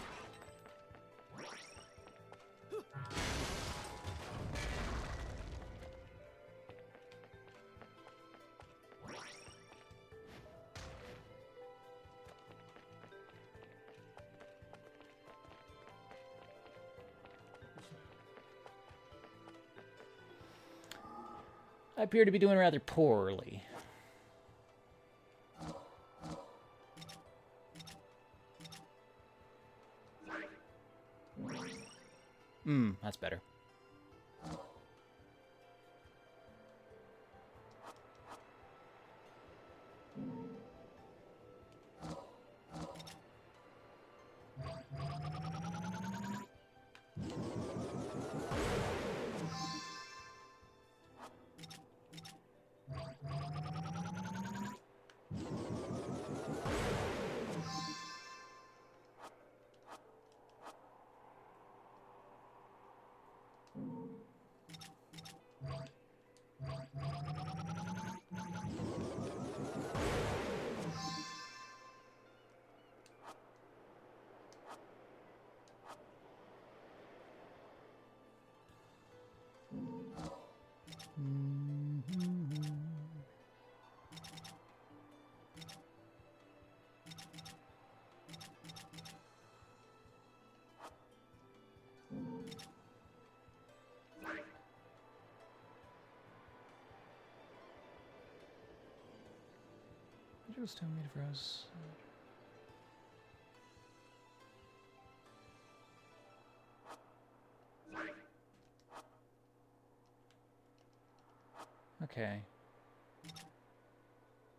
I appear to be doing rather poorly. Hmm. That's better. Just tell me to froze. Okay.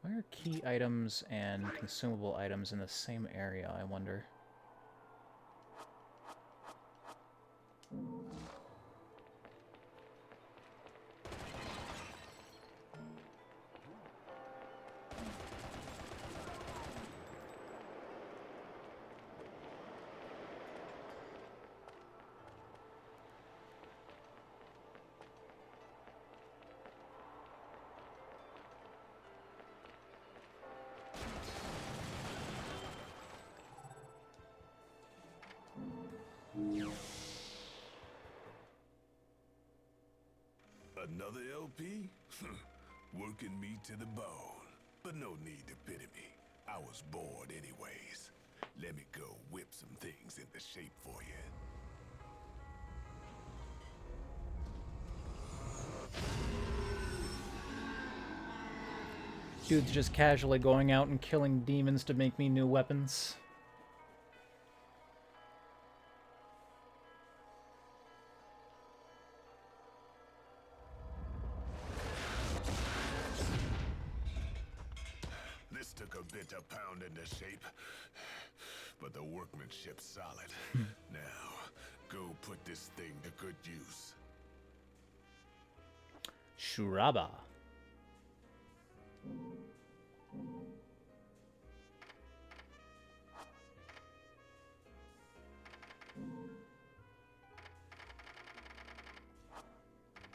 Why are key items and consumable items in the same area, I wonder? Another LP? Working me to the bone. But no need to pity me. I was bored anyways. Let me go whip some things into shape for you. Dude's just casually going out and killing demons to make me new weapons. This took a bit of pounding to shape, but the workmanship's solid. Now, go put this thing to good use. Shuraba.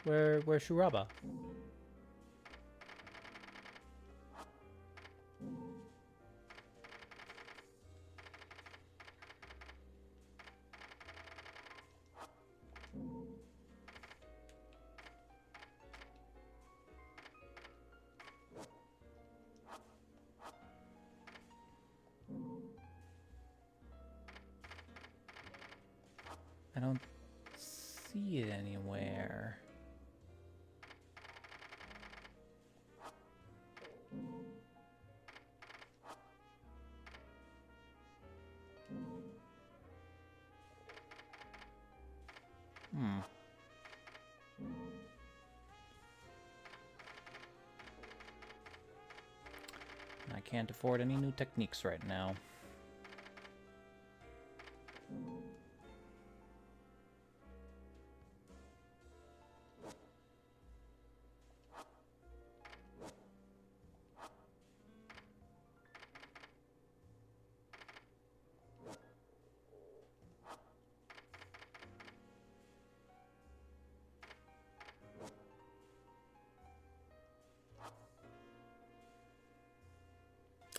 Where's Shuraba? I don't see it anywhere. I can't afford any new techniques right now.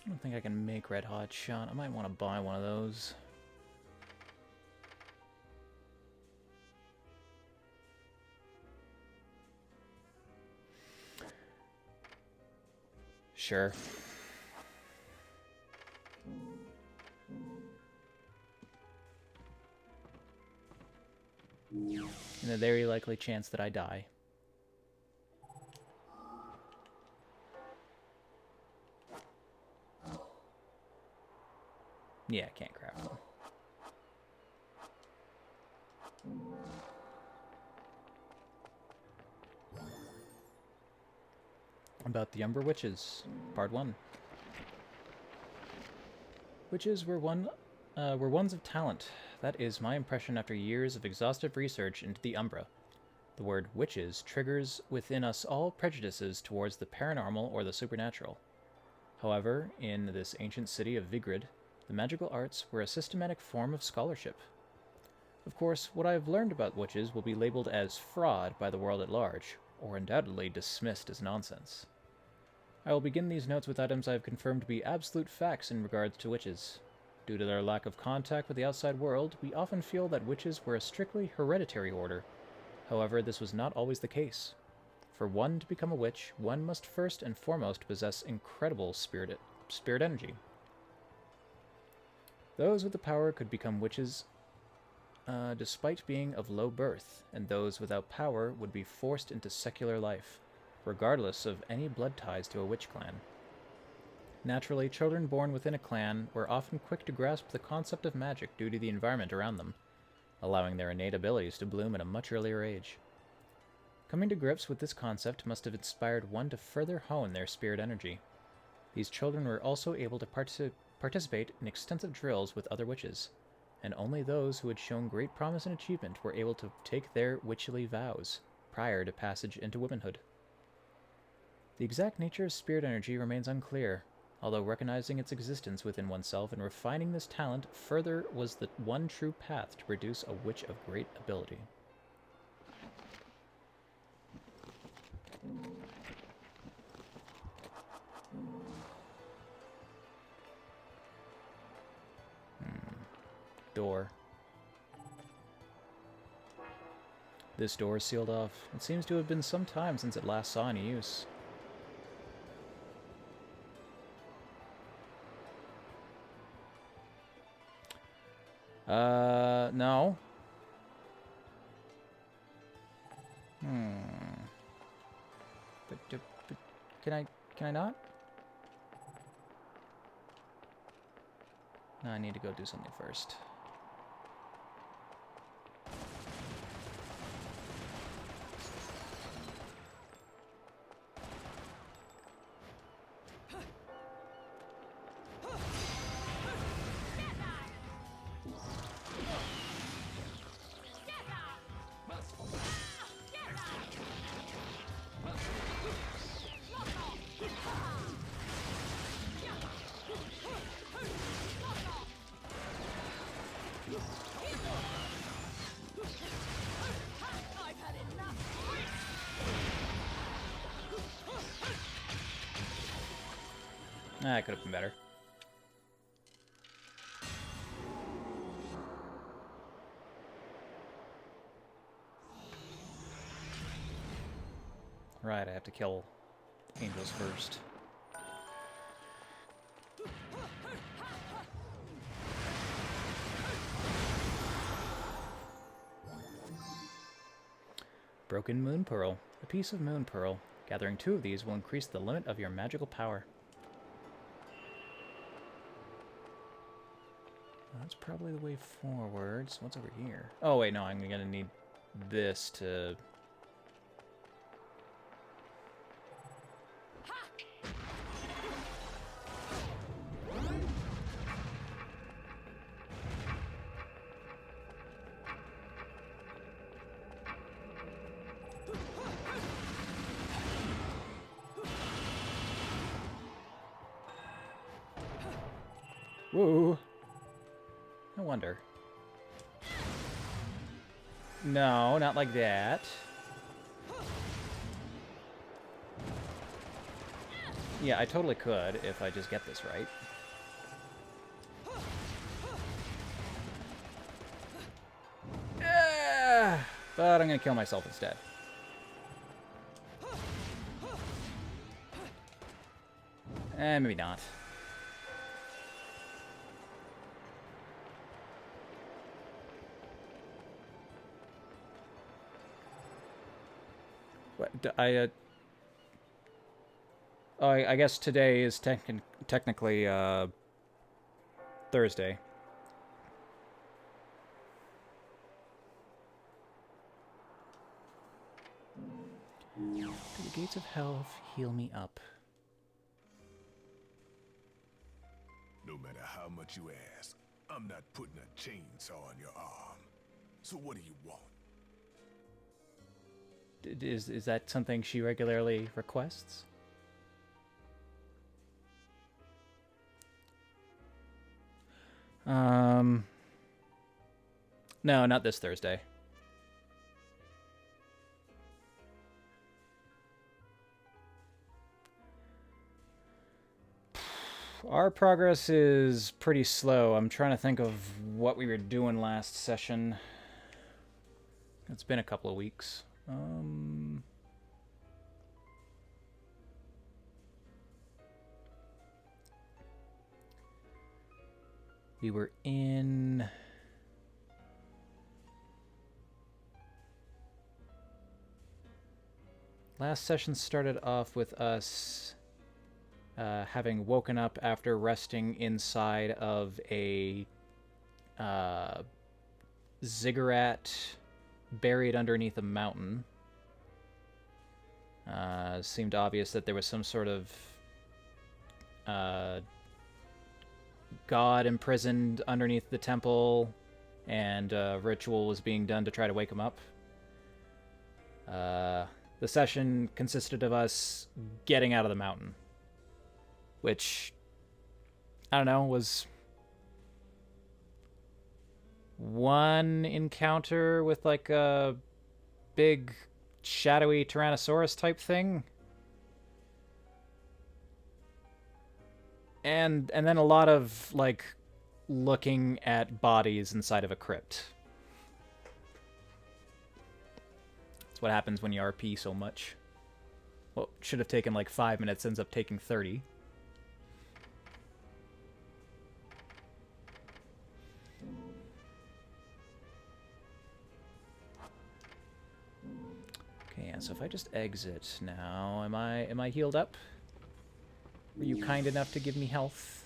I don't think I can make Red Hot Shot. I might want to buy one of those. Sure. In a very likely chance that I die. Yeah, I can't craft one. About the Umbra Witches, Part 1. Witches were ones of talent. That is my impression after years of exhaustive research into the Umbra. The word witches triggers within us all prejudices towards the paranormal or the supernatural. However, in this ancient city of Vigrid, the magical arts were a systematic form of scholarship. Of course, what I have learned about witches will be labeled as fraud by the world at large, or undoubtedly dismissed as nonsense. I will begin these notes with items I have confirmed to be absolute facts in regards to witches. Due to their lack of contact with the outside world, we often feel that witches were a strictly hereditary order. However, this was not always the case. For one to become a witch, one must first and foremost possess incredible spirit energy. Those with the power could become witches despite being of low birth, and those without power would be forced into secular life, regardless of any blood ties to a witch clan. Naturally, children born within a clan were often quick to grasp the concept of magic due to the environment around them, allowing their innate abilities to bloom at a much earlier age. Coming to grips with this concept must have inspired one to further hone their spirit energy. These children were also able to participate in extensive drills with other witches, and only those who had shown great promise and achievement were able to take their witchly vows prior to passage into womanhood. The exact nature of spirit energy remains unclear, although recognizing its existence within oneself and refining this talent further was the one true path to produce a witch of great ability. Door. This door is sealed off. It seems to have been some time since it last saw any use. No. But can I not? No, I need to go do something first. That could have been better. Right, I have to kill angels first. Broken Moon Pearl. A piece of Moon Pearl. Gathering 2 of these will increase the limit of your magical power. That's probably the way forwards. What's over here? Oh, wait, no, I'm gonna need this to... Whoa. No wonder. No, not like that. Yeah, I totally could if I just get this right. But I'm gonna kill myself instead. And maybe not. What, I guess today is technically Thursday. To the gates of hell, heal me up. No matter how much you ask, I'm not putting a chainsaw on your arm. So what do you want? Is that something she regularly requests? No, not this Thursday. Our progress is pretty slow. I'm trying to think of what we were doing last session. It's been a couple of weeks. We were in... Last session started off with us having woken up after resting inside of a ziggurat buried underneath a mountain. Seemed obvious that there was some sort of god imprisoned underneath the temple, and a ritual was being done to try to wake him up. The session consisted of us getting out of the mountain, which, I don't know, was one encounter with like a big shadowy Tyrannosaurus type thing, and then a lot of like looking at bodies inside of a crypt. That's what happens when you RP so much. Well, should have taken like 5 minutes, ends up taking 30. Okay, yeah, so if I just exit now, am I healed up? Were you kind enough to give me health?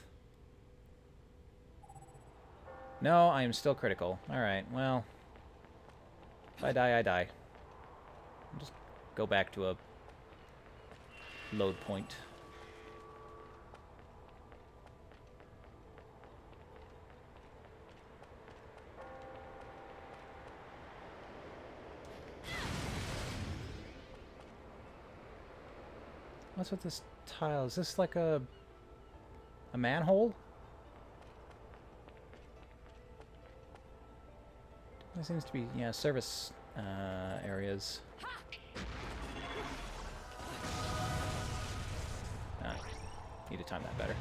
No, I am still critical. Alright, well, if I die, I die. I'll just go back to a load point. What's with this tile? Is this like a manhole? There seems to be, yeah, service areas. Need to time that better.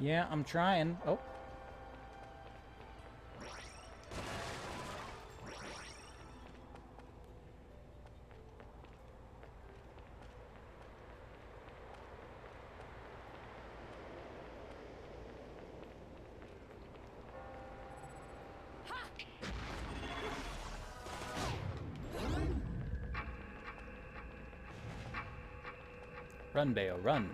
Yeah, I'm trying. Oh. Run, Bayo, run.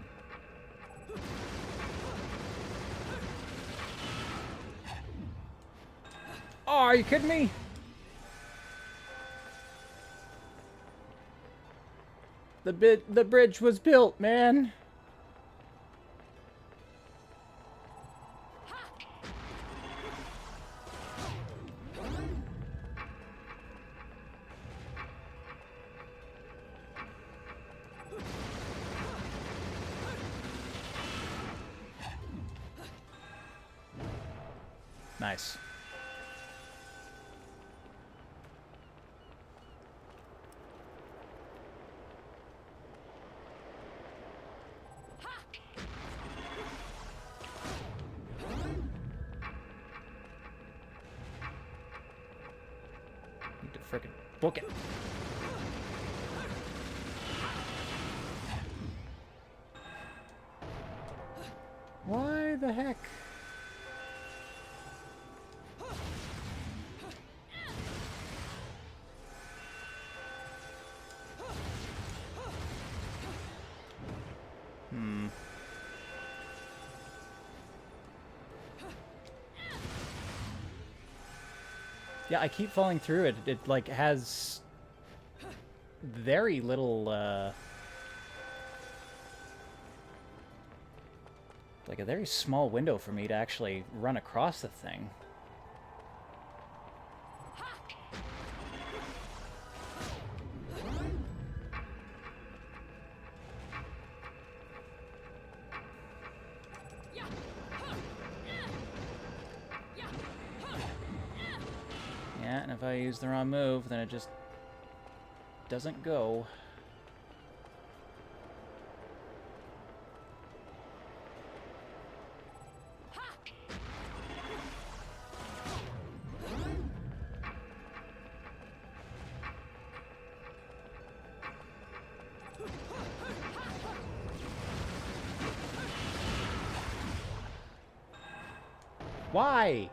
Oh, are you kidding me? The bridge was built, man. Nice. Frickin' book it. Why the heck? Yeah, I keep falling through it. It, like, has very little, like, a very small window for me to actually run across the thing. Yeah, and if I use the wrong move, then it just doesn't go. Why?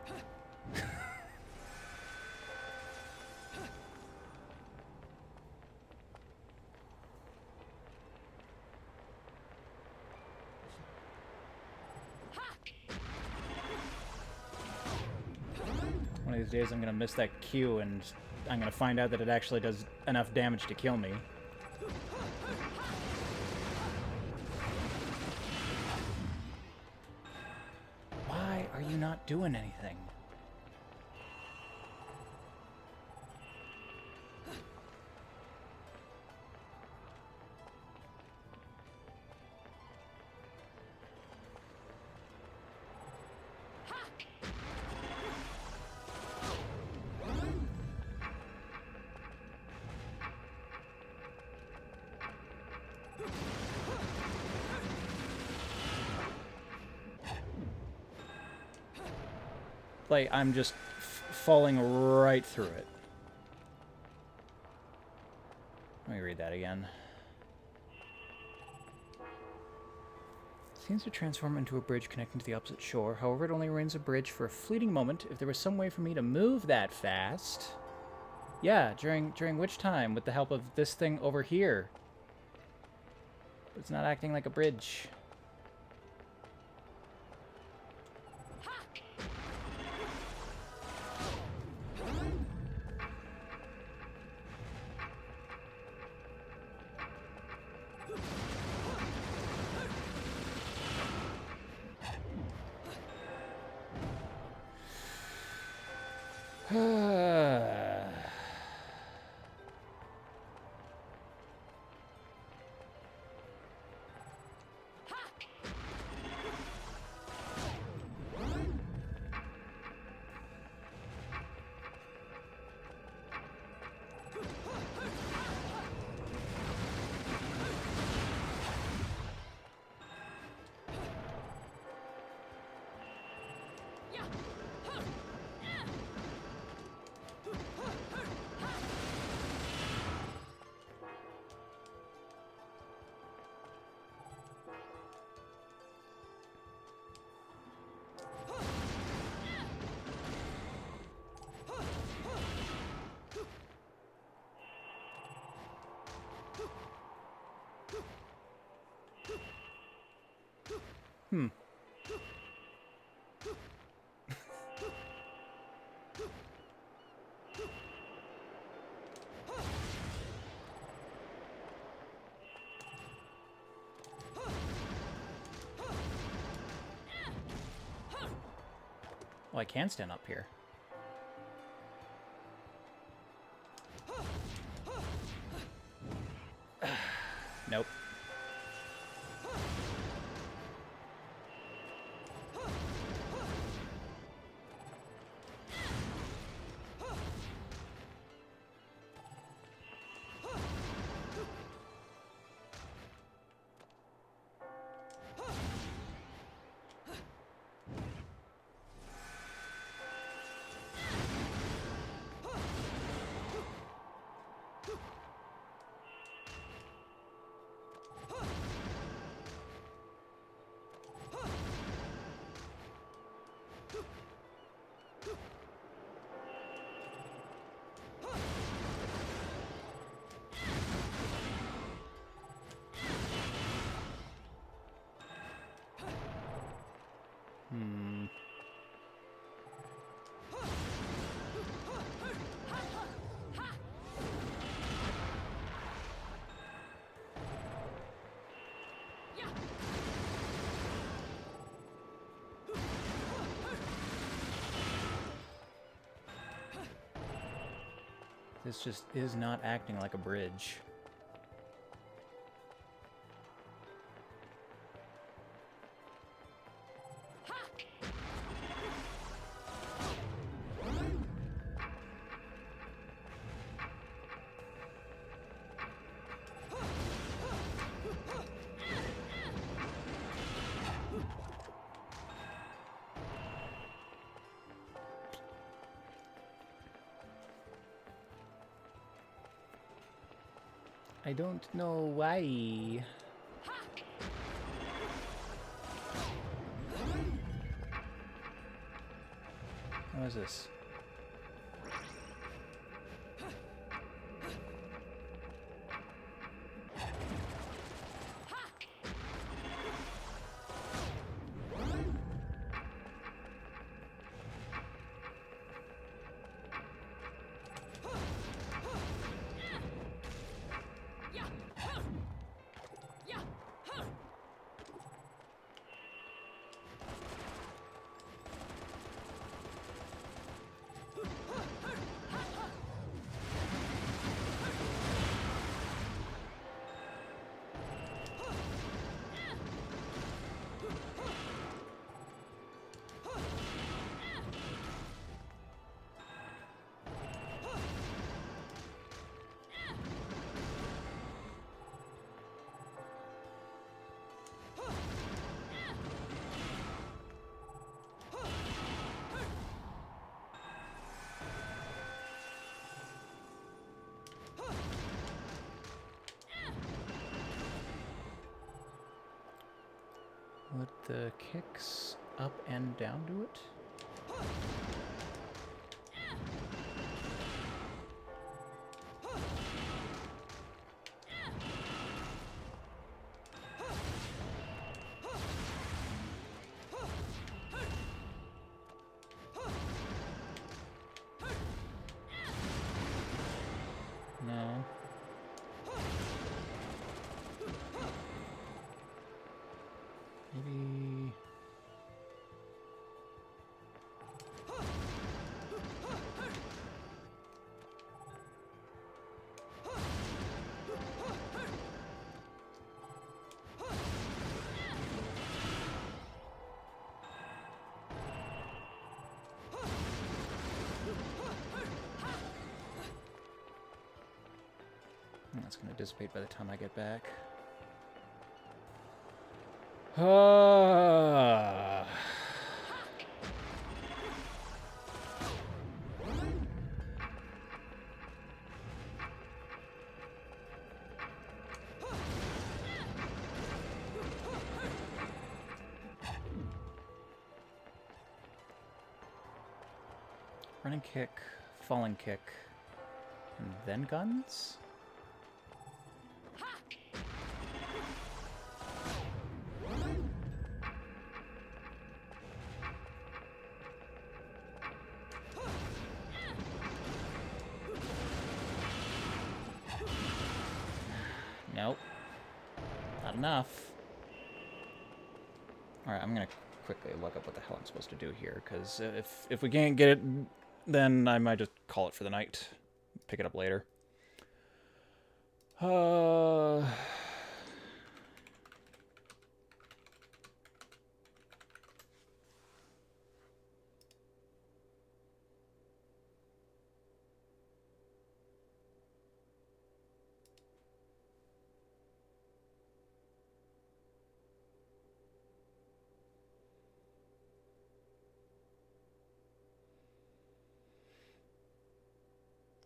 One of these days I'm gonna miss that Q and I'm gonna find out that it actually does enough damage to kill me. Why are you not doing anything? Like, I'm just falling right through it. Let me read that again. Seems to transform into a bridge connecting to the opposite shore. However, it only remains a bridge for a fleeting moment. If there was some way for me to move that fast... Yeah, during which time? With the help of this thing over here. It's not acting like a bridge. Hmm. Well, I can stand up here. Nope. This just is not acting like a bridge. I don't know why. What is this? With the kicks up and down do it? No. Maybe... That's going to dissipate by the time I get back. Running kick, falling kick, and then guns? Nope. Not enough. Alright, I'm gonna quickly look up what the hell I'm supposed to do here, because if we can't get it, then I might just call it for the night. Pick it up later.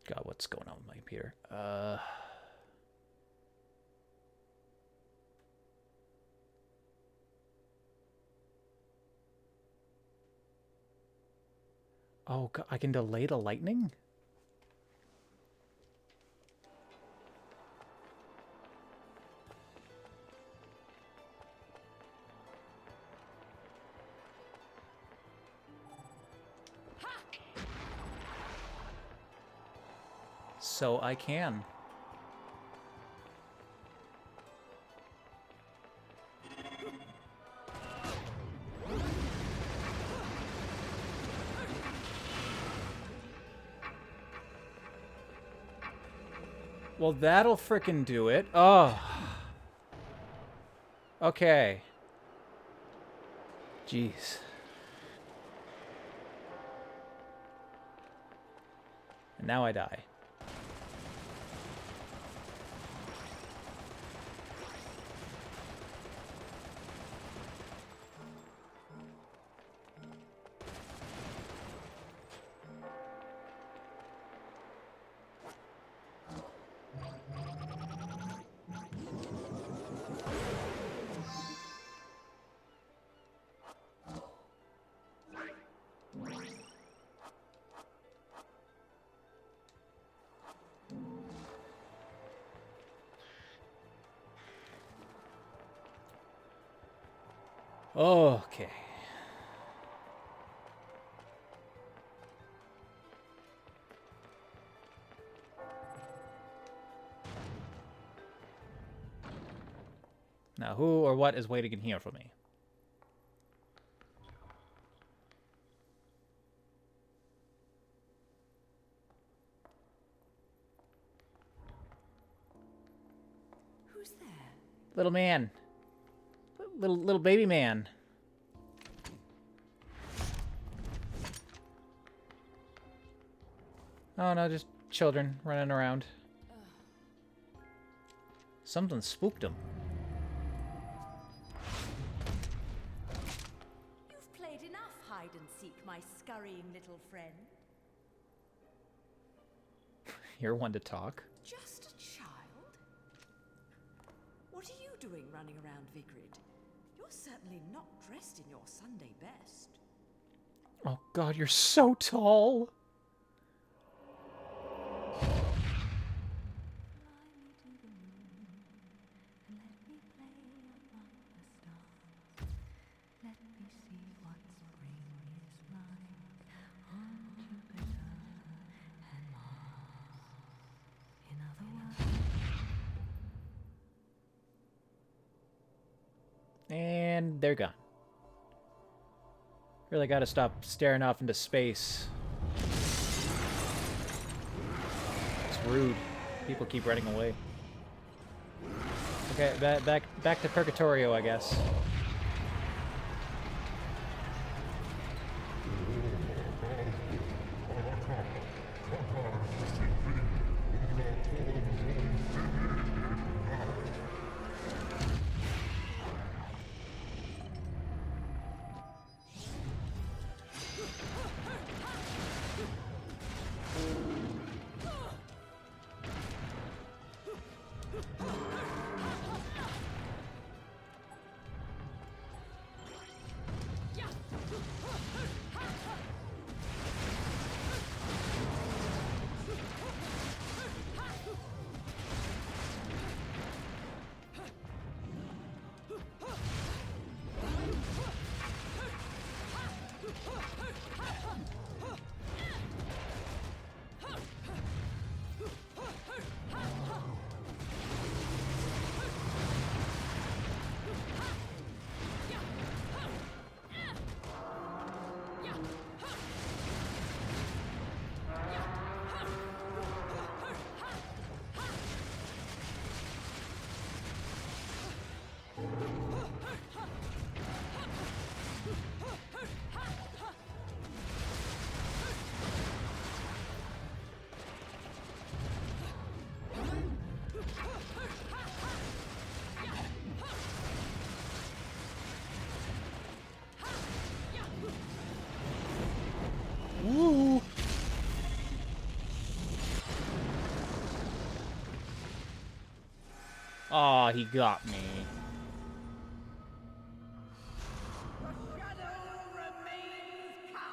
God, what's going on with my computer? Oh, God, I can delay the lightning? So I can. Well, that'll frickin' do it. Oh. Okay. Jeez. And now I die. Okay. Now, who or what is waiting in here for me? Who's there? Little man. Little baby man. Oh no, just children running around. Something spooked them. You've played enough hide and seek, my scurrying little friend. You're one to talk. Just a child? What are you doing running around Vigrid? You're certainly not dressed in your Sunday best. Oh god, you're so tall. And they're gone. Really gotta stop staring off into space. It's rude. People keep running away. Okay, back to Purgatorio, I guess. Woo! Aw, he got me. The shadow remains cast.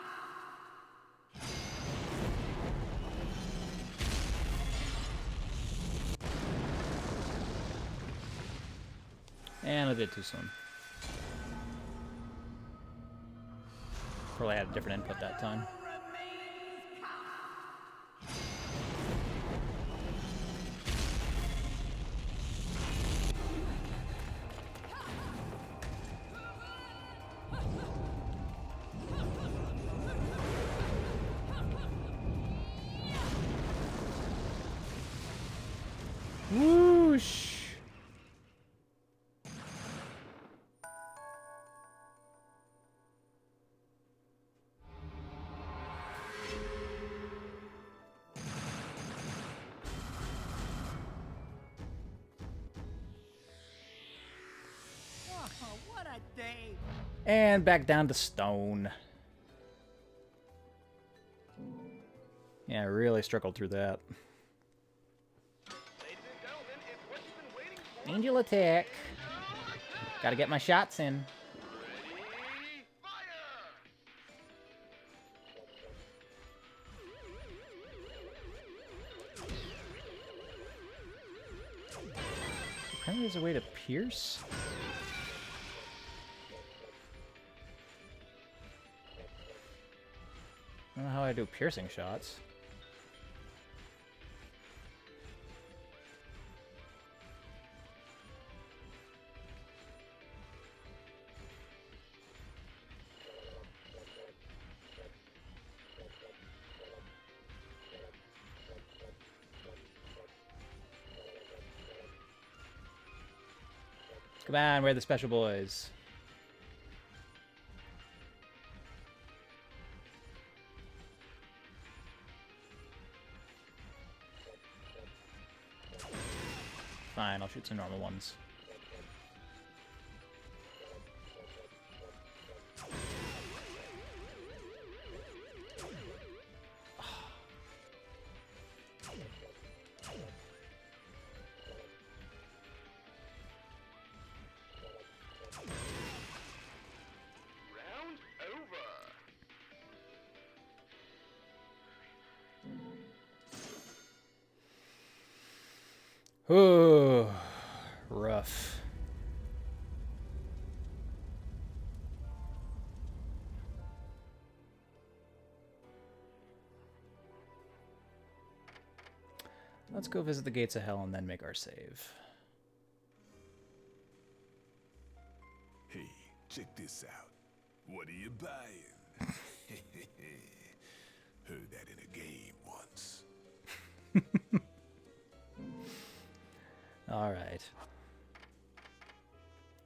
And I did too soon. Probably had a different input that time. Whoosh! Oh, what a day! And back down to stone. Yeah, I really struggled through that. Ladies and gentlemen, it's what you've been waiting for. Angel attack. Gotta get my shots in. Ready, fire! Apparently there's a way to pierce. I don't know how I do piercing shots. Come on, we're the special boys. Fine, I'll shoot some normal ones. Round over. Oh, rough. Let's go visit the gates of hell and then make our save. Hey, check this out. What are you buying? Heard that in a game once. All right.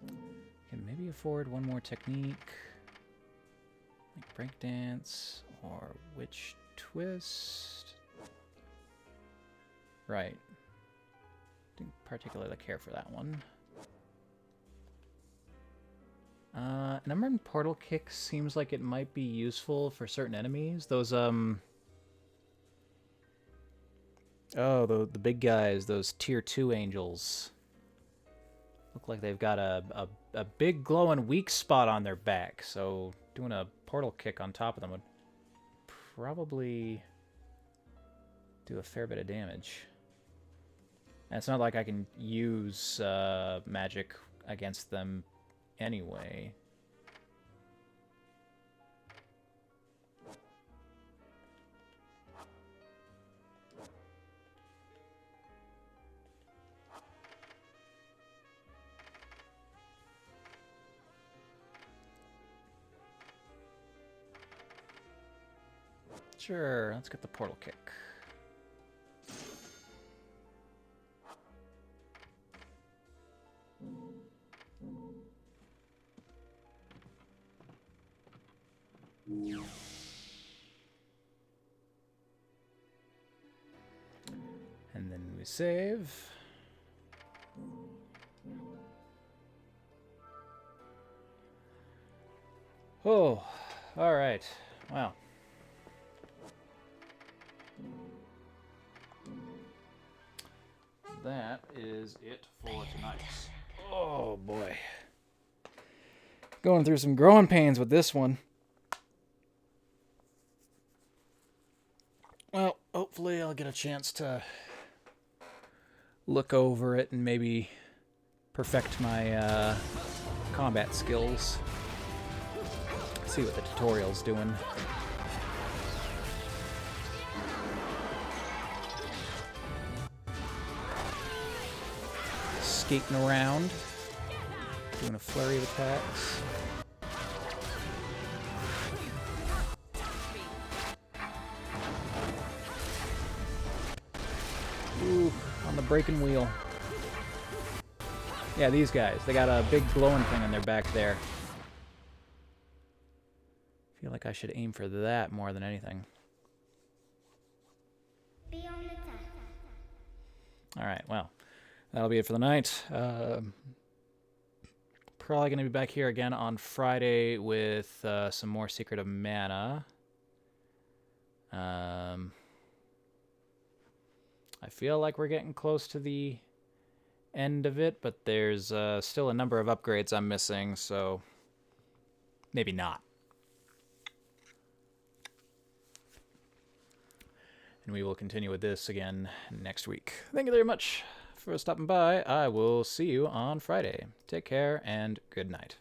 Can maybe afford one more technique, like breakdance or witch twist. Right. Didn't particularly care for that one. An unarmed portal kick seems like it might be useful for certain enemies. Those oh, the big guys, those tier 2 angels. Look like they've got a big glowing weak spot on their back, so doing a portal kick on top of them would probably do a fair bit of damage. And it's not like I can use magic against them anyway. Sure, let's get the portal kick. And then we save. Oh, all right. Wow. That is it for tonight. Oh boy. Going through some growing pains with this one. Well, hopefully I'll get a chance to look over it and maybe perfect my combat skills. See what the tutorial's doing. Skating around, doing a flurry of attacks. Ooh, on the breaking wheel. Yeah, these guys. They got a big glowing thing on their back there. I feel like I should aim for that more than anything. Alright, well, that'll be it for the night. Probably going to be back here again on Friday with some more Secret of Mana. I feel like we're getting close to the end of it, but there's still a number of upgrades I'm missing, so maybe not. And we will continue with this again next week. Thank you very much for stopping by. I will see you on Friday. Take care and good night.